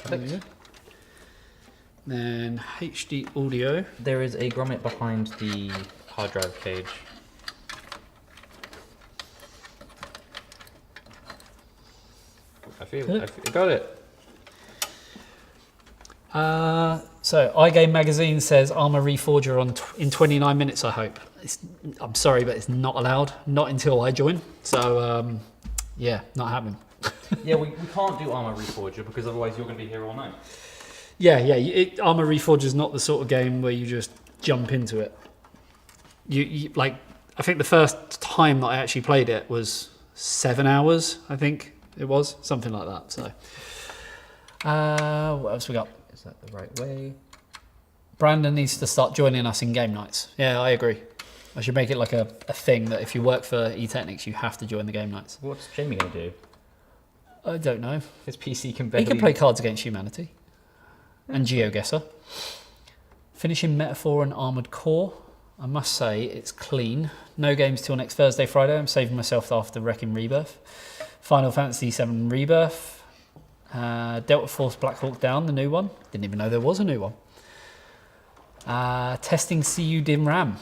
There we go. Then HD audio. There is a grommet behind the hard drive cage. I got it. So iGame Magazine says Armor Reforger in 29 minutes, I hope. I'm sorry, but it's not allowed. Not until I join. So, yeah, not happening. Yeah, we can't do Armor Reforger because otherwise you're going to be here all night. Yeah. Armor Reforger is not the sort of game where you just jump into it. You like, I think the first time that I actually played it was 7 hours, I think it was. Something like that. So, what else we got? Is that the right way? Brandon needs to start joining us in game nights. Yeah, I agree. I should make it like a thing that if you work for eTeknix, you have to join the game nights. What's Jamie going to do? I don't know. His PC can barely... He can play Cards Against Humanity and GeoGuessr. Finishing Metaphor and Armored Core. I must say, it's clean. No games till next Thursday, Friday. I'm saving myself after Wrecking Rebirth. Final Fantasy VII Rebirth. Delta Force Black Hawk Down, the new one. Didn't even know there was a new one. Testing CU DIM RAM.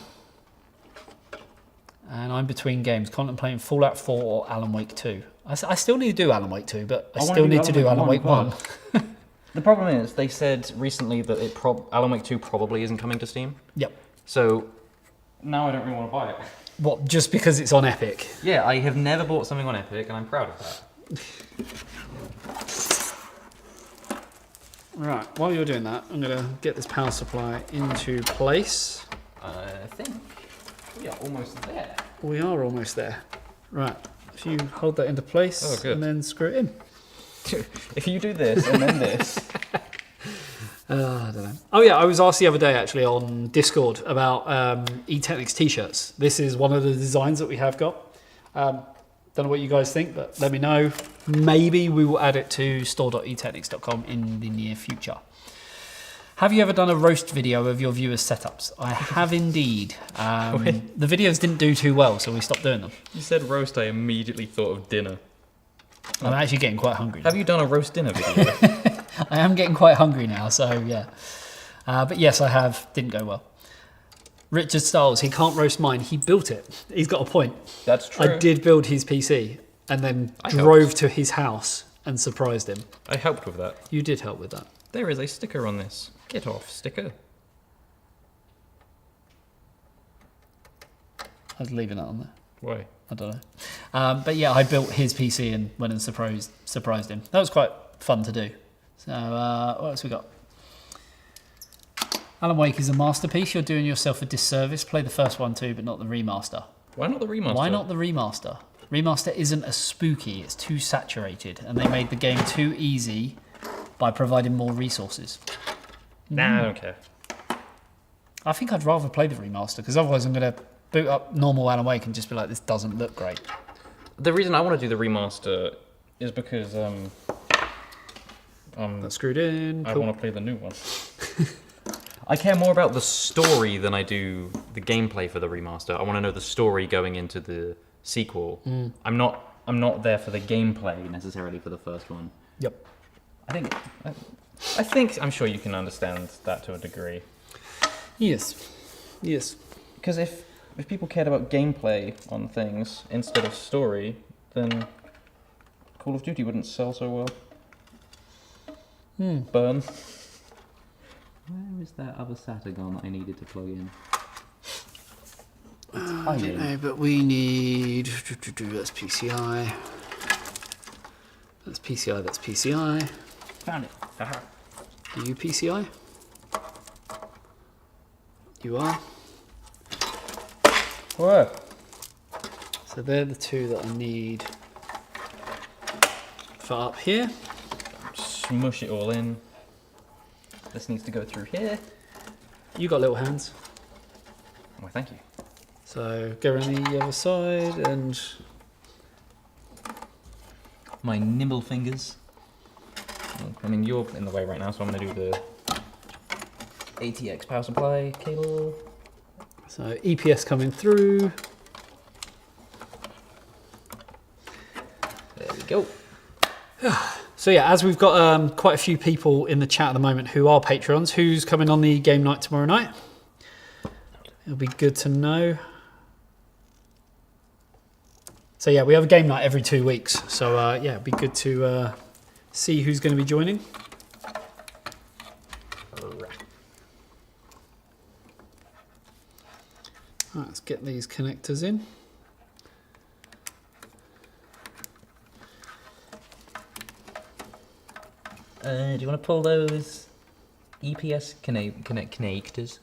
And I'm between games, contemplating Fallout 4 or Alan Wake 2. I still need to do Alan Wake 2, but I still need to do Alan Wake 1. The problem is, they said recently that Alan Wake 2 probably isn't coming to Steam. Yep. So, now I don't really want to buy it. What, just because it's on Epic? Yeah, I have never bought something on Epic, and I'm proud of that. Right, while you're doing that, I'm going to get this power supply into place. I think we are almost there. We are almost there. Right, if you hold that into place Oh, good. and then screw it in. If you do this and then this. I don't know. Oh yeah, I was asked the other day actually on Discord about eTeknix t-shirts. This is one of the designs that we have got. Don't know what you guys think, but let me know. Maybe we will add it to store.eteknix.com in the near future. Have you ever done a roast video of your viewers' setups? I have indeed. The videos didn't do too well, so we stopped doing them. You said roast, I immediately thought of dinner. I'm actually getting quite hungry now. Have you done a roast dinner video? I am getting quite hungry now, so yeah. But yes, I have. Didn't go well. Richard Stiles, he can't roast mine. He built it. He's got a point. That's true. I did build his PC and then I drove helped. to his house and surprised him. I helped with that. You did help with that. There is a sticker on this. Get off, sticker. I was leaving that on there. Why? I don't know. But yeah, I built his PC and went and surprised him. That was quite fun to do. So what else we got? Alan Wake is a masterpiece. You're doing yourself a disservice. Play the first one too, but not the remaster. Why not the remaster? Why not the remaster? Remaster isn't as spooky. It's too saturated, and they made the game too easy by providing more resources. Nah, I don't care. I think I'd rather play the remaster because otherwise I'm going to boot up normal Alan Wake and just be like, this doesn't look great. The reason I want to do the remaster is because That's screwed in. I Cool. want to play the new one. I care more about the story than I do the gameplay for the remaster. I want to know the story going into the sequel. I'm not there for the gameplay necessarily for the first one. Yep. I think I'm sure you can understand that to a degree. Yes. Yes. Because if people cared about gameplay on things instead of story, then Call of Duty wouldn't sell so well. Burn. Where is that other SATA gone that I needed to plug in? I don't know, but we need... That's PCI. That's PCI, that's PCI. Found it. Haha. Are you PCI? You are. Whoa. So they're the two that I need for up here. Smush it all in. This needs to go through here. You got little hands. Well, thank you. So go around the other side and... My nimble fingers. I mean, you're in the way right now, so I'm going to do the ATX power supply cable. So EPS coming through. There we go. So yeah, as we've got quite a few people in the chat at the moment who are Patreons, who's coming on the game night tomorrow night? It'll be good to know. So yeah, we have a game night every 2 weeks. So yeah, it'd be good to see who's going to be joining. Right, let's get these connectors in. Do you want to pull those EPS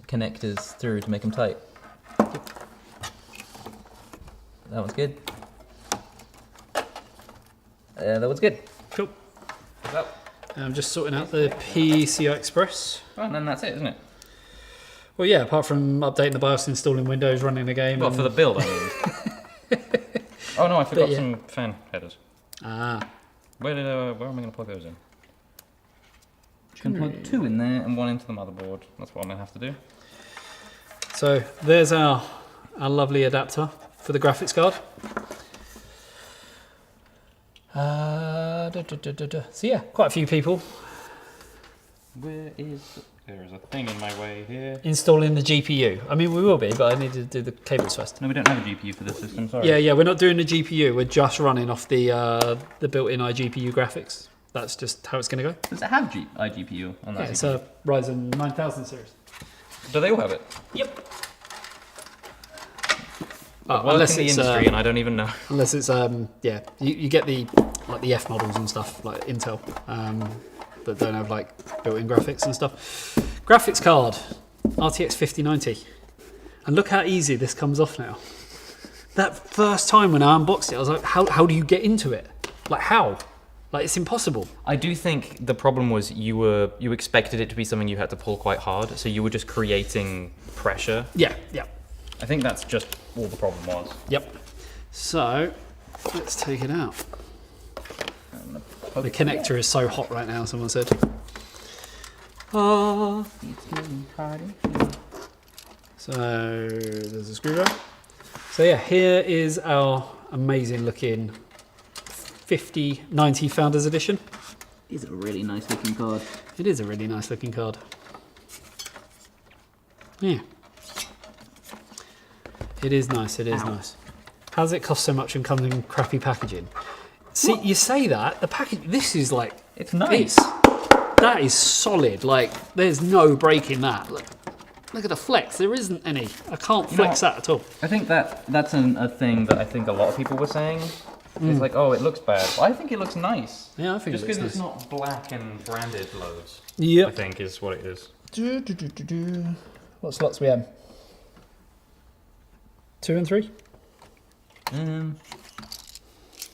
connectors through to make them tight? That one's good. That one's good. Cool. I'm just sorting out the PCI Express. Well, and then that's it, isn't it? Well, yeah, apart from updating the BIOS, installing Windows, running the game. Well, and... for the build, I mean. Oh no, I forgot yeah. some fan headers. Ah, Where am I going to plug those in? Can plug 2 in there and 1 into the motherboard. That's what I'm going to have to do. so there's our lovely adapter for the graphics card. So yeah, quite a few people Where is... There is a thing in my way here. installing the GPU. I mean, we will be, but I need to do the cables first. No, we don't have a GPU for this system, sorry. Yeah, we're not doing the GPU. We're just running off the built-in iGPU graphics. That's just how it's going to go. Does it have iGPU on that? Yeah, it's a Ryzen 9000 series. Do they all have it? Yep. unless in the it's industry and I don't even know. unless it's yeah, you get the like the F models and stuff like Intel that don't have like built-in graphics and stuff. Graphics card, RTX 5090, and look how easy this comes off now. That first time when I unboxed it, I was like, how do you get into it? Like how? Like it's impossible. I do think the problem was you expected it to be something you had to pull quite hard, so you were just creating pressure. Yeah. I think that's just all the problem was. Yep. So let's take it out. The connector is so hot right now, someone said. So there's a screwdriver. So yeah, here is our amazing looking 5090 Founders Edition. It's a really nice looking card. It is a really nice looking card. Yeah. It is nice, it is nice. How does it cost so much and comes in crappy packaging? See, you say that, the package, this is like... It's nice. That is solid, like, there's no breaking that. Look at the flex, there isn't any. I can't flex that at all. I think that's a thing that I think a lot of people were saying. It's like, oh, it looks bad. But I think it looks nice. Yeah, I think just it looks because nice. it's not black and branded loads. Yep. I think is what it is. What slots we have? 2 and 3?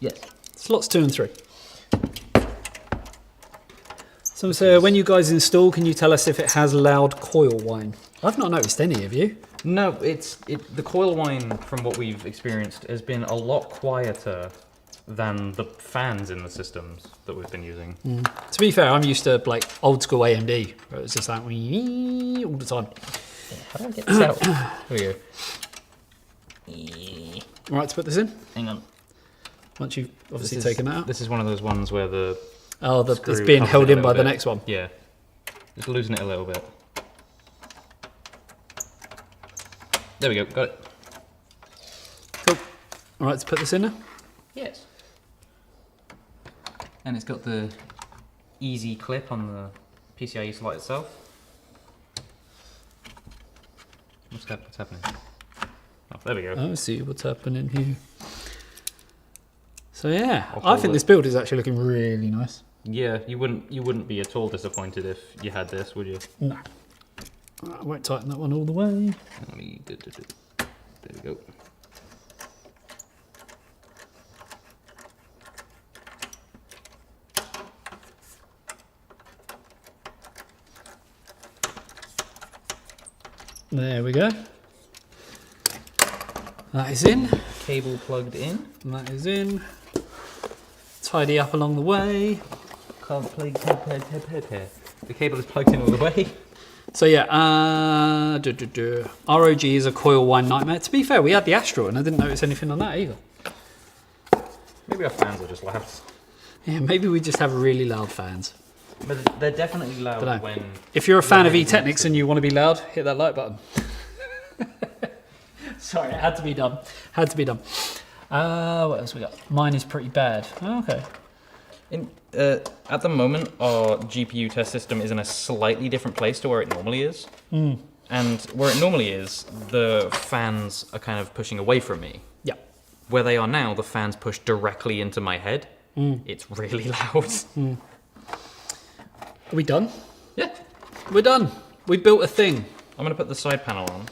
Yes. Slots 2 and 3. So when you guys install, can you tell us if it has loud coil whine? I've not noticed any of you. No, the coil whine from what we've experienced has been a lot quieter than the fans in the systems that we've been using. To be fair, I'm used to like old school AMD, where it's just like all the time. How do I get this out? There we go. Right to put this in. Hang on. Once you've obviously taken that out. This is one of those ones where the It's screw being comes held a in by little the bit. next one. Yeah. Just losing it a little bit. There we go, got it. Cool. All right to put this in now. Yes. And it's got the easy clip on the PCIe slot itself. What's happening? Oh, there we go. Oh, see what's happening here. So yeah, I'll I hold think it. this build is actually looking really nice. Yeah, you wouldn't be at all disappointed if you had this, would you? No. I won't tighten that one all the way. Let me there we go. There we go. That is in. Cable plugged in. And that is in. Tidy up along the way. Can't plug. The cable is plugged in all the way. So yeah, ROG is a coil whine nightmare. To be fair, we had the Astro and I didn't notice anything on that either. Maybe our fans are just loud. Yeah, maybe we just have really loud fans. But they're definitely loud Dunno. when... If you're a fan of When eTeknix and you want to be loud, hit that like button. Sorry, it had to be done. Had to be done. What else we got? Mine is pretty bad. Oh, okay. At the moment, our GPU test system is in a slightly different place to where it normally is. And where it normally is, the fans are kind of pushing away from me. Yeah. Where they are now, the fans push directly into my head. It's really loud. Are we done? Yeah. We're done. We built a thing. I'm going to put the side panel on,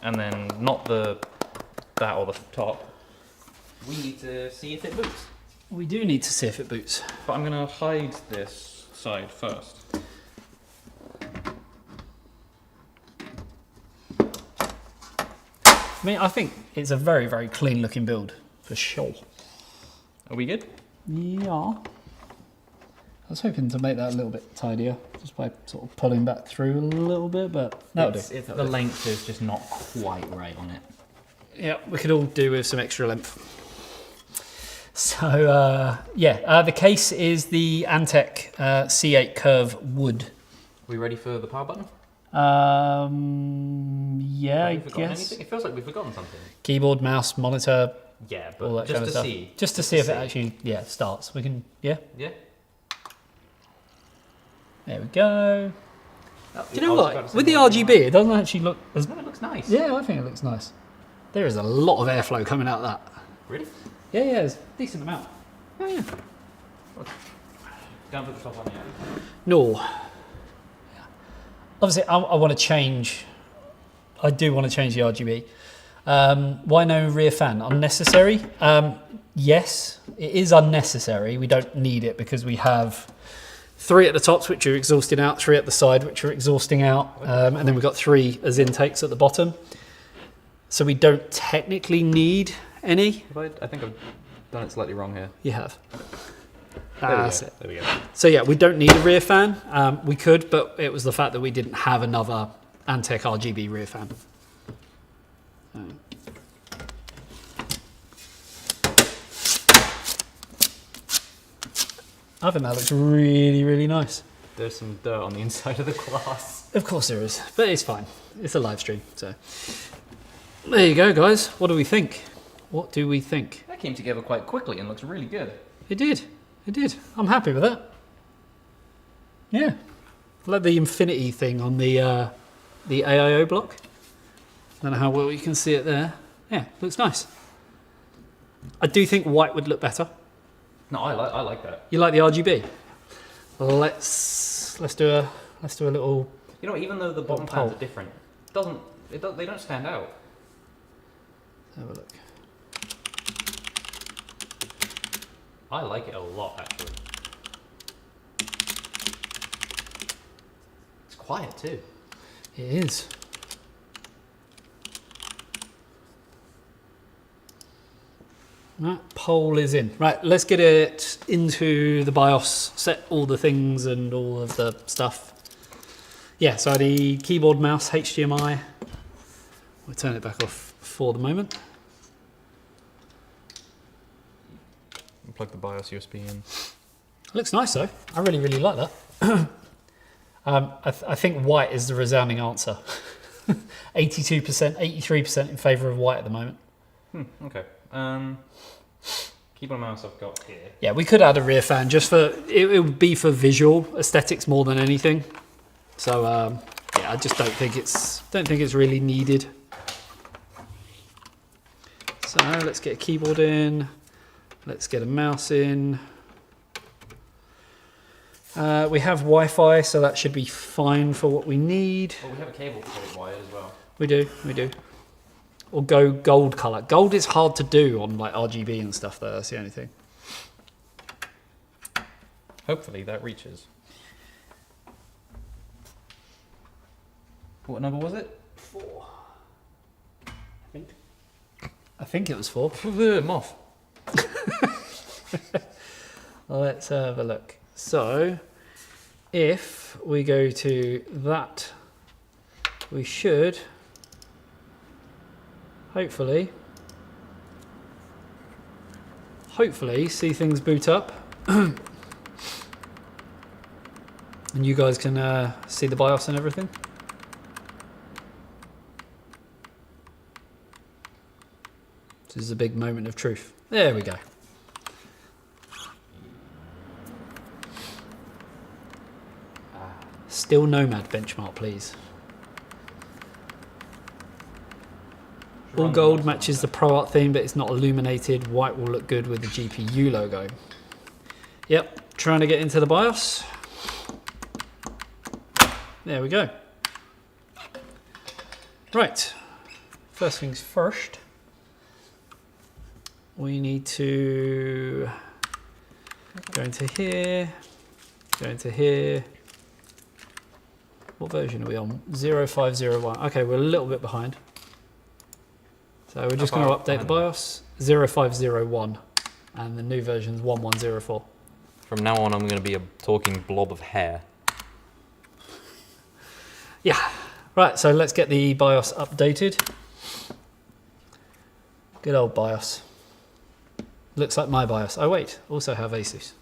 and then not that or the top. We need to see if it boots. We do need to see if it boots. But I'm going to hide this side first. I mean, I think it's a very, very clean looking build, for sure. Are we good? Yeah. I was hoping to make that a little bit tidier, just by sort of pulling back through a little bit, but that'll do. The length is just not quite right on it. Yeah, we could all do with some extra length. So, the case is the Antec C8 Curve wood. Are we ready for the power button? Yeah, I Have we forgotten guess. anything? It feels like we've forgotten something. Keyboard, mouse, monitor, Yeah, all but that just kind of to stuff. see. Just to see if it actually, starts. We can, Yeah? there we go. Oh, Do you know what? With the RGB, it doesn't actually look as... No, it looks nice. Yeah, I think it looks nice. There is a lot of airflow coming out of that. Really? Yeah, there's a decent amount. Oh yeah. Don't put the top on yet. No. Obviously, I want to change. I do want to change the RGB. Why no rear fan? Unnecessary? Yes, it is unnecessary. We don't need it because we have 3 at the tops, which are exhausting out, 3 at the side, which are exhausting out, and then we've got 3 as intakes at the bottom. So we don't technically need any. I think I've done it slightly wrong here. You have. There we go. So yeah, we don't need a rear fan. We could, but it was the fact that we didn't have another Antec RGB rear fan. I think that looks really, really nice. There's some dirt on the inside of the glass. Of course there is, but it's fine. It's a live stream, so. There you go, guys. What do we think? What do we think? That came together quite quickly and looks really good. It did. It did. I'm happy with that. Yeah. I like the infinity thing on the AIO block. Don't know how well you can see it there. Yeah, looks nice. I do think white would look better. No, I like that. You like the RGB? Let's do a little. You know, even though the bottom poll. fans are different, they don't stand out. Have a look. I like it a lot, actually. It's quiet too. It is. Right, poll is in. Right, let's get it into the BIOS, set all the things and all of the stuff. Yeah, so the keyboard, mouse, HDMI. We'll turn it back off for the moment. Plug the BIOS USB in. Looks nice though. I really, really like that. I think white is the resounding answer. 82%, 83% in favour of white at the moment. Okay. Keyboard and mouse I've got here. Yeah, we could add a rear fan just for it would be for visual aesthetics more than anything. So yeah, I just don't think it's really needed. So let's get a keyboard in. Let's get a mouse in. We have Wi-Fi, so that should be fine for what we need. Well, we have a cable to get it wired as well. We do. Or go gold color. Gold is hard to do on like RGB and stuff though, that's the only thing. Hopefully that reaches. What number was it? 4. I think it was 4. Moth. Let's have a look. So, if we go to that, we should hopefully see things boot up. And you guys can see the BIOS and everything. This is a big moment of truth. There we go. Still Nomad benchmark, please. All gold matches the Pro Art theme, but it's not illuminated. White will look good with the GPU logo. Yep, trying to get into the BIOS. There we go. Right, first things first. We need to go into here, go into here. What version are we on? 0501. Okay, we're a little bit behind. So we're just going to update the BIOS. 0501. And the new version is 1104. From now on, I'm going to be a talking blob of hair. Yeah. Right, so let's get the BIOS updated. Good old BIOS. Looks like my BIOS. Oh wait, also have Asus.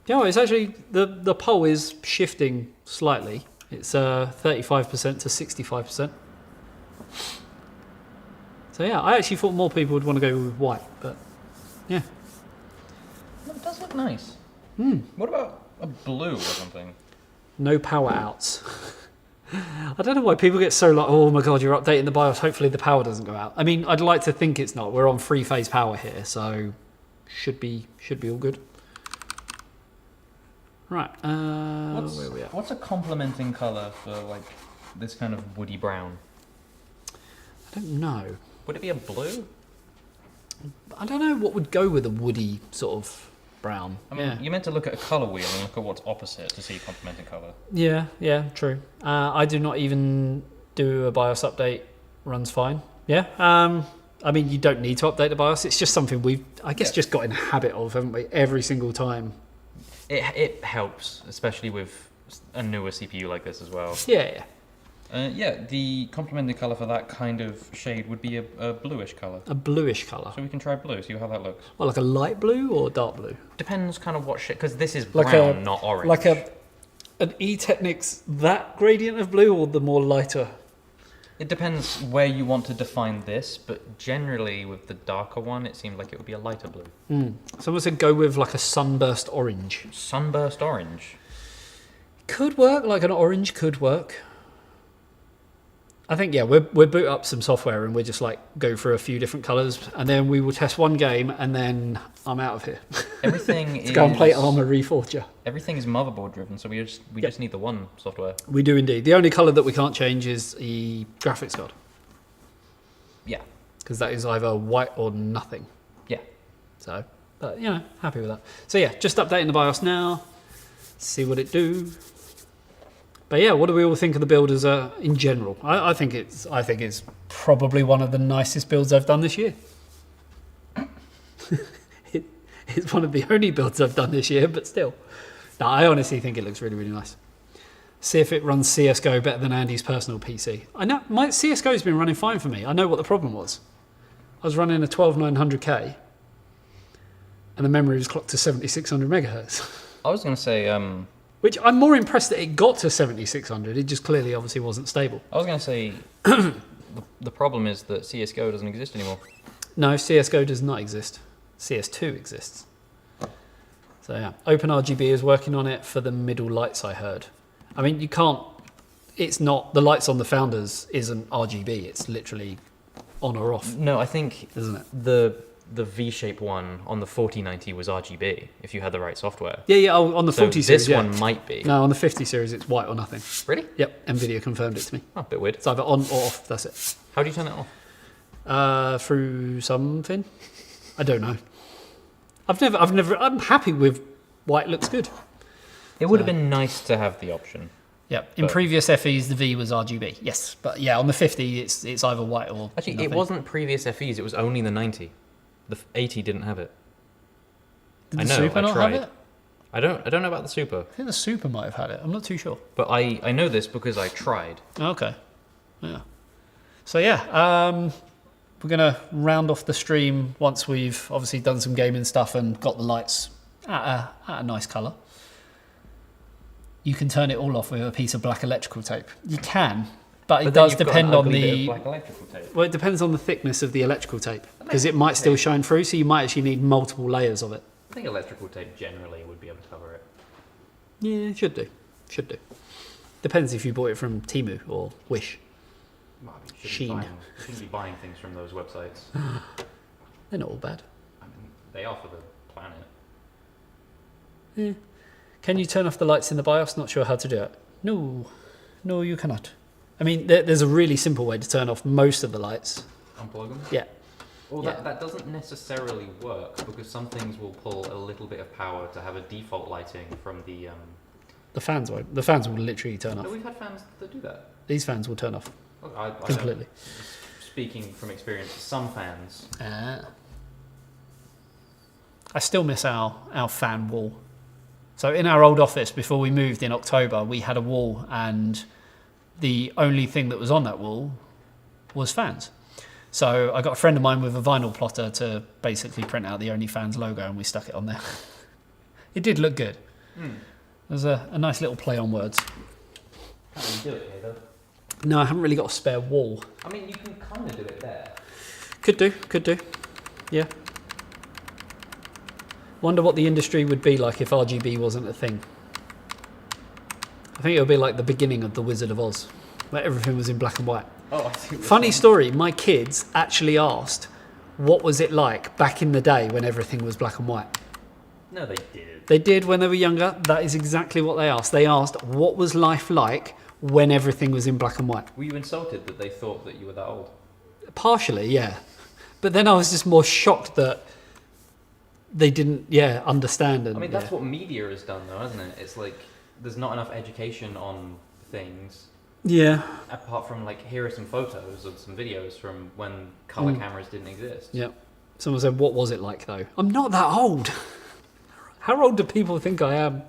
You know, it's actually, the poll is shifting slightly. It's 35% to 65%. So yeah, I actually thought more people would want to go with white, but yeah. It does look nice. What about a blue or something? No power outs. I don't know why people get so like, oh my god, you're updating the BIOS. Hopefully the power doesn't go out. I mean, I'd like to think it's not. We're on 3-phase power here, so should be all good. Right. Where are we at? What's a complementing color for like this kind of woody brown? I don't know. Would it be a blue? I don't know what would go with a woody sort of brown. I mean, you're meant to look at a color wheel and look at what's opposite to see complementing color. Yeah, true. I do not even do a BIOS update. Runs fine. Yeah. I mean, you don't need to update the BIOS. It's just something we've, I guess, just got in a habit of, haven't we? Every single time. It helps, especially with a newer CPU like this as well. Yeah. The complementing color for that kind of shade would be a bluish color. A bluish color. So we can try blue, see how that looks. Well, like a light blue or dark blue? Depends kind of what shade, because this is Like brown, not orange. Like an eTeknix, that gradient of blue, or the more lighter? It depends where you want to define this, but generally with the darker one, it seemed like it would be a lighter blue. Someone said go with like a sunburst orange. Sunburst orange. Could work, like an orange could work. I think, yeah, we'll boot up some software and we'll just like go through a few different colours and then we will test one game and then I'm out of here. Everything is... Go and play Armour Reforger. Everything is motherboard driven, so we just need the one software. We do indeed. The only colour that we can't change is the graphics card. Yeah. Because that is either white or nothing. Yeah. So, but, you know, happy with that. So yeah, just updating the BIOS now. See what it do. But yeah, what do we all think of the build as in general? I think it's probably one of the nicest builds I've done this year. It's one of the only builds I've done this year, but still. No, I honestly think it looks really, really nice. See if it runs CSGO better than Andy's personal PC. I know my CSGO's been running fine for me. I know what the problem was. I was running a 12900K, and the memory was clocked to 7600 megahertz. I was going to say... Which I'm more impressed that it got to 7600. It just clearly obviously wasn't stable. I was going to say the problem is that CSGO doesn't exist anymore. No, CSGO does not exist. CS2 exists. So yeah, OpenRGB is working on it for the middle lights, I heard. I mean, you can't... It's not... The lights on the Founders isn't RGB. It's literally on or off. No, I think... Isn't it? The V-shape one on the 4090 was RGB, if you had the right software. Yeah, on the 40 series, this one might be. No, on the 50 series, it's white or nothing. Really? Yep, NVIDIA confirmed it to me. Oh, a bit weird. It's either on or off, that's it. How do you turn it off? Through something. I don't know. I'm happy with white looks good. It would have been nice to have the option. Yep. In previous FEs, the V was RGB. Yes, but yeah, on the 50, it's either white or Actually, nothing. it wasn't previous FEs. It was only the 90. The 80 didn't have it. Did the Super not have it? I don't know about the Super, I think the Super might have had it. I'm not too sure. but I know this because I tried. Okay. Yeah. So yeah, we're gonna round off the stream once we've obviously done some gaming stuff and got the lights at a nice colour. You can turn it all off with a piece of black electrical tape. You can, but it then does you've got depend an on ugly bit the... of black electrical tape. Well, it depends on the thickness of the electrical tape because it might still shine through, so you might actually need multiple layers of it. I think electrical tape generally would be able to cover it. Yeah, it should do. Should do. Depends if you bought it from Temu or Wish. Well, I mean, Sheen. you shouldn't be buying things from those websites. They're not all bad. I mean, they are for the planet. Yeah. Can you turn off the lights in the BIOS? Not sure how to do it. No, you cannot. I mean, there's a really simple way to turn off most of the lights. Unplug them? Yeah. Well, Yeah. that doesn't necessarily work because some things will pull a little bit of power to have a default lighting from the... The fans won't. The fans will literally turn No, off. we've had fans that do that. These fans will turn off Look, I completely. Speaking from experience, some fans... I still miss our fan wall. So in our old office, before we moved in October, we had a wall and the only thing that was on that wall was fans. So I got a friend of mine with a vinyl plotter to basically print out the OnlyFans logo and we stuck it on there. It did look good. There's a nice little play on words. Can't really do it here, though. No, I haven't really got a spare wall. I mean, you can kind of do it there. Could do. Yeah. Wonder what the industry would be like if RGB wasn't a thing. I think it'll be like the beginning of The Wizard of Oz, where everything was in black and white. Oh, I see. Funny story, my kids actually asked, what was it like back in the day when everything was black and white? No, they did. They did when they were younger. That is exactly what they asked. They asked, what was life like when everything was in black and white? Were you insulted that they thought that you were that old? Partially, yeah. But then I was just more shocked that they didn't, understand. And, I mean, that's what media has done, though, hasn't it? It's like there's not enough education on things. Yeah. Apart from, like, here are some photos of some videos from when colour cameras didn't exist. Yeah. Someone said, what was it like, though? I'm not that old. How old do people think I am?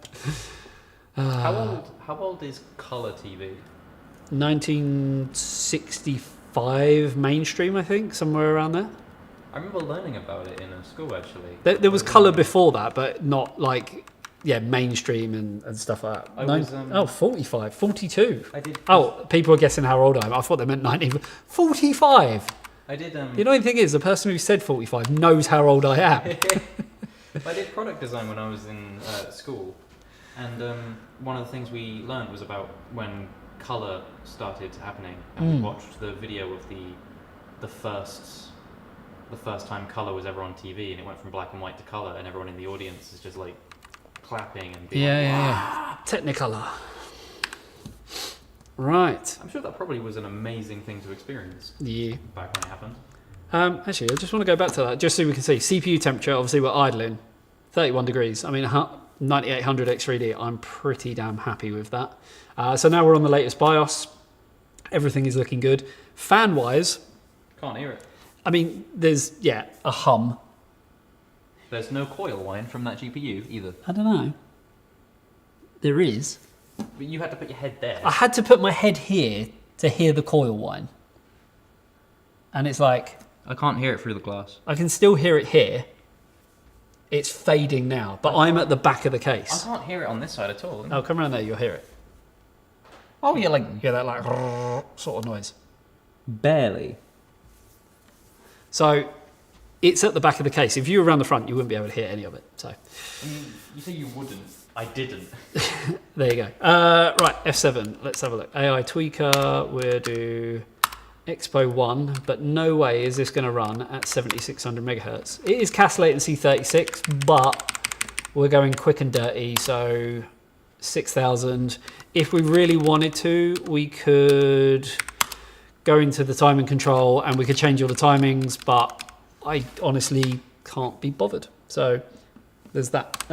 How old is colour TV? 1965 mainstream, I think, somewhere around there. I remember learning about it in a school, actually. There was colour before that, but not like, mainstream and stuff like that. I was, 45, 42. I did. Oh, people are guessing how old I am. I thought they meant 19. 45. I did. The annoying thing is, the person who said 45 knows how old I am. I did product design when I was in school, and one of the things we learned was about when colour started happening, and we watched the video of the first time colour was ever on TV, and it went from black and white to colour, and everyone in the audience is just like clapping and being Yeah. Technicolor. Right. I'm sure that probably was an amazing thing to experience Yeah. back when it happened. Actually, I just want to go back to that, just so we can see. CPU temperature, obviously we're idling, 31 degrees. I mean, 9800 X3D, I'm pretty damn happy with that. So now we're on the latest BIOS. Everything is looking good. Fan-wise, Can't hear it. I mean, there's, a hum. There's no coil whine from that GPU either. I don't know. There is. But you had to put your head there. I had to put my head here to hear the coil whine. And it's like, I can't hear it through the glass. I can still hear it here. It's fading now, but I'm at the back of the I case. can't hear it on this side at all. Oh, come around there, you'll hear it. Oh, yeah, like You hear that like sort of noise. barely. So it's at the back of the case. If you were around the front, you wouldn't be able to hear any of it. So I mean, you say you wouldn't. I didn't. there you go. Right, F7. Let's have a look. AI tweaker. We'll do Expo 1, but no way is this going to run at 7600 megahertz. It is cast latency 36, but we're going quick and dirty, so 6000. If we really wanted to, we could go into the timing control and we could change all the timings, but I honestly can't be bothered. So there's that.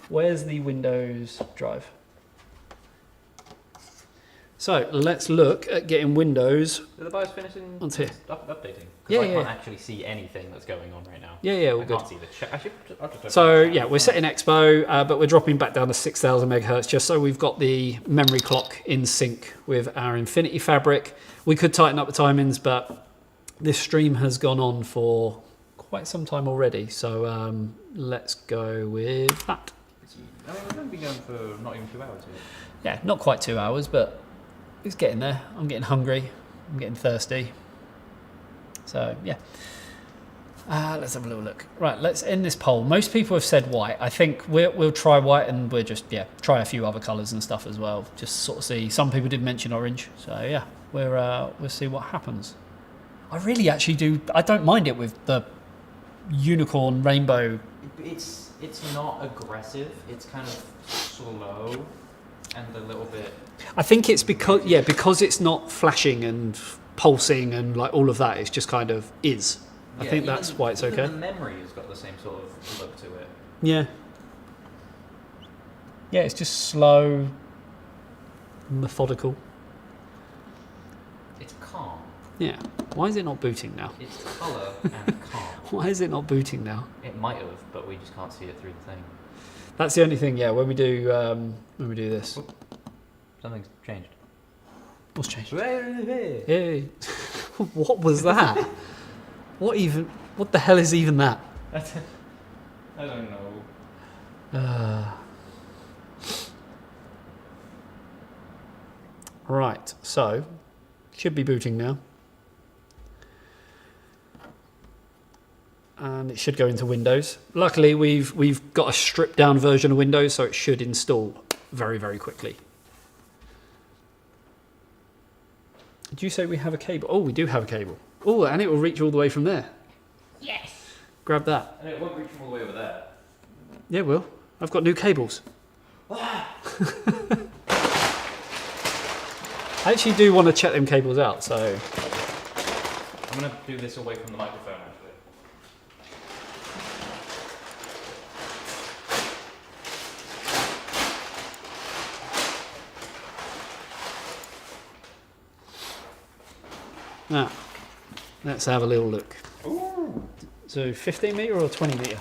Where's the Windows drive? So let's look at getting Windows. Did the BIOS finishing Onto here. updating? Yeah, I can't yeah. actually see anything that's going on right now. Yeah, all I good. can't see the chat. I'll just open So the chat. yeah, we're setting Expo, but we're dropping back down to 6000 megahertz just so we've got the memory clock in sync with our Infinity Fabric. We could tighten up the timings, but this stream has gone on for quite some time already. So let's go with that. I mean, we've only been going for not even 2 hours yet. Yeah, not quite 2 hours, but it's getting there. I'm getting hungry. I'm getting thirsty. So yeah. Let's have a little look. Right, let's end this poll. Most people have said white. I think we'll try white, and we'll just try a few other colours and stuff as well. Just sort of see. Some people did mention orange, so yeah, we'll see what happens. I really actually do. I don't mind it with the unicorn rainbow. It's not aggressive. It's kind of slow and a little bit. I think it's because it's not flashing and pulsing and like all of that. It's just kind of is. I think that's why it's okay. The memory has got the same sort of look to it. Yeah. Yeah, it's just slow, methodical. It's calm. Yeah. Why is it not booting now? It's colour and calm. Why is it not booting now? It might have, but we just can't see it through the thing. That's the only thing. Yeah, when we do this. Something's changed. What's changed? I Hey. What was that? What the hell is even that? don't know. Right, so should be booting now. And it should go into Windows. Luckily, we've got a stripped down version of Windows, so it should install very, very quickly. Did you say we have a cable? Oh, we do have a cable. Oh, and it will reach all the way from there. Yes. Grab that. And it won't reach from all the way over there. Yeah, Will. I've got new cables. I actually do want to check them cables out, so... I'm going to do this away from the microphone, actually. Now, let's have a little look. Ooh. So 15 metre or 20 metre?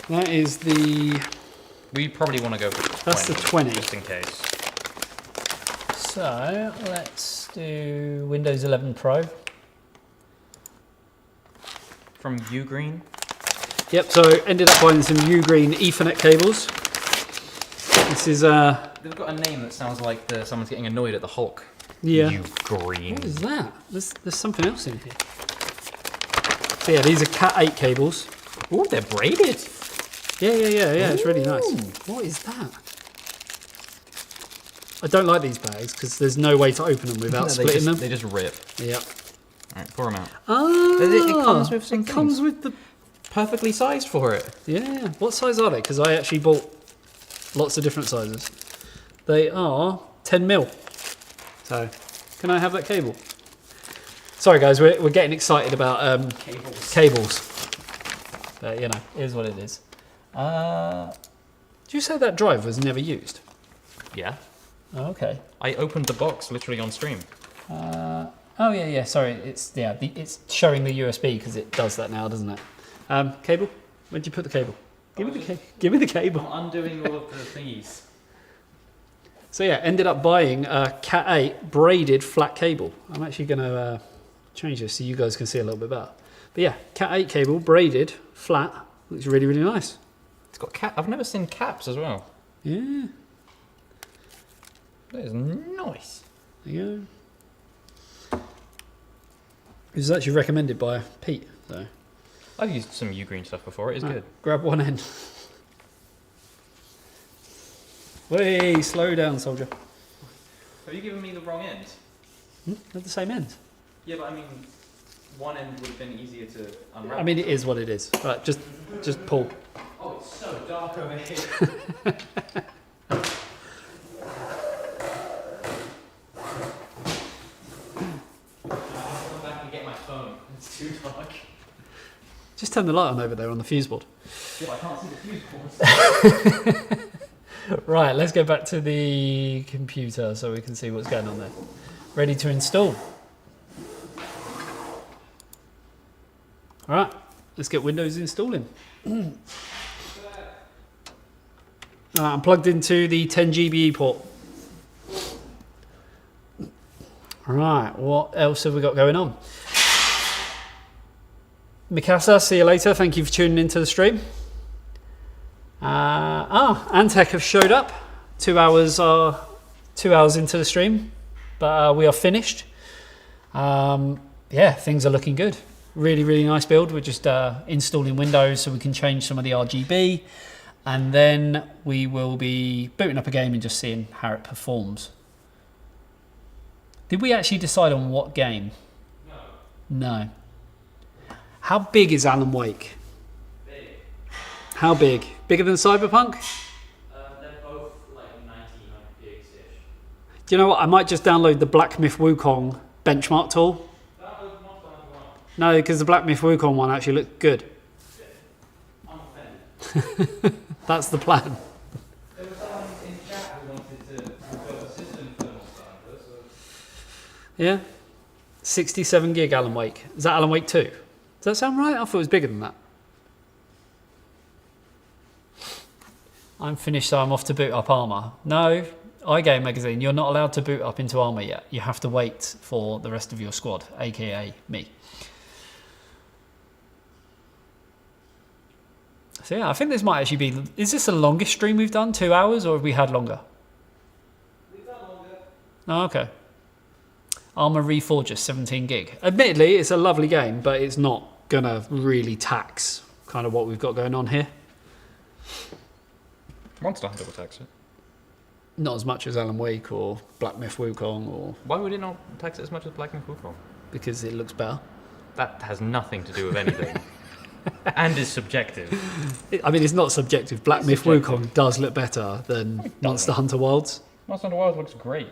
That is the... We probably want to go for 20. That's the 20. Just in case. So let's do Windows 11 Pro. From Ugreen. Yep, so ended up buying some Ugreen Ethernet cables. This is They've got a name that sounds like someone's getting annoyed at the Hulk. yeah. Ugreen. What is that? There's something else in here. So yeah, these are Cat 8 cables. Ooh, they're braided. Yeah, it's really nice. What is that? I don't like these bags because there's no way to open them without splitting them. They just rip. Yep. Alright, pour them out. Oh, It comes with some it comes things. with the... Perfectly sized for it. Yeah. What size are they? Because I actually bought lots of different sizes. They are 10 mil. So, can I have that cable? Sorry guys, we're getting excited about cables. But you know, it is what it is. Did you say that drive was never used? Yeah. Oh, okay. I opened the box literally on stream. Oh yeah. Sorry, it's it's showing the USB because it does that now, doesn't it? Cable. Where'd you put the cable? Give me the cable. I'm undoing all of the thingies. So yeah, ended up buying a Cat 8 braided flat cable. I'm actually going to change this so you guys can see a little bit better. But yeah, Cat 8 cable, braided, flat. Looks really, really nice. It's got cap. I've never seen caps as well. Yeah, That is nice. there you go. This is actually recommended by Pete, so. I've used some Ugreen stuff before. It is good. Grab one end. Wait, slow down, soldier. Have you given me the wrong end? They're the same end. Yeah, but I mean, one end would have been easier to unwrap. I mean, it is what it is. Right, just pull. Oh, it's so dark over here. I'll come back and get my phone. It's too dark. Just turn the light on over there on the fuse board. Yeah, I can't see the fuse boards. Right, let's go back to the computer so we can see what's going on there. Ready to install. All right, let's get Windows installing. All right, I'm plugged into the 10 GBE port. All right, what else have we got going on? Mikasa, see you later. Thank you for tuning into the stream. Antec have showed up. 2 hours into the stream, but we are finished. Yeah, things are looking good. Really, really nice build. We're just installing Windows so we can change some of the RGB, and then we will be booting up a game and just seeing how it performs. Did we actually decide on what game? No. How big is Alan Wake? Big. How big? Bigger than Cyberpunk? They're both like 1900 gigs-ish. Do you know what? I might just download the Black Myth Wukong benchmark tool. Download the monster hunter one. No, because the Black Myth Wukong one actually looked good. I'm offended. That's the plan. There was someone in chat who wanted to build a system for Monster Hunter, so... Yeah. 67 gig Alan Wake. Is that Alan Wake 2? Does that sound right? I thought it was bigger than that. I'm finished, so I'm off to boot up Armour. No, iGame Magazine, you're not allowed to boot up into Armour yet. You have to wait for the rest of your squad, aka me. So yeah, I think this might actually be... Is this the longest stream we've done? 2 hours, or have we had longer? We've done longer. Oh, okay. Armour Reforger, 17 gig. Admittedly, it's a lovely game, but it's not going to really tax kind of what we've got going on here. Monster Hunter will tax it. Not as much as Alan Wake or Black Myth Wukong, or Why would it not tax it as much as Black Myth Wukong? because it looks better. That has nothing to do with anything. And is subjective. I mean, it's not subjective. Black Myth subjective. Wukong does look better than Monster Hunter Wilds. Monster Hunter Wilds looks great.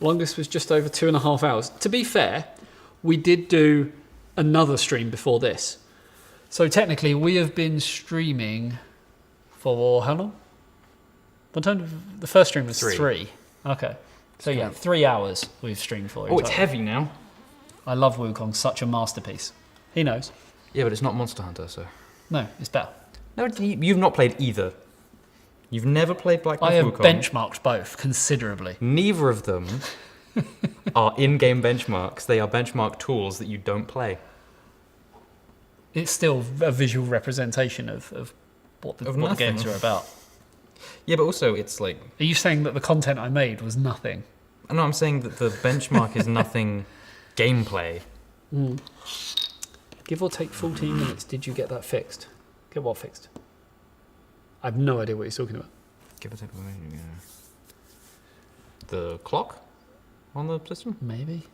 Longest was just over 2.5 hours. To be fair, we did do another stream before this. So technically, we have been streaming for how long? What time? The first stream was 3. Okay. So yeah, 3 hours we've streamed for. Oh, it's heavy now. I love Wukong, such a masterpiece. He knows. Yeah, but it's not Monster Hunter, so. No, it's better. No, you've not played either. You've never played Black Myth I have Wukong. benchmarked both considerably. Neither of them are in-game benchmarks. They are benchmark tools that you don't play. It's still a visual representation of what the nothing. games are about. Yeah, but also it's like... Are you saying that the content I made was nothing? No, I'm saying that the benchmark is nothing gameplay. Give or take 14 minutes, did you get that fixed? Get what fixed? I have no idea what he's talking about. Give or take... The clock on the system? Maybe.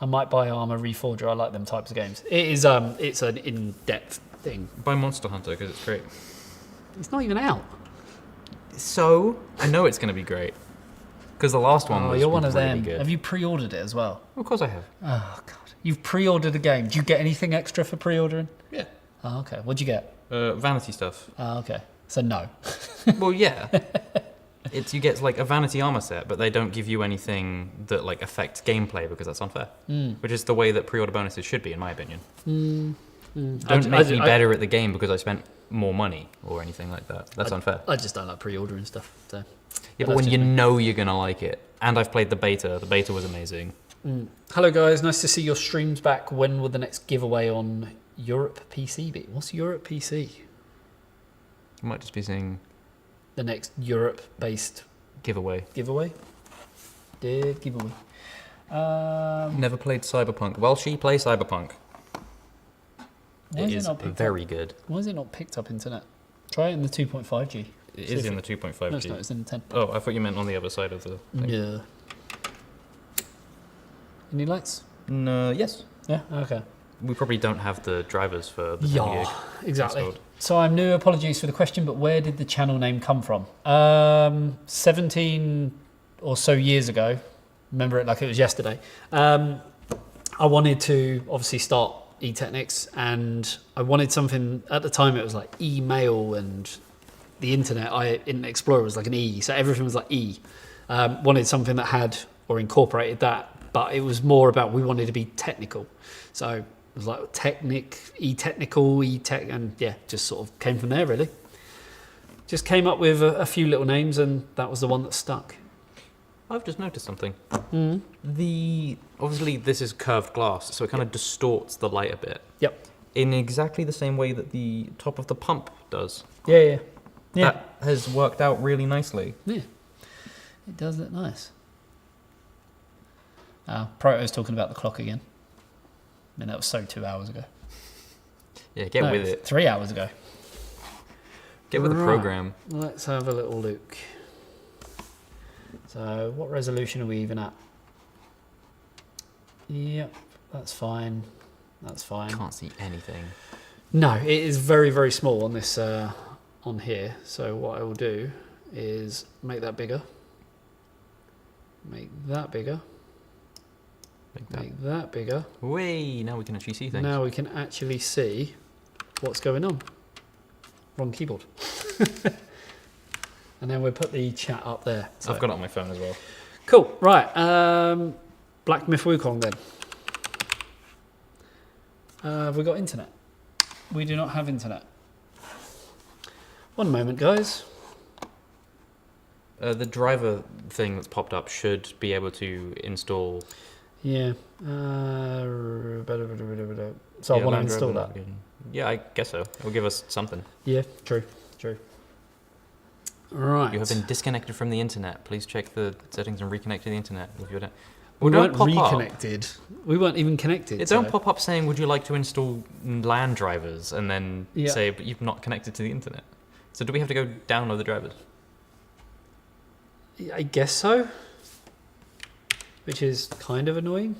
I might buy Armour Reforger. I like them types of games. It is it's an in-depth thing. Buy Monster Hunter, because it's great. It's not even out. So, I know it's going to be great. Because the last one was you're one of really them. good. Have you pre-ordered it as well? Of course I have. Oh god. You've pre-ordered a game. Do you get anything extra for pre-ordering? Yeah. Oh, okay. What'd you get? Vanity stuff. Oh, okay. So no. Well, yeah. You get like a vanity armor set, but they don't give you anything that like affects gameplay because that's unfair. Which is the way that pre-order bonuses should be, in my opinion. Don't make me better at the game because I spent more money or anything like that. That's unfair. I just don't like pre-ordering stuff. So. Yeah, but when you know you're gonna like it, and I've played the beta was amazing. Hello guys, nice to see your streams back. When will the next giveaway on Europe PC be? What's Europe PC? I might just be saying The next Europe-based giveaway. giveaway? The giveaway. Never played Cyberpunk. Well, she plays Cyberpunk. Why It is not picked very good. Why is it not picked up internet? Try it in the 2.5G. It See is if in it- the 2.5G. No, it's not. It's in the 10. Oh, I thought you meant on the other side of the thing. Yeah. Any lights? No, yes. Yeah. Okay. We probably don't have the drivers for the 10 gig. Exactly. installed. So I'm new. Apologies for the question, but where did the channel name come from? 17 or so years ago. Remember it like it was yesterday. I wanted to obviously start eTeknix, and I wanted something at the time. It was like email and the internet. Internet Explorer was like an E, so everything was like E. Wanted something that had or incorporated that, but it was more about we wanted to be technical. So it was like eTechnical, eTech, and yeah, just sort of came from there really. Just came up with a few little names, and that was the one that stuck. I've just noticed something. Obviously this is curved glass, so it kind of distorts the light a bit. Yep. In exactly the same way that the top of the pump does. Yeah. That has worked out really nicely. Yeah. It does look nice. Proto's talking about the clock again. I mean, that was so 2 hours ago. Yeah, get with it. 3 hours ago. Get with the program. Let's have a little look. So, what resolution are we even at? Yep, that's fine. That's fine. Can't see anything. No, it is very, very small on this on here. So what I will do is make that bigger. Make that bigger. Make that bigger. Way, now we can actually see things. Now we can actually see what's going on. Wrong keyboard. And then we'll put the chat up there. So. I've got it on my phone as well. Cool. Right. Black Myth Wukong then. Have we got internet? We do not have internet. One moment, guys. The driver thing that's popped up should be able to install. Yeah. So I want to install that. Yeah, I guess so. It'll give us something. Yeah, true. Right. You have been disconnected from the internet. Please check the settings and reconnect to the internet. If you don't, We don't weren't pop up. reconnected. We weren't even connected. It don't pop up saying, "Would you like to install LAN drivers?" and then Yeah. say, "But you've not connected to the internet." So do we have to go download the drivers? I guess so. Which is kind of annoying.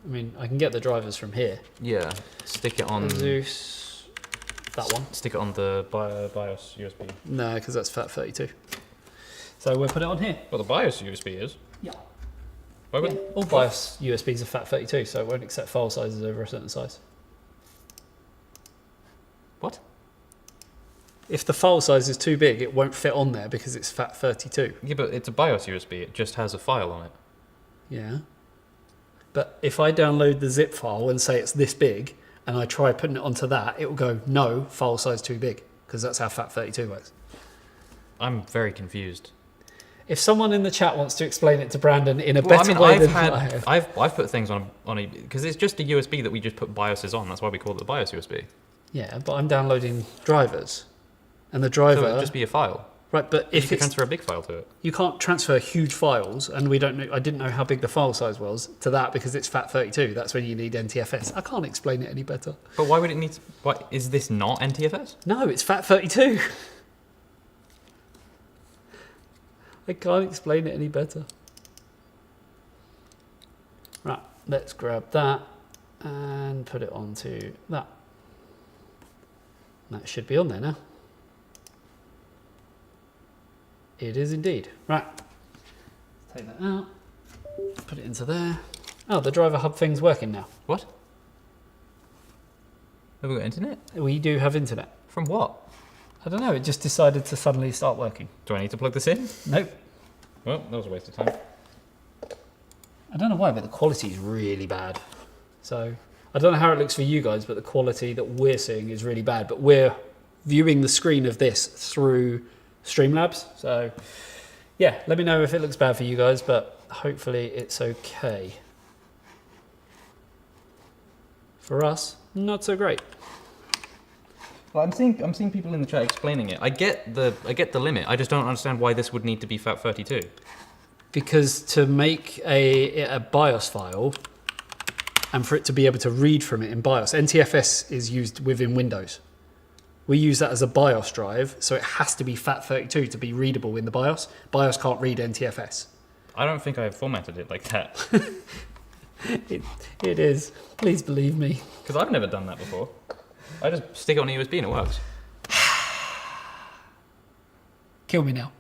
I mean, I can get the drivers from here. Yeah. Stick it on. Zeus. That one. Stick it on the BIOS USB. No, because that's FAT32. So we'll put it on here. Well, the BIOS USB is. Yeah. Why would? All BIOS USBs are FAT32, so it won't accept file sizes over a certain size. What? If the file size is too big, it won't fit on there because it's FAT32. Yeah, but it's a BIOS USB. It just has a file on it. Yeah. But if I download the zip file and say it's this big, and I try putting it onto that, it will go, no, file size too big, because that's how FAT32 works. I'm very confused. If someone in the chat wants to explain it to Brandon in a better way than I have. I've put things on a because it's just a USB that we just put BIOSes on. That's why we call it the BIOS USB. Yeah, but I'm downloading drivers, and the driver. So it'd just be a file. Right, but If if you could it's, transfer a big file to it. you can't transfer huge files, and we don't know. I didn't know how big the file size was to that because it's FAT32. That's when you need NTFS. I can't explain it any better. But why would it need? Why is this not NTFS? No, it's FAT32. I can't explain it any better. Right, let's grab that and put it onto that. That should be on there now. It is indeed. Right, take that out, put it into there. Oh, the driver hub thing's working now. What? Have we got internet? We do have internet. From what? I don't know, it just decided to suddenly start working. Do I need to plug this in? Nope. Well, that was a waste of time. I don't know why, but the quality is really bad. So I don't know how it looks for you guys, but the quality that we're seeing is really bad. But we're viewing the screen of this through Streamlabs. So yeah, let me know if it looks bad for you guys, but hopefully it's okay. For us, not so great. Well, I'm seeing people in the chat explaining it. I get the limit. I just don't understand why this would need to be FAT32. Because to make a BIOS file and for it to be able to read from it in BIOS, NTFS is used within Windows. We use that as a BIOS drive, so it has to be FAT32 to be readable in the BIOS. BIOS can't read NTFS. I don't think I have formatted it like that. It is. Please believe me. Because I've never done that before. I just stick it on a USB and it works. Kill me now.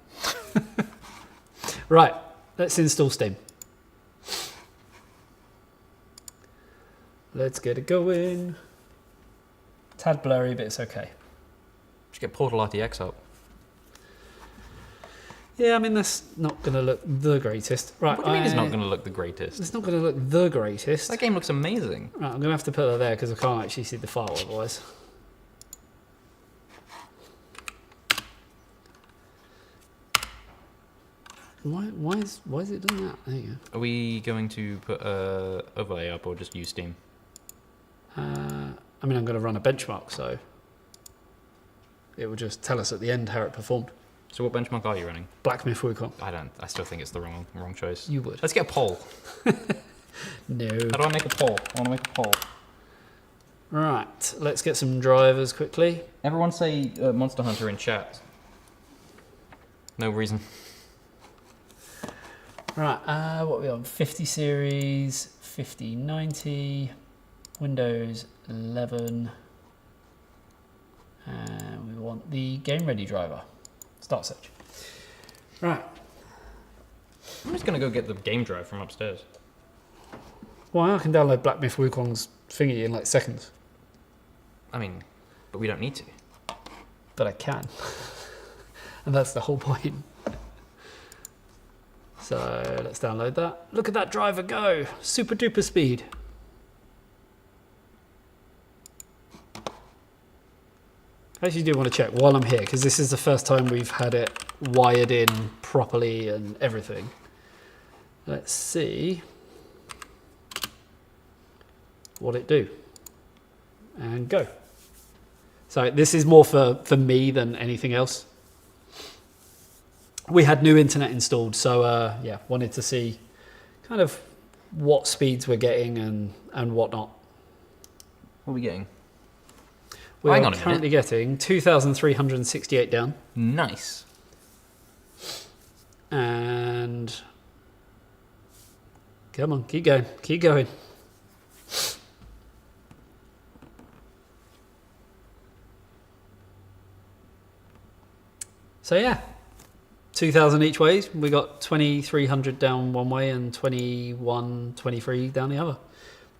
Right, let's install Steam. Let's get it going. Tad blurry, but it's okay. Just get Portal RTX up. Yeah, I mean, that's not going to look the greatest. Right, What do you mean it's not going to look the greatest? It's not going to look the greatest. That game looks amazing. Right, I'm going to have to put that there because I can't actually see the file otherwise. Why is it doing that? There you Are we going to put a overlay up or just use Steam? go. I mean, I'm going to run a benchmark, so it will just tell us at the end how it performed. So what benchmark are you running? Black Myth Wukong. I still think it's the wrong choice. You would. Let's get a poll. No. How do I make a poll? I want to make a poll. Right, let's get some drivers quickly. Everyone say Monster Hunter in chat. No reason. Right, what are we on? 50 series, 5090, Windows 11, and we want the game ready driver. Start search. Right. I'm just going to go get the game drive from upstairs. Well, I can download Black Myth Wukong's thingy in like seconds, I mean, but we don't need to. but I can. And that's the whole point. So let's download that. Look at that driver go. Super duper speed. I actually do want to check while I'm here because this is the first time we've had it wired in properly and everything. Let's see what it do. And go. So this is more for me than anything else. We had new internet installed, so yeah, wanted to see kind of what speeds we're getting and whatnot. What are we getting? We Hang are on a minute. currently getting 2,368 down. Nice. And come on, keep going, keep going. So yeah, 2,000 each ways. We got 2,300 down one way and 23 down the other.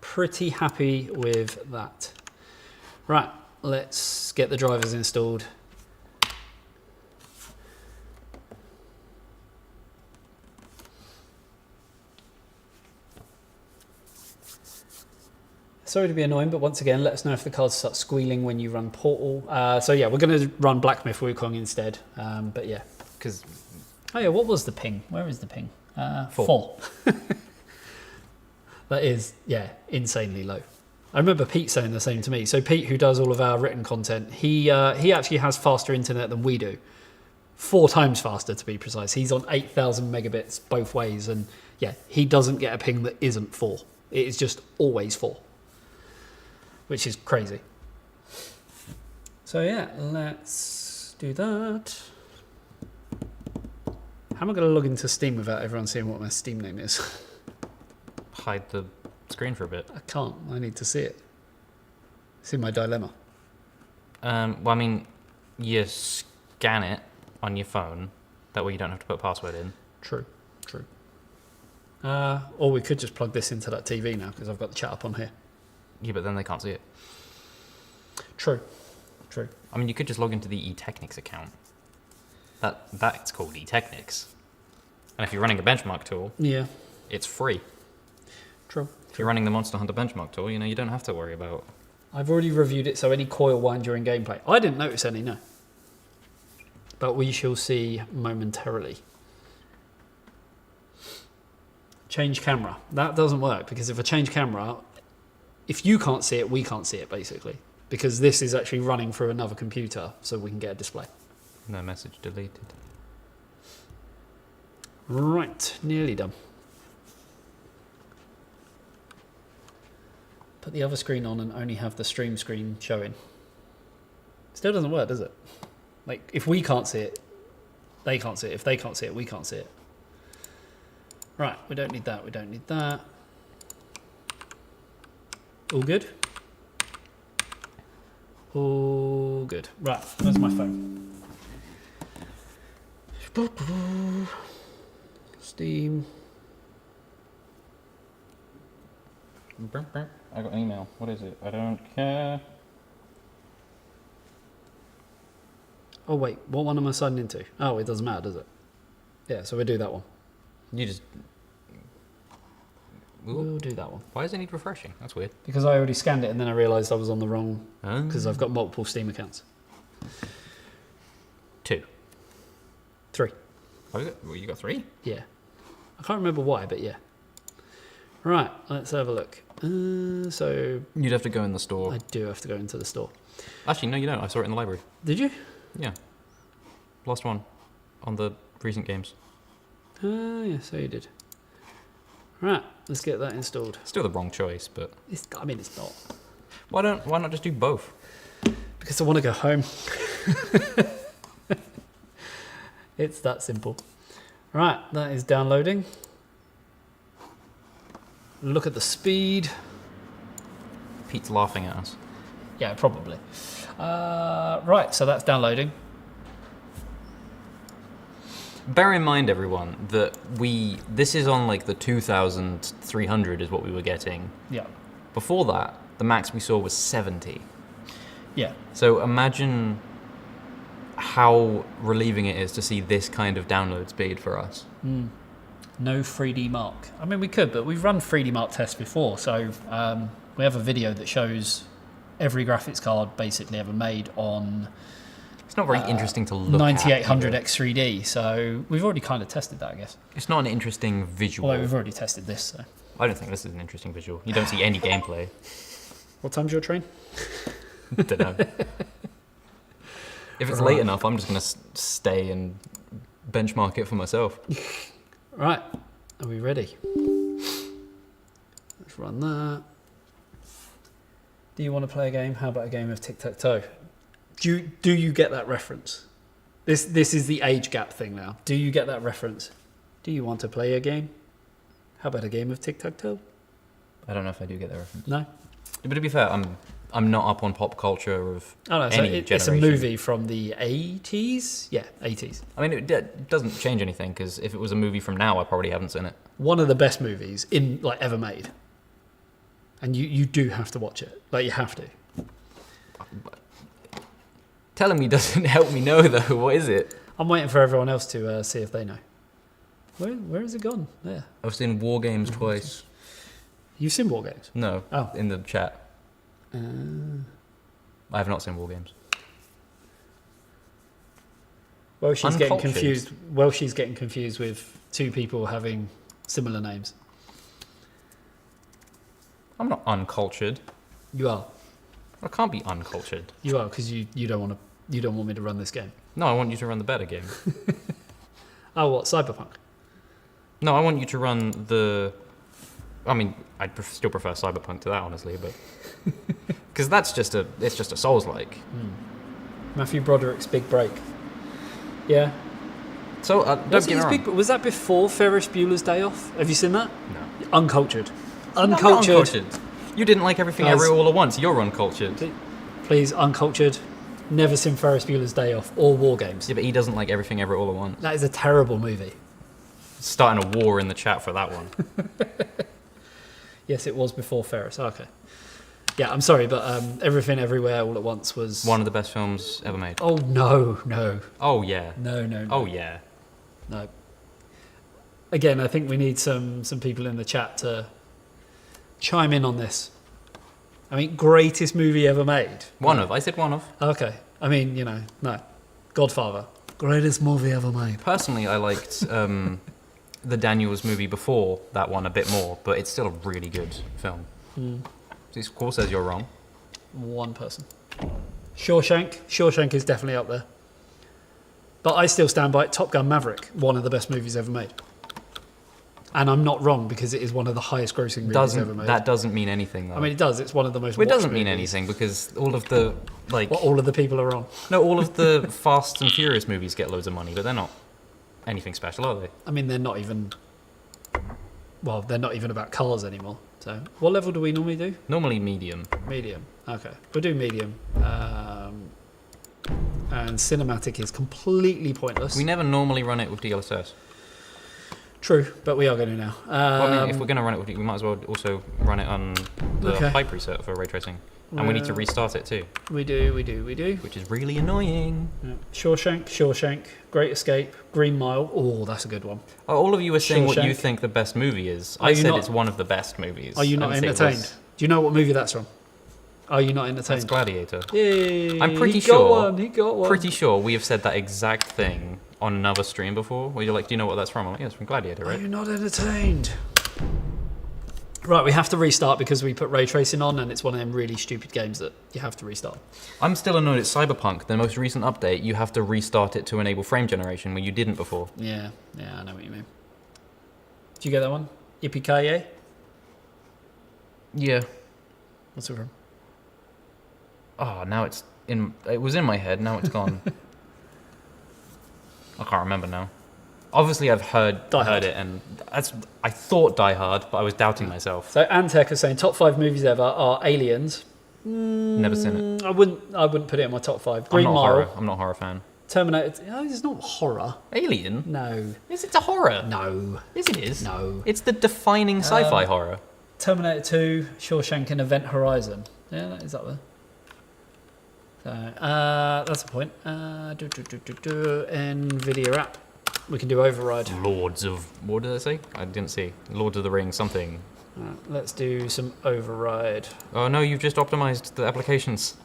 Pretty happy with that. Right, let's get the drivers installed. Sorry to be annoying, but once again, let us know if the cards start squealing when you run Portal. So yeah, we're going to run Black Myth Wukong instead. But yeah. Because Oh yeah, what was the ping? Where is the ping? 4. 4. That is, yeah, insanely low. I remember Pete saying the same to me. So Pete, who does all of our written content, he actually has faster internet than we do. 4 times faster, to be precise. He's on 8,000 megabits both ways. And yeah, he doesn't get a ping that isn't 4. It is just always 4. Which is crazy. So yeah, let's do that. How am I going to log into Steam without everyone seeing what my Steam name is? hide the screen for a bit. I can't. I need to see it. See my dilemma. Well, I mean, you scan it on your phone. That way you don't have to put a password in. True. True. Or we could just plug this into that TV now because I've got the chat up on here. Yeah, but then they can't see it. True. True. I mean, you could just log into the eTeknix account. That's called eTeknix. And if you're running a benchmark tool, Yeah. it's free. True. If you're running the Monster Hunter benchmark tool, you don't have to worry about... I've already reviewed it, so any coil whine during gameplay. I didn't notice any, no. But we shall see momentarily. Change camera. That doesn't work because if I change camera, if you can't see it, we can't see it basically. Because this is actually running through another computer so we can get a display. No message deleted. Right, nearly done. Put the other screen on and only have the stream screen showing. Still doesn't work, does it? Like, if we can't see it, they can't see it. If they can't see it, we can't see it. Right, we don't need that, we don't need that. All good? All good. Right, where's my phone? Steam. I got an email. What is it? I don't care. Oh wait, what one am I signing into? Oh, it doesn't matter, does it? Yeah, so we'll do that one. You just... We'll do that one. Why does it need refreshing? That's weird. Because I already scanned it and then I realised I was on the wrong... Oh. Because I've got multiple Steam accounts. 2. 3. Oh, you got 3? Yeah. I can't remember why, but yeah. Right, let's have a look. So... You'd have to go in the store. I do have to go into the store. Actually, no, you don't. I saw it in the library. Did you? Yeah. Last one on the recent games. Yeah, so you did. Right, let's get that installed. Still the wrong choice, but... I mean, it's not. Why not just do both? Because I want to go home. It's that simple. Right, that is downloading. Look at the speed. Pete's laughing at us. Yeah, probably. Right, so that's downloading. Bear in mind, everyone, that this is on like the 2,300 is what we were getting. Yeah. Before that, the max we saw was 70. Yeah. So imagine how relieving it is to see this kind of download speed for us. No 3D Mark. I mean, we could, but we've run 3D Mark tests before, so we have a video that shows every graphics card basically ever made on... It's not very interesting to look 9800 at. X3D, so we've already kind of tested that, I guess. It's not an interesting visual. Although we've already tested this, so... I don't think this is an interesting visual. You don't see any gameplay. What time's your train? Don't know. If it's late enough, I'm just going to stay and benchmark it for myself. Right, are we ready? Let's run that. Do you want to play a game? How about a game of tic-tac-toe? Do you get that reference? This is the age gap thing now. Do you get that reference? Do you want to play a game? How about a game of tic-tac-toe? I don't know if I do get that reference. No? But to be fair, I'm not up on pop culture of Oh no, so any it's a generation. movie from the 80s? Yeah, 80s. I mean, it doesn't change anything because if it was a movie from now, I probably haven't seen it. One of the best movies ever made. And you do have to watch it. Like, you have to. Telling me doesn't help me know though. What is it? I'm waiting for everyone else to see if they know. Where has it gone? There. I've seen War Games twice. You've seen War Games? No, Oh. in the chat. I have not seen War Games. Well, she's getting Uncultured. confused. Well, she's getting confused with two people having similar names. I'm not uncultured. You are. I can't be uncultured. You are, because you don't want me to run this game. No, I want you to run the better game. Oh, what, Cyberpunk? No, I want you to run the. I mean, I'd still prefer Cyberpunk to that, honestly, but because it's just a Souls-like. Matthew Broderick's Big Break. Yeah. So don't Was, get me wrong. was that before Ferris Bueller's Day Off? Have you seen that? No. Uncultured. I'm not Uncultured. You didn't like everything Guys. every all at once. You're uncultured. Please, uncultured. Never seen Ferris Bueller's Day Off or War Games. Yeah, but he doesn't like everything every all at once. That is a terrible movie. Starting a war in the chat for that one. Yes, it was before Ferris. Okay. Yeah, I'm sorry, but Everything Everywhere All at Once was... One of the best films ever made. Oh, no. Oh yeah. No. Oh yeah. No. Again, I think we need some people in the chat to chime in on this. I mean, greatest movie ever made. One of. I said one of. Okay. I mean, no. Godfather. Greatest movie ever made. Personally, I liked the Daniels movie before that one a bit more, but it's still a really good film. This call says you're wrong. One person. Shawshank is definitely up there. But I still stand by it. Top Gun Maverick, one of the best movies ever made. And I'm not wrong, because it is one of the highest grossing movies ever made. That doesn't mean anything though. I mean, it does. It's one of the most it doesn't watched mean movies. anything because all of the All of the people are wrong. no, all of the Fast and Furious movies get loads of money, but they're not anything special, are they? I mean, they're not even about cars anymore. So, what level do we normally do? Normally medium. Medium. Okay, we'll do medium. And cinematic is completely pointless. We never normally run it with DLSS. True, but we are going to now. Well, I mean, if we're going to run it with we might as well also run it on the Okay. high preset for ray tracing. And we need to restart it too, We do. which is really annoying. Yeah. Shawshank, Great Escape, Green Mile. Oh, that's a good one. Oh, all of you are saying what you Shawshank. think the best movie is. Are I you said not- it's one of the best movies. Are you I not didn't say it entertained? was- Do you know what movie that's from? Are you not That's entertained? Gladiator. Yay! I'm pretty he sure. He got one. Pretty sure we have said that exact thing on another stream before, where you're like, "Do you know what that's from?" I'm like, "Yeah, it's from Gladiator, Are right?" you not entertained? Right, we have to restart because we put ray tracing on, and it's one of them really stupid games that you have to restart. I'm still annoyed at Cyberpunk. The most recent update, you have to restart it to enable frame generation when you didn't before. Yeah, I know what you mean. Do you get that one? Yippee-ki-yay? Yeah. What's it from? Oh, now it's in. It was in my head. Now it's gone. I can't remember now. Obviously, I've heard Die Hard. it, and I thought Die Hard, but I was doubting myself. So Antec is saying top 5 movies ever are Aliens. Never seen it. I wouldn't put it in my top 5. Green I'm not Mile, horror. I'm not a horror fan. Terminator. Oh, it's not horror. Alien? No. Yes, it's a horror. No. Yes, it is. No. It's the defining sci-fi horror. Terminator 2, Shawshank, and Event Horizon. Yeah, that is up there. So that's a point. NVIDIA app. We can do Override. Lords of... What did I say? I didn't see. Lords of the Rings something. Let's do some Override. Oh, no, you've just optimized the applications.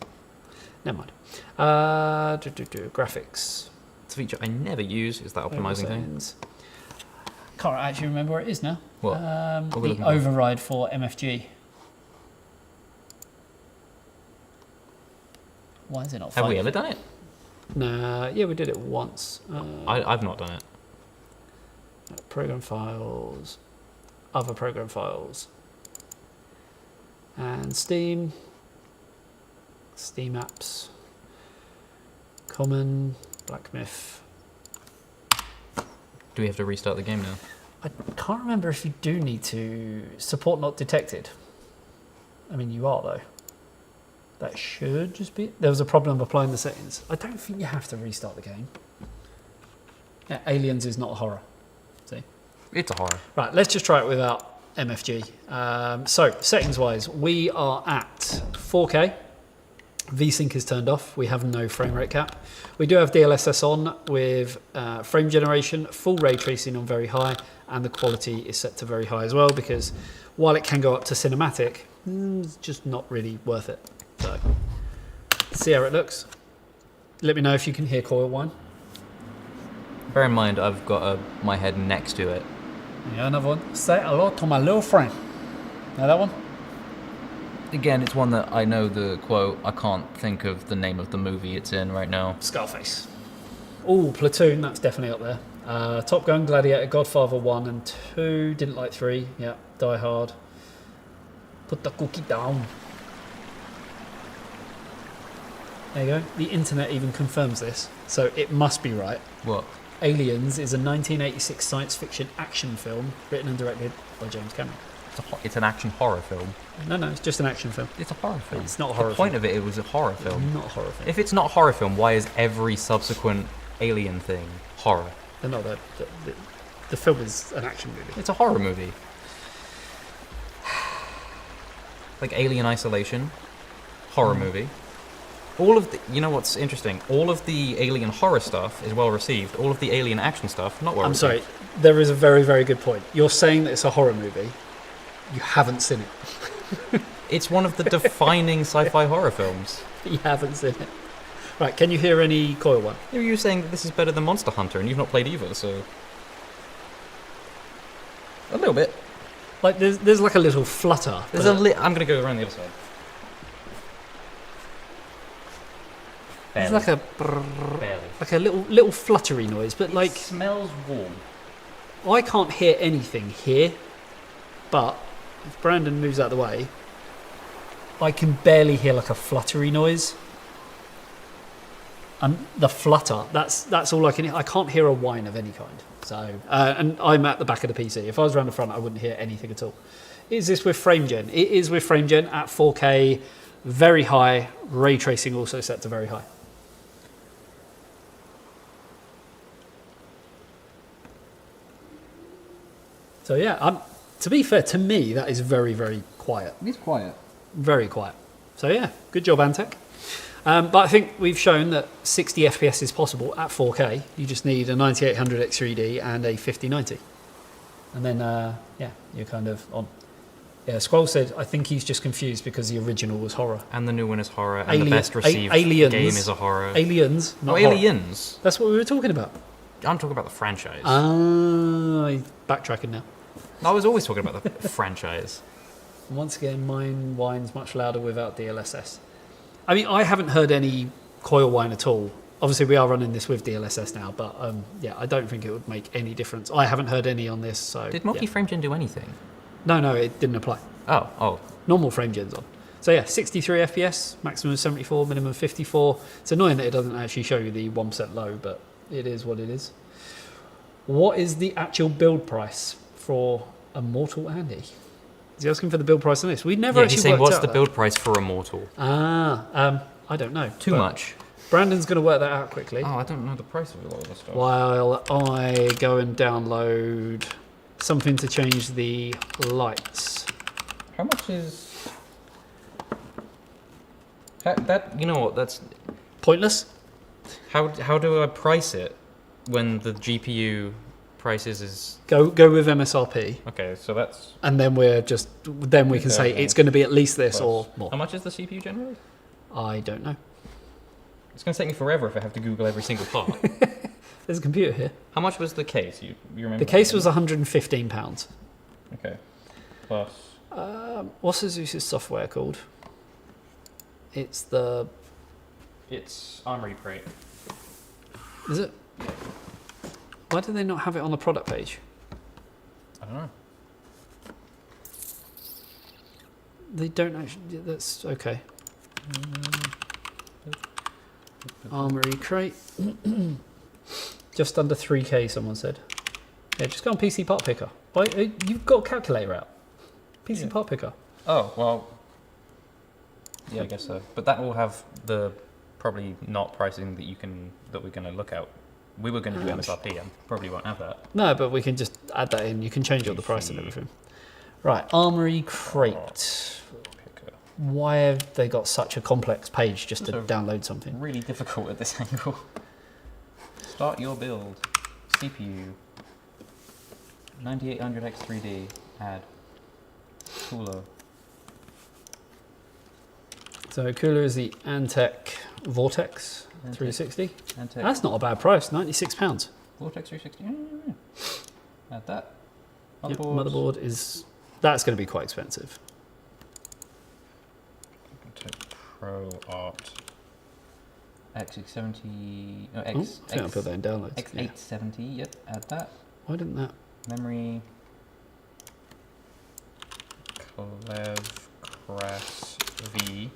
Never mind. Graphics. It's a feature I never use, is that optimizing thing. Settings. Can't actually remember where it is now. What? What are we The looking for? Override for MFG. Why is it not Have we finding ever it? done it? Nah, yeah, we did it once. I've not done it. Program files, other program files, and Steam. Steam apps, common, Black Myth. Do we have to restart the game now? I can't remember if you do need to support not detected. I mean, you are though. That should just be. There was a problem applying the settings. I don't think you have to restart the game. Yeah, Aliens is not a horror. See? It's a horror. Right, let's just try it without MFG. So, settings-wise, we are at 4K. VSync is turned off. We have no frame rate cap. We do have DLSS on with frame generation, full ray tracing on very high, and the quality is set to very high as well because while it can go up to cinematic, it's just not really worth it. So, see how it looks. Let me know if you can hear coil whine. Bear in mind, I've got my head next to it. Yeah, another one. Say hello to my little friend. Know that one? Again, it's one that I know the quote. I can't think of the name of the movie it's in right now. Scarface. Oh, Platoon, that's definitely up there. Top Gun, Gladiator, Godfather 1 and 2. Didn't like 3. Yeah, Die Hard. Put the cookie down. There you go. The internet even confirms this, so it must be right. What? Aliens is a 1986 science fiction action film written and directed by James Cameron. It's an action horror film. No, it's just an action film. It's a horror film. It's not a horror The point film. of it was a horror film. Not a horror film. If it's not a horror film, why is every subsequent Alien thing horror? No, the film is an action movie. It's a horror movie. Like Alien Isolation, horror movie. All of the, you know what's interesting? All of the Alien horror stuff is well received. All of the Alien action stuff, not well I'm received. sorry, there is a very, very good point. You're saying that it's a horror movie. You haven't seen it. It's one of the defining sci-fi horror films. You haven't seen it. Right, can you hear any coil one? You were saying that this is better than Monster Hunter, and you've not played either, so... A little bit. Like, there's like a little flutter. There's but- I'm going to go around the other side. There's like Barely. like a little fluttery noise, but like smells warm. I can't hear anything here. But if Brandon moves out of the way, I can barely hear like a fluttery noise. And the flutter, that's all I can hear. I can't hear a whine of any kind. So, and I'm at the back of the PC. If I was around the front, I wouldn't hear anything at all. Is this with frame gen? It is with frame gen at 4K, very high. Ray tracing also set to very high. So yeah, to be fair, to me, that is very, very quiet. It's quiet. Very quiet. So yeah, good job, Antec. But I think we've shown that 60 FPS is possible at 4K. You just need a 9800 X3D and a 5090. And then, yeah, you're kind of on. Yeah, Squall said, I think he's just confused because the original was horror. And the new one is horror, and the best received Aliens, game is a horror. Aliens, not Oh, horror. Aliens? That's what we were talking about. I'm talking about the franchise. Backtracking now. I was always talking about the franchise. Once again, mine whines much louder without DLSS. I mean, I haven't heard any coil whine at all. Obviously, we are running this with DLSS now, but yeah, I don't think it would make any difference. I haven't heard any on this, so... Did multi-frame gen do anything? No, it didn't apply. Oh. Normal frame gen's on. So yeah, 63 FPS, maximum 74, minimum 54. It's annoying that it doesn't actually show you the 1% low, but it is what it is. What is the actual build price for Immortal Andy? Is he asking for the build price on this? We never Yeah, actually he's saying, worked what's out the that. build price for Immortal? I don't know. Too but much. Brandon's going to work that out quickly. Oh, I don't know the price of a lot of this stuff. While I go and download something to change the lights. How much is... That, you know what, that's... Pointless? How do I price it when the GPU prices is... Go with MSRP, Okay, so that's... and then we can say Okay. it's going to be at least this or plus. more. How much is the CPU generally? I don't know. It's going to take me forever if I have to Google every single part. There's a computer here. How much was the case? You remember? The case was £115. Okay. Plus... What's Asus's software called? It's the... It's Armory Crate. Is it? Why do they not have it on the product page? I don't know. They don't actually... That's okay. Armory crate. Just under 3K, someone said. Yeah, just go on PC Part Picker. Why, you've got a calculator out. PC Part Picker. Oh, well, yeah, I guess so. But that will have the probably not pricing that we're going to look at. We were going to do MSRP and probably won't have that. No, but we can just add that in. You can change all the price and everything. Right, Armory crate. Why have they got such a complex page just to download something? Really difficult at this angle. Start your build. CPU. 9800X3D. Add. Cooler. So cooler is the Antec Vortex 360. Antec. That's not a bad price, £96. Vortex 360. Add that. Yep, motherboard is... That's going to be quite expensive. Pro Art X670. No, I think I'll put that in downloads. X870. Yep, add that. Why didn't that? Memory. Clev Crass V.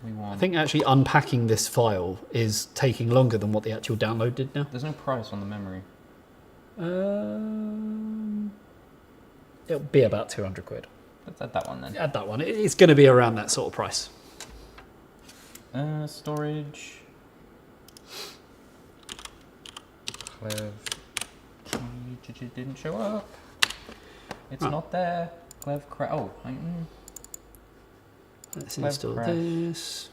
We want. I think actually unpacking this file is taking longer than what the actual download did now. There's no price on the memory. It'll be about 200 quid. Let's add that one then. Add that one. It's going to be around that sort of price. Storage. Clev. Didn't show up. It's not there. Clev Crash. Oh. Let's Clev install Crash. this.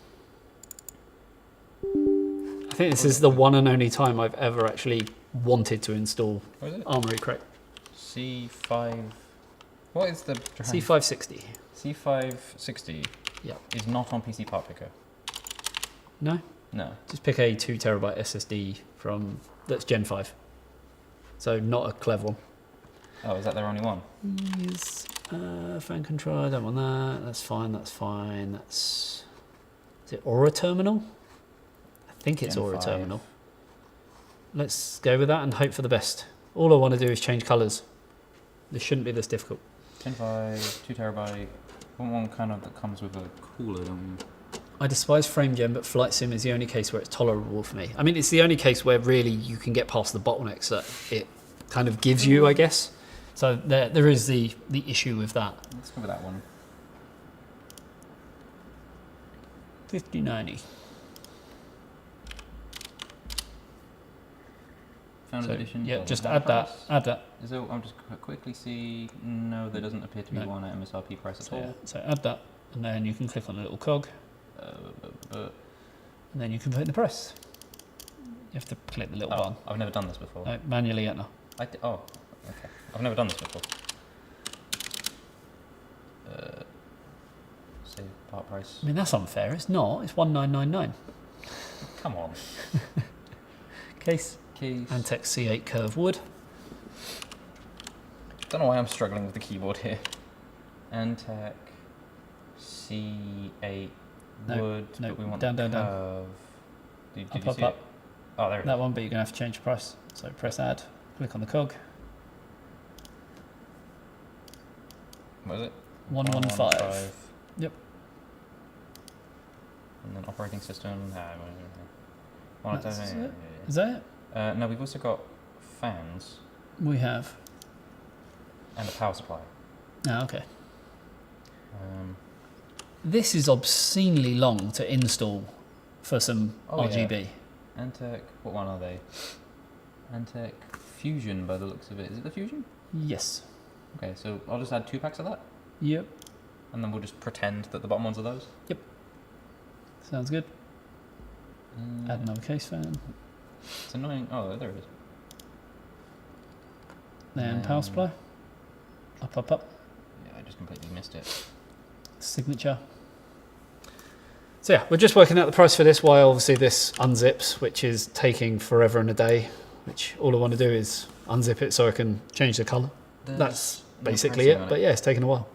I think this is the one and only time I've ever actually wanted to install What is it? Armory crate. C5. What is the C560. C560 Yep. is not on PC Part Picker. No? No. Just pick a 2 terabyte SSD from that's Gen 5. So not a clever one. Oh, is that their only one? Use fan control. I don't want that. That's fine. That's fine. That's. Is it Aura Terminal? I think it's Gen Aura 5. Terminal. Let's go with that and hope for the best. All I want to do is change colours. This shouldn't be this difficult. Gen 5, 2 terabyte. One kind of that comes with a cooler, don't we? I despise FrameGen, but Flight Sim is the only case where it's tolerable for me. I mean, it's the only case where really you can get past the bottlenecks that it kind of gives you, I guess. So there is the issue with that. Let's go with that one. 5090. Founders So, edition. yeah, doesn't just have add a that. price. Add that. So I'll just quickly see. No, there doesn't appear to be No. one at MSRP price at So, all. so add that, and then you can click on the little cog, But and then you can put in the price. You have to click the little button. I've never done this before. No, manually, no. Oh, okay. I've never done this before. Save part price. I mean, that's unfair. It's not. It's 1999. Come on. Case. Keys. Antec C8 curve wood. Don't know why I'm struggling with the keyboard here. Antec C8 No, wood, no, but we want down, the down, down. curve. Did Up, you up, see up. it? Oh, there it is. That one, but you're going to have to change the price. So press add, click on the cog. What is it? 115. Yep. And then operating system. That's it. Is that it? No, we've also got fans We have. and a power supply. Ah, okay. This is obscenely long to install for some RGB. Antec, what one are they? Antec Fusion by the looks of it. Is it the Fusion? Yes. Okay, so I'll just add 2 packs of that, Yep. and then we'll just pretend that the bottom ones are those. Sounds good. Add another case fan. It's annoying. Oh, there it is. Then power supply. Up, up, up. Yeah, I just completely missed it. Signature. So yeah, we're just working out the price for this while obviously this unzips, which is taking forever and a day, which all I want to do is unzip it so I can change the colour. That's basically it, but yeah, it's taken a while.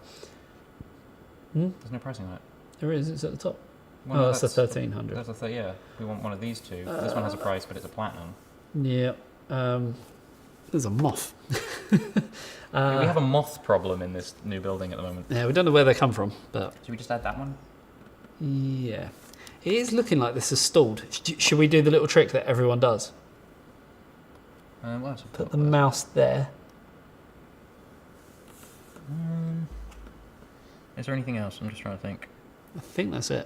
There's no pricing on it. There is, it's at the top. Well, Oh, no, that's the 1300. That's the yeah. We want one of these two. This one has a price, but it's a platinum. Yeah. There's a moth. We have a moth problem in this new building at the moment. Yeah, we don't know where they come from, but Should we just add that one? yeah. It is looking like this is stalled. Should we do the little trick that everyone does? Put the mouse there. Is there anything else? I'm just trying to think. I think that's it.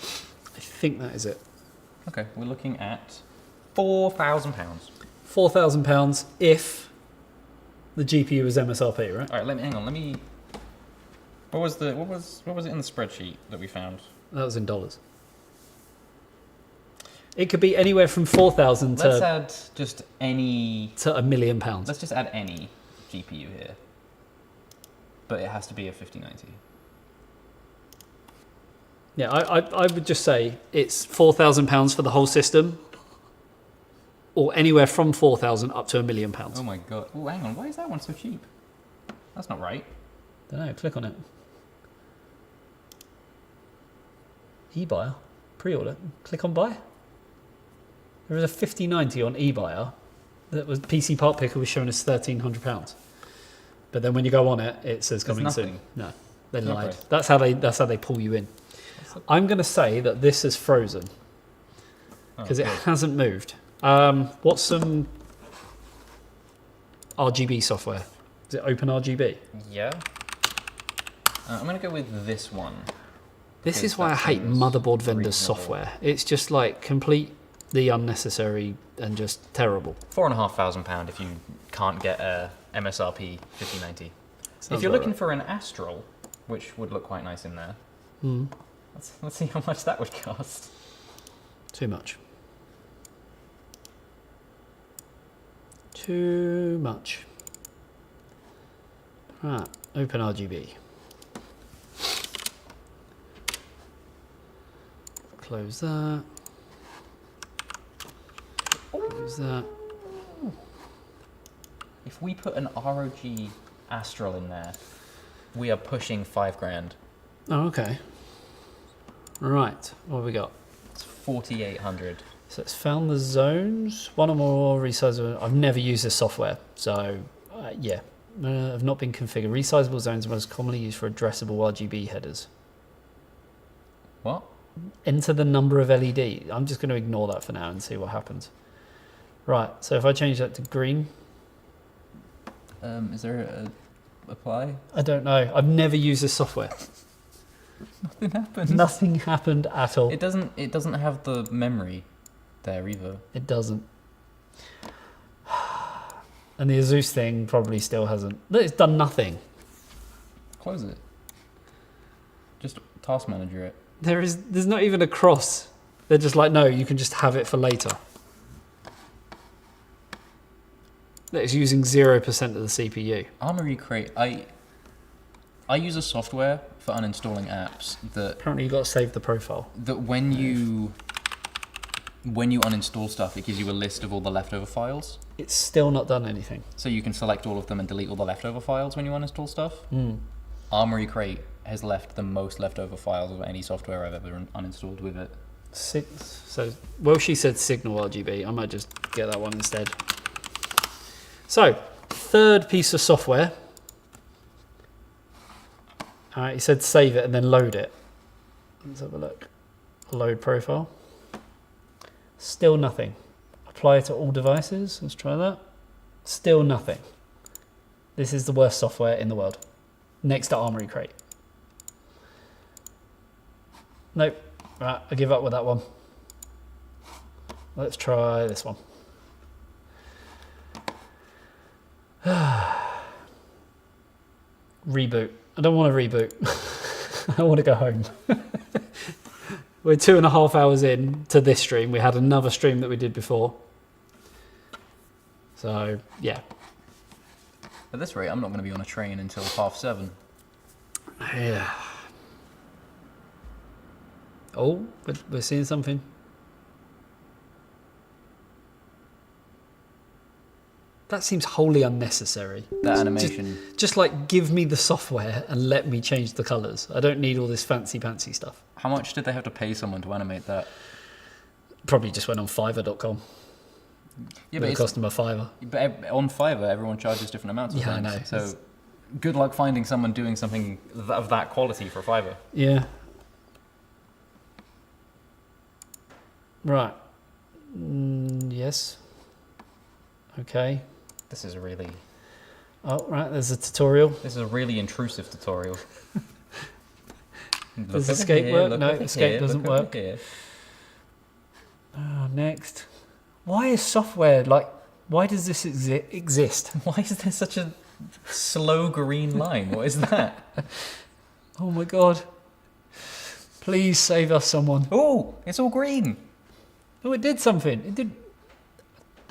I think that is it. Okay, we're looking at £4,000. £4,000 if the GPU was MSRP, right? All right, hang on. Let me. What was it in the spreadsheet that we found? That was in dollars. It could be anywhere from 4,000 to Let's add just any. to £1 million. Let's just add any GPU here, but it has to be a 5090. Yeah, I would just say it's £4,000 for the whole system, or anywhere from 4,000 up to £1 million. Oh my god! Oh, hang on. Why is that one so cheap? That's not right. Don't know. Click on it. eBuyer, pre-order. Click on buy. There is a 5090 on eBuyer that was PC Part Picker was showing us £1,300, but then when you go on it, it says coming nothing. soon. No, they No lied. price. That's how they pull you in. I'm going to say that this is frozen because it hasn't moved. What's some RGB software? Is it OpenRGB? Yeah. I'm gonna go with this one. This Okay, is why I that hate seems motherboard vendors' reasonable. software. It's just like completely unnecessary and just terrible. £4,500 if you can't get a MSRP 5090. Sounds If you're about looking right. for an Astral, which would look quite nice in there, Hmm. let's see how much that would cost. Too much. Too much. Right, OpenRGB. Close that. Close that. If we put an ROG Astral in there, we are pushing $5,000. Oh, okay. Right, what have we got? It's 4,800. So it's found the zones. One or more resizable. I've never used this software, so yeah. Have not been configured. Resizable zones are most commonly used for addressable RGB headers. What? Enter the number of LED. I'm just going to ignore that for now and see what happens. Right, so if I change that to green, Is there a apply? I don't know. I've never used this software. Nothing happened. Nothing happened at all. It doesn't have the memory there either. It doesn't. And the Asus thing probably still hasn't. It's done nothing. Close it. Just task manager it. There's not even a cross. They're just like, no, you can just have it for later. It's using 0% of the CPU. Armory Crate. I use a software for uninstalling apps that Apparently you got to save the profile. when you uninstall stuff, it gives you a list of all the leftover files. It's still not done anything. So you can select all of them and delete all the leftover files when you uninstall stuff. Armory Crate has left the most leftover files of any software I've ever uninstalled with it. She said Signal RGB. I might just get that one instead. So, third piece of software. All right, he said save it and then load it. Let's have a look. Load profile. Still nothing. Apply it to all devices. Let's try that. Still nothing. This is the worst software in the world. Next to Armory Crate. Nope. Right, I give up with that one. Let's try this one. Reboot. I don't want to reboot. I want to go home. We're 2.5 hours in to this stream. We had another stream that we did before. So, yeah. At this rate, I'm not going to be on a train until 7:30. Yeah. Oh, we're seeing something. That seems wholly unnecessary. That animation. Just like give me the software and let me change the colours. I don't need all this fancy stuff. How much did they have to pay someone to animate that? Probably just went on Fiverr.com. Yeah, It cost them a $5. but on Fiverr, everyone charges different amounts of Yeah, I things. know. So good luck finding someone doing something Of that quality for $5. Yeah. Right. Yes. Okay. This is really. Oh, right. There's a tutorial. This is a really intrusive tutorial. Does escape work? No, escape doesn't work. Next. Why is software like? Why does this exist? Why is there such a slow green line? What is that? Oh my god! Please save us, someone. Oh, it's all green. Oh, it did something. It did.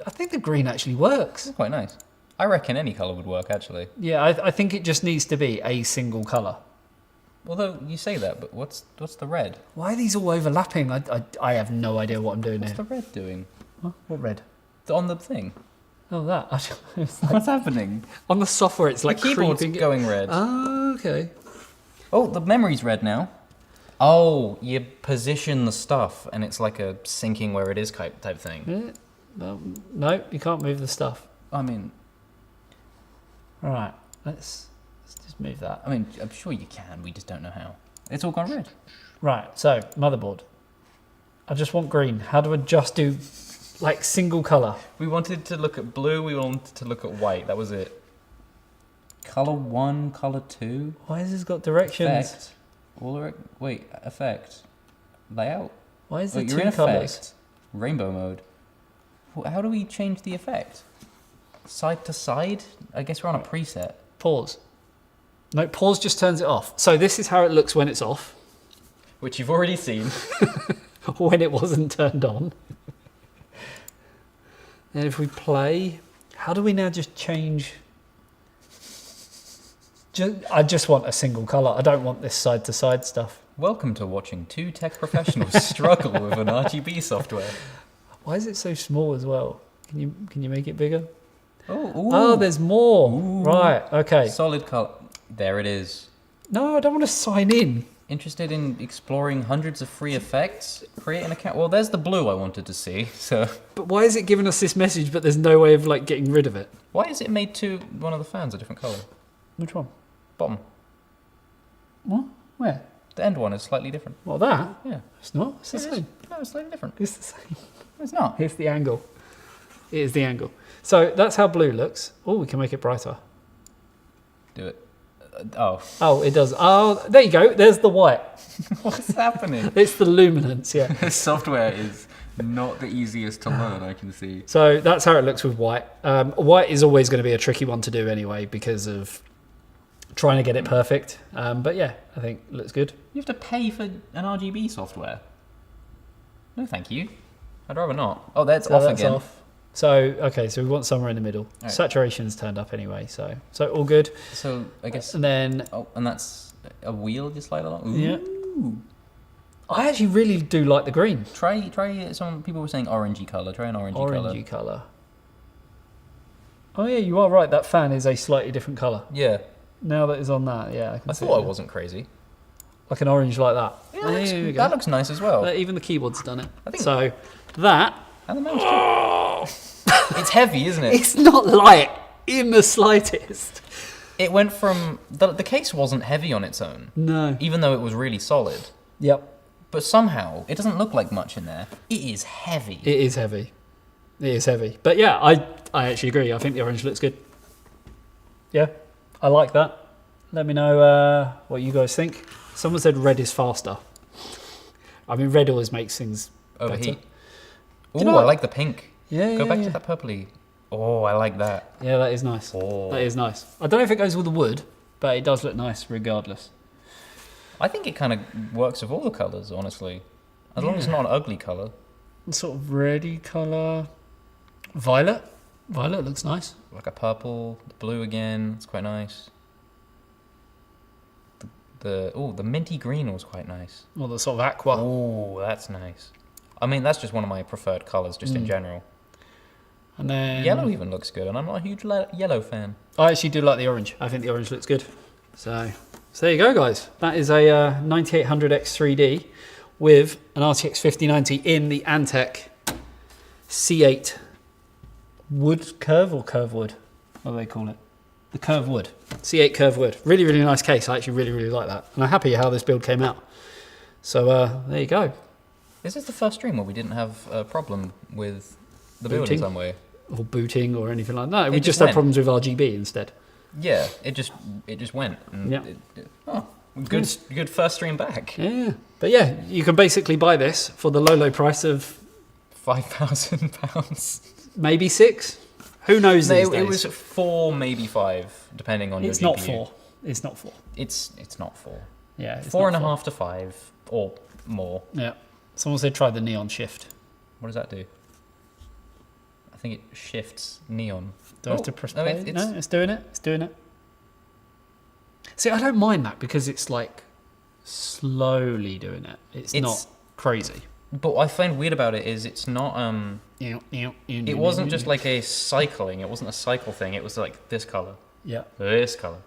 I think the green actually works. It's quite nice. I reckon any colour would work, actually. Yeah, I think it just needs to be a single colour. Although you say that, but what's the red? Why are these all overlapping? I have no idea what I'm doing What's here. the red doing? Huh? What red? On the thing. Oh, that. It's like, What's happening? on the software, it's like The keyboard's creeping. going red. Oh, okay. Oh, the memory's red now. Oh, you position the stuff, and it's like a syncing where it is type thing. Yeah. No, you can't move the stuff. I mean, All right, let's just move that. I'm sure you can. We just don't know how. It's all gone red. Right, so motherboard. I just want green. How do I just do like single colour? We wanted to look at blue. We wanted to look at white. That was it. Color 1, color 2. Why has this got directions? Effect. Wait, effect. Layout. Why is Oh, there you're in two effect. colours? Rainbow mode. How do we change the effect? Side to side? I guess we're on a preset. Pause. No, pause just turns it off. So this is how it looks when it's off, Which you've already seen. when it wasn't turned on. And if we play, how do we now just change? I just want a single colour. I don't want this side to side stuff. Welcome to watching two tech professionals struggle with an RGB software. Why is it so small as well? Can you make it bigger? Oh, There's more. Ooh. Right, okay. Solid color. There it is. No, I don't want to sign in. Interested in exploring hundreds of free effects? Create an account. Well, there's the blue I wanted to see. So But why is it giving us this message but there's no way of like getting rid of it? why is it made to one of the fans a different color? Which one? Bottom. What? Where? The end one is slightly different. Well, that? Yeah. It's not. It's the It is. same. No, it's slightly different. It's the same. It's not. It's the angle. It is the angle. So that's how blue looks. Oh, we can make it brighter. Do it. Oh. Oh, it does. Oh, there you go. There's the white. What's happening? It's the luminance, yeah. This software is not the easiest to learn, I can see. So that's how it looks with white. White is always going to be a tricky one to do anyway because of trying to get it perfect. But yeah, I think it looks good. You have to pay for an RGB software. No, thank you. I'd rather not. Oh, that's So off that's again. off. So, okay, so we want somewhere in the middle. Right. Saturation's turned up anyway, so all good. So I guess. And then, Oh, and that's a wheel you slide along. Ooh. Yeah. I actually really do like the green. Try. Some people were saying orangey color. Try an orangey color. Colour. Oh yeah, you are right. That fan is a slightly different colour. Yeah. Now that it's on that, yeah, I can I see thought it. I wasn't crazy. Like an orange like that. Yeah, There we go. that looks nice as well. Even the keyboard's done it. I think- So that And the mouse too. It's heavy, isn't it? it's not light in the slightest. It went from the case wasn't heavy on its own, No. even though it was really solid. Yep. But somehow it doesn't look like much in there. It is heavy. It is heavy. It is heavy. But yeah, I actually agree. I think the orange looks good. Yeah, I like that. Let me know what you guys think. Someone said red is faster. I mean, red always makes things Overheat. better. Ooh, you know I what? like the pink. Yeah, Go yeah, back yeah. to that purpley. Oh, I like that. Yeah, that is nice. Oh. That is nice. I don't know if it goes with the wood, but it does look nice regardless. I think it kind of works with all the colours, honestly. As long as it's not an ugly colour. Sort of reddy colour. Violet. Violet looks nice. Like a purple, the blue again, it's quite nice. The minty green was quite nice. Or the sort of aqua. Oh, that's nice. I mean, that's just one of my preferred colours, just in general. And then Yellow even looks good, and I'm not a huge yellow fan. I actually do like the orange. I think the orange looks good. So there you go, guys. That is a 9800X 3D with an RTX 5090 in the Antec C8 wood curve or curve wood. What do they call it? The curve wood. C8 curve wood. Really, really nice case. I actually really, really like that. And I'm happy how this build came out. So there you go. Is this the first stream where we didn't have a problem with the build in Booting? some way? Or booting or anything like that. We It just just had went. problems with RGB instead. Yeah, it just went. And Yeah. Good first stream back. Yeah. But yeah, you can basically buy this for the low price of £5,000. maybe 6. Who knows these days? It was 4, maybe 5, depending on It's your not GPU. 4. It's not 4. It's not 4. Yeah. It's Four not and a 4. half to 5 or more. Yeah. Someone said try the neon shift. What does that do? I think it shifts neon. Do I have to press no, play? it's- No, it's doing it. It's doing it. See, I don't mind that because it's like slowly doing it. It's not crazy. But what I find weird about it is it's not. It wasn't just like a cycling. It wasn't a cycle thing. It was like this color, Yeah. this color,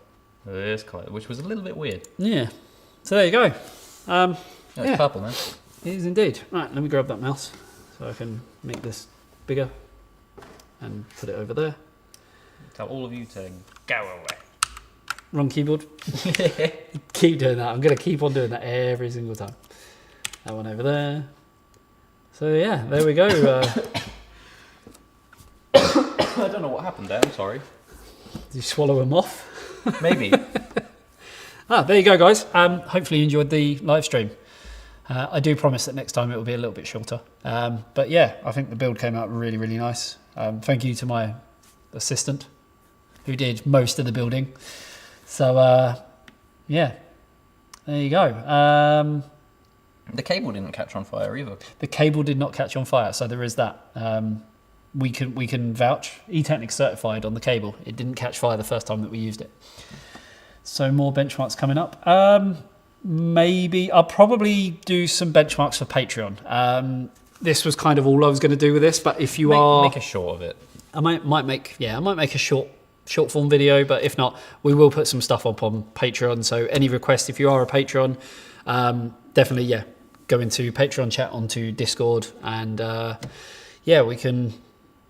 this color, which was a little bit weird. Yeah. So there you go. No, it's Yeah. purple now. It is indeed. Right, let me grab that mouse so I can make this bigger and put it over there. Tell all of you to go away. Wrong keyboard. Keep doing that. I'm going to keep on doing that every single time. That one over there. So yeah, there we go. I don't know what happened there. I'm sorry. Did you swallow them off? Maybe. There you go, guys. Hopefully you enjoyed the live stream. I do promise that next time it will be a little bit shorter. But yeah, I think the build came out really, really nice. Thank you to my assistant who did most of the building. So yeah, there you go. The cable didn't catch on fire either. The cable did not catch on fire, so there is that. We can vouch. eTeknix certified on the cable. It didn't catch fire the first time that we used it. So more benchmarks coming up. Maybe I'll probably do some benchmarks for Patreon. This was kind of all I was going to do with this, but if you Make a short of it. I might make a short form video, but if not, we will put some stuff up on Patreon. So any requests, if you are a Patreon, definitely go into Patreon chat onto Discord, and we can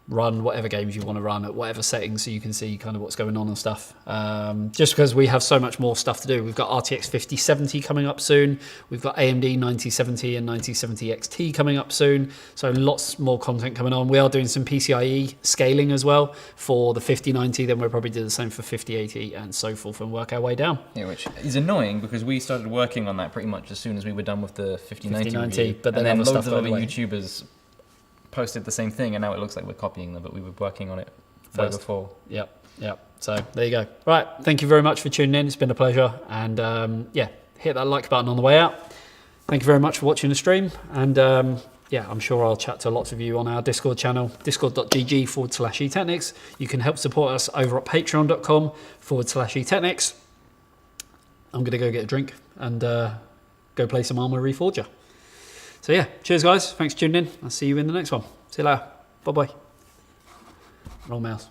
run whatever games you want to run at whatever settings, so you can see kind of what's going on and stuff. Just because we have so much more stuff to do. We've got RTX 5070 coming up soon. We've got AMD 9070 and 9070 XT coming up soon. So lots more content coming on. We are doing some PCIe scaling as well for the 5090. Then we'll probably do the same for 5080 and so forth, and work our way down. Yeah, which is annoying because we started working on that pretty much as soon as we were done with the 5090 review. but then and then other loads stuff of other got away. YouTubers posted the same thing, and now it looks like we're copying them, but we were working on it way First. before. Yep. So there you go. Right. Thank you very much for tuning in. It's been a pleasure. And hit that like button on the way out. Thank you very much for watching the stream. And I'm sure I'll chat to lots of you on our Discord channel, discord.gg/eTeknix. You can help support us over at patreon.com/eTeknix. I'm going to go get a drink and go play some Armour Reforger. So yeah, cheers guys. Thanks for tuning in. I'll see you in the next one. See you later. Bye-bye. Wrong mouse.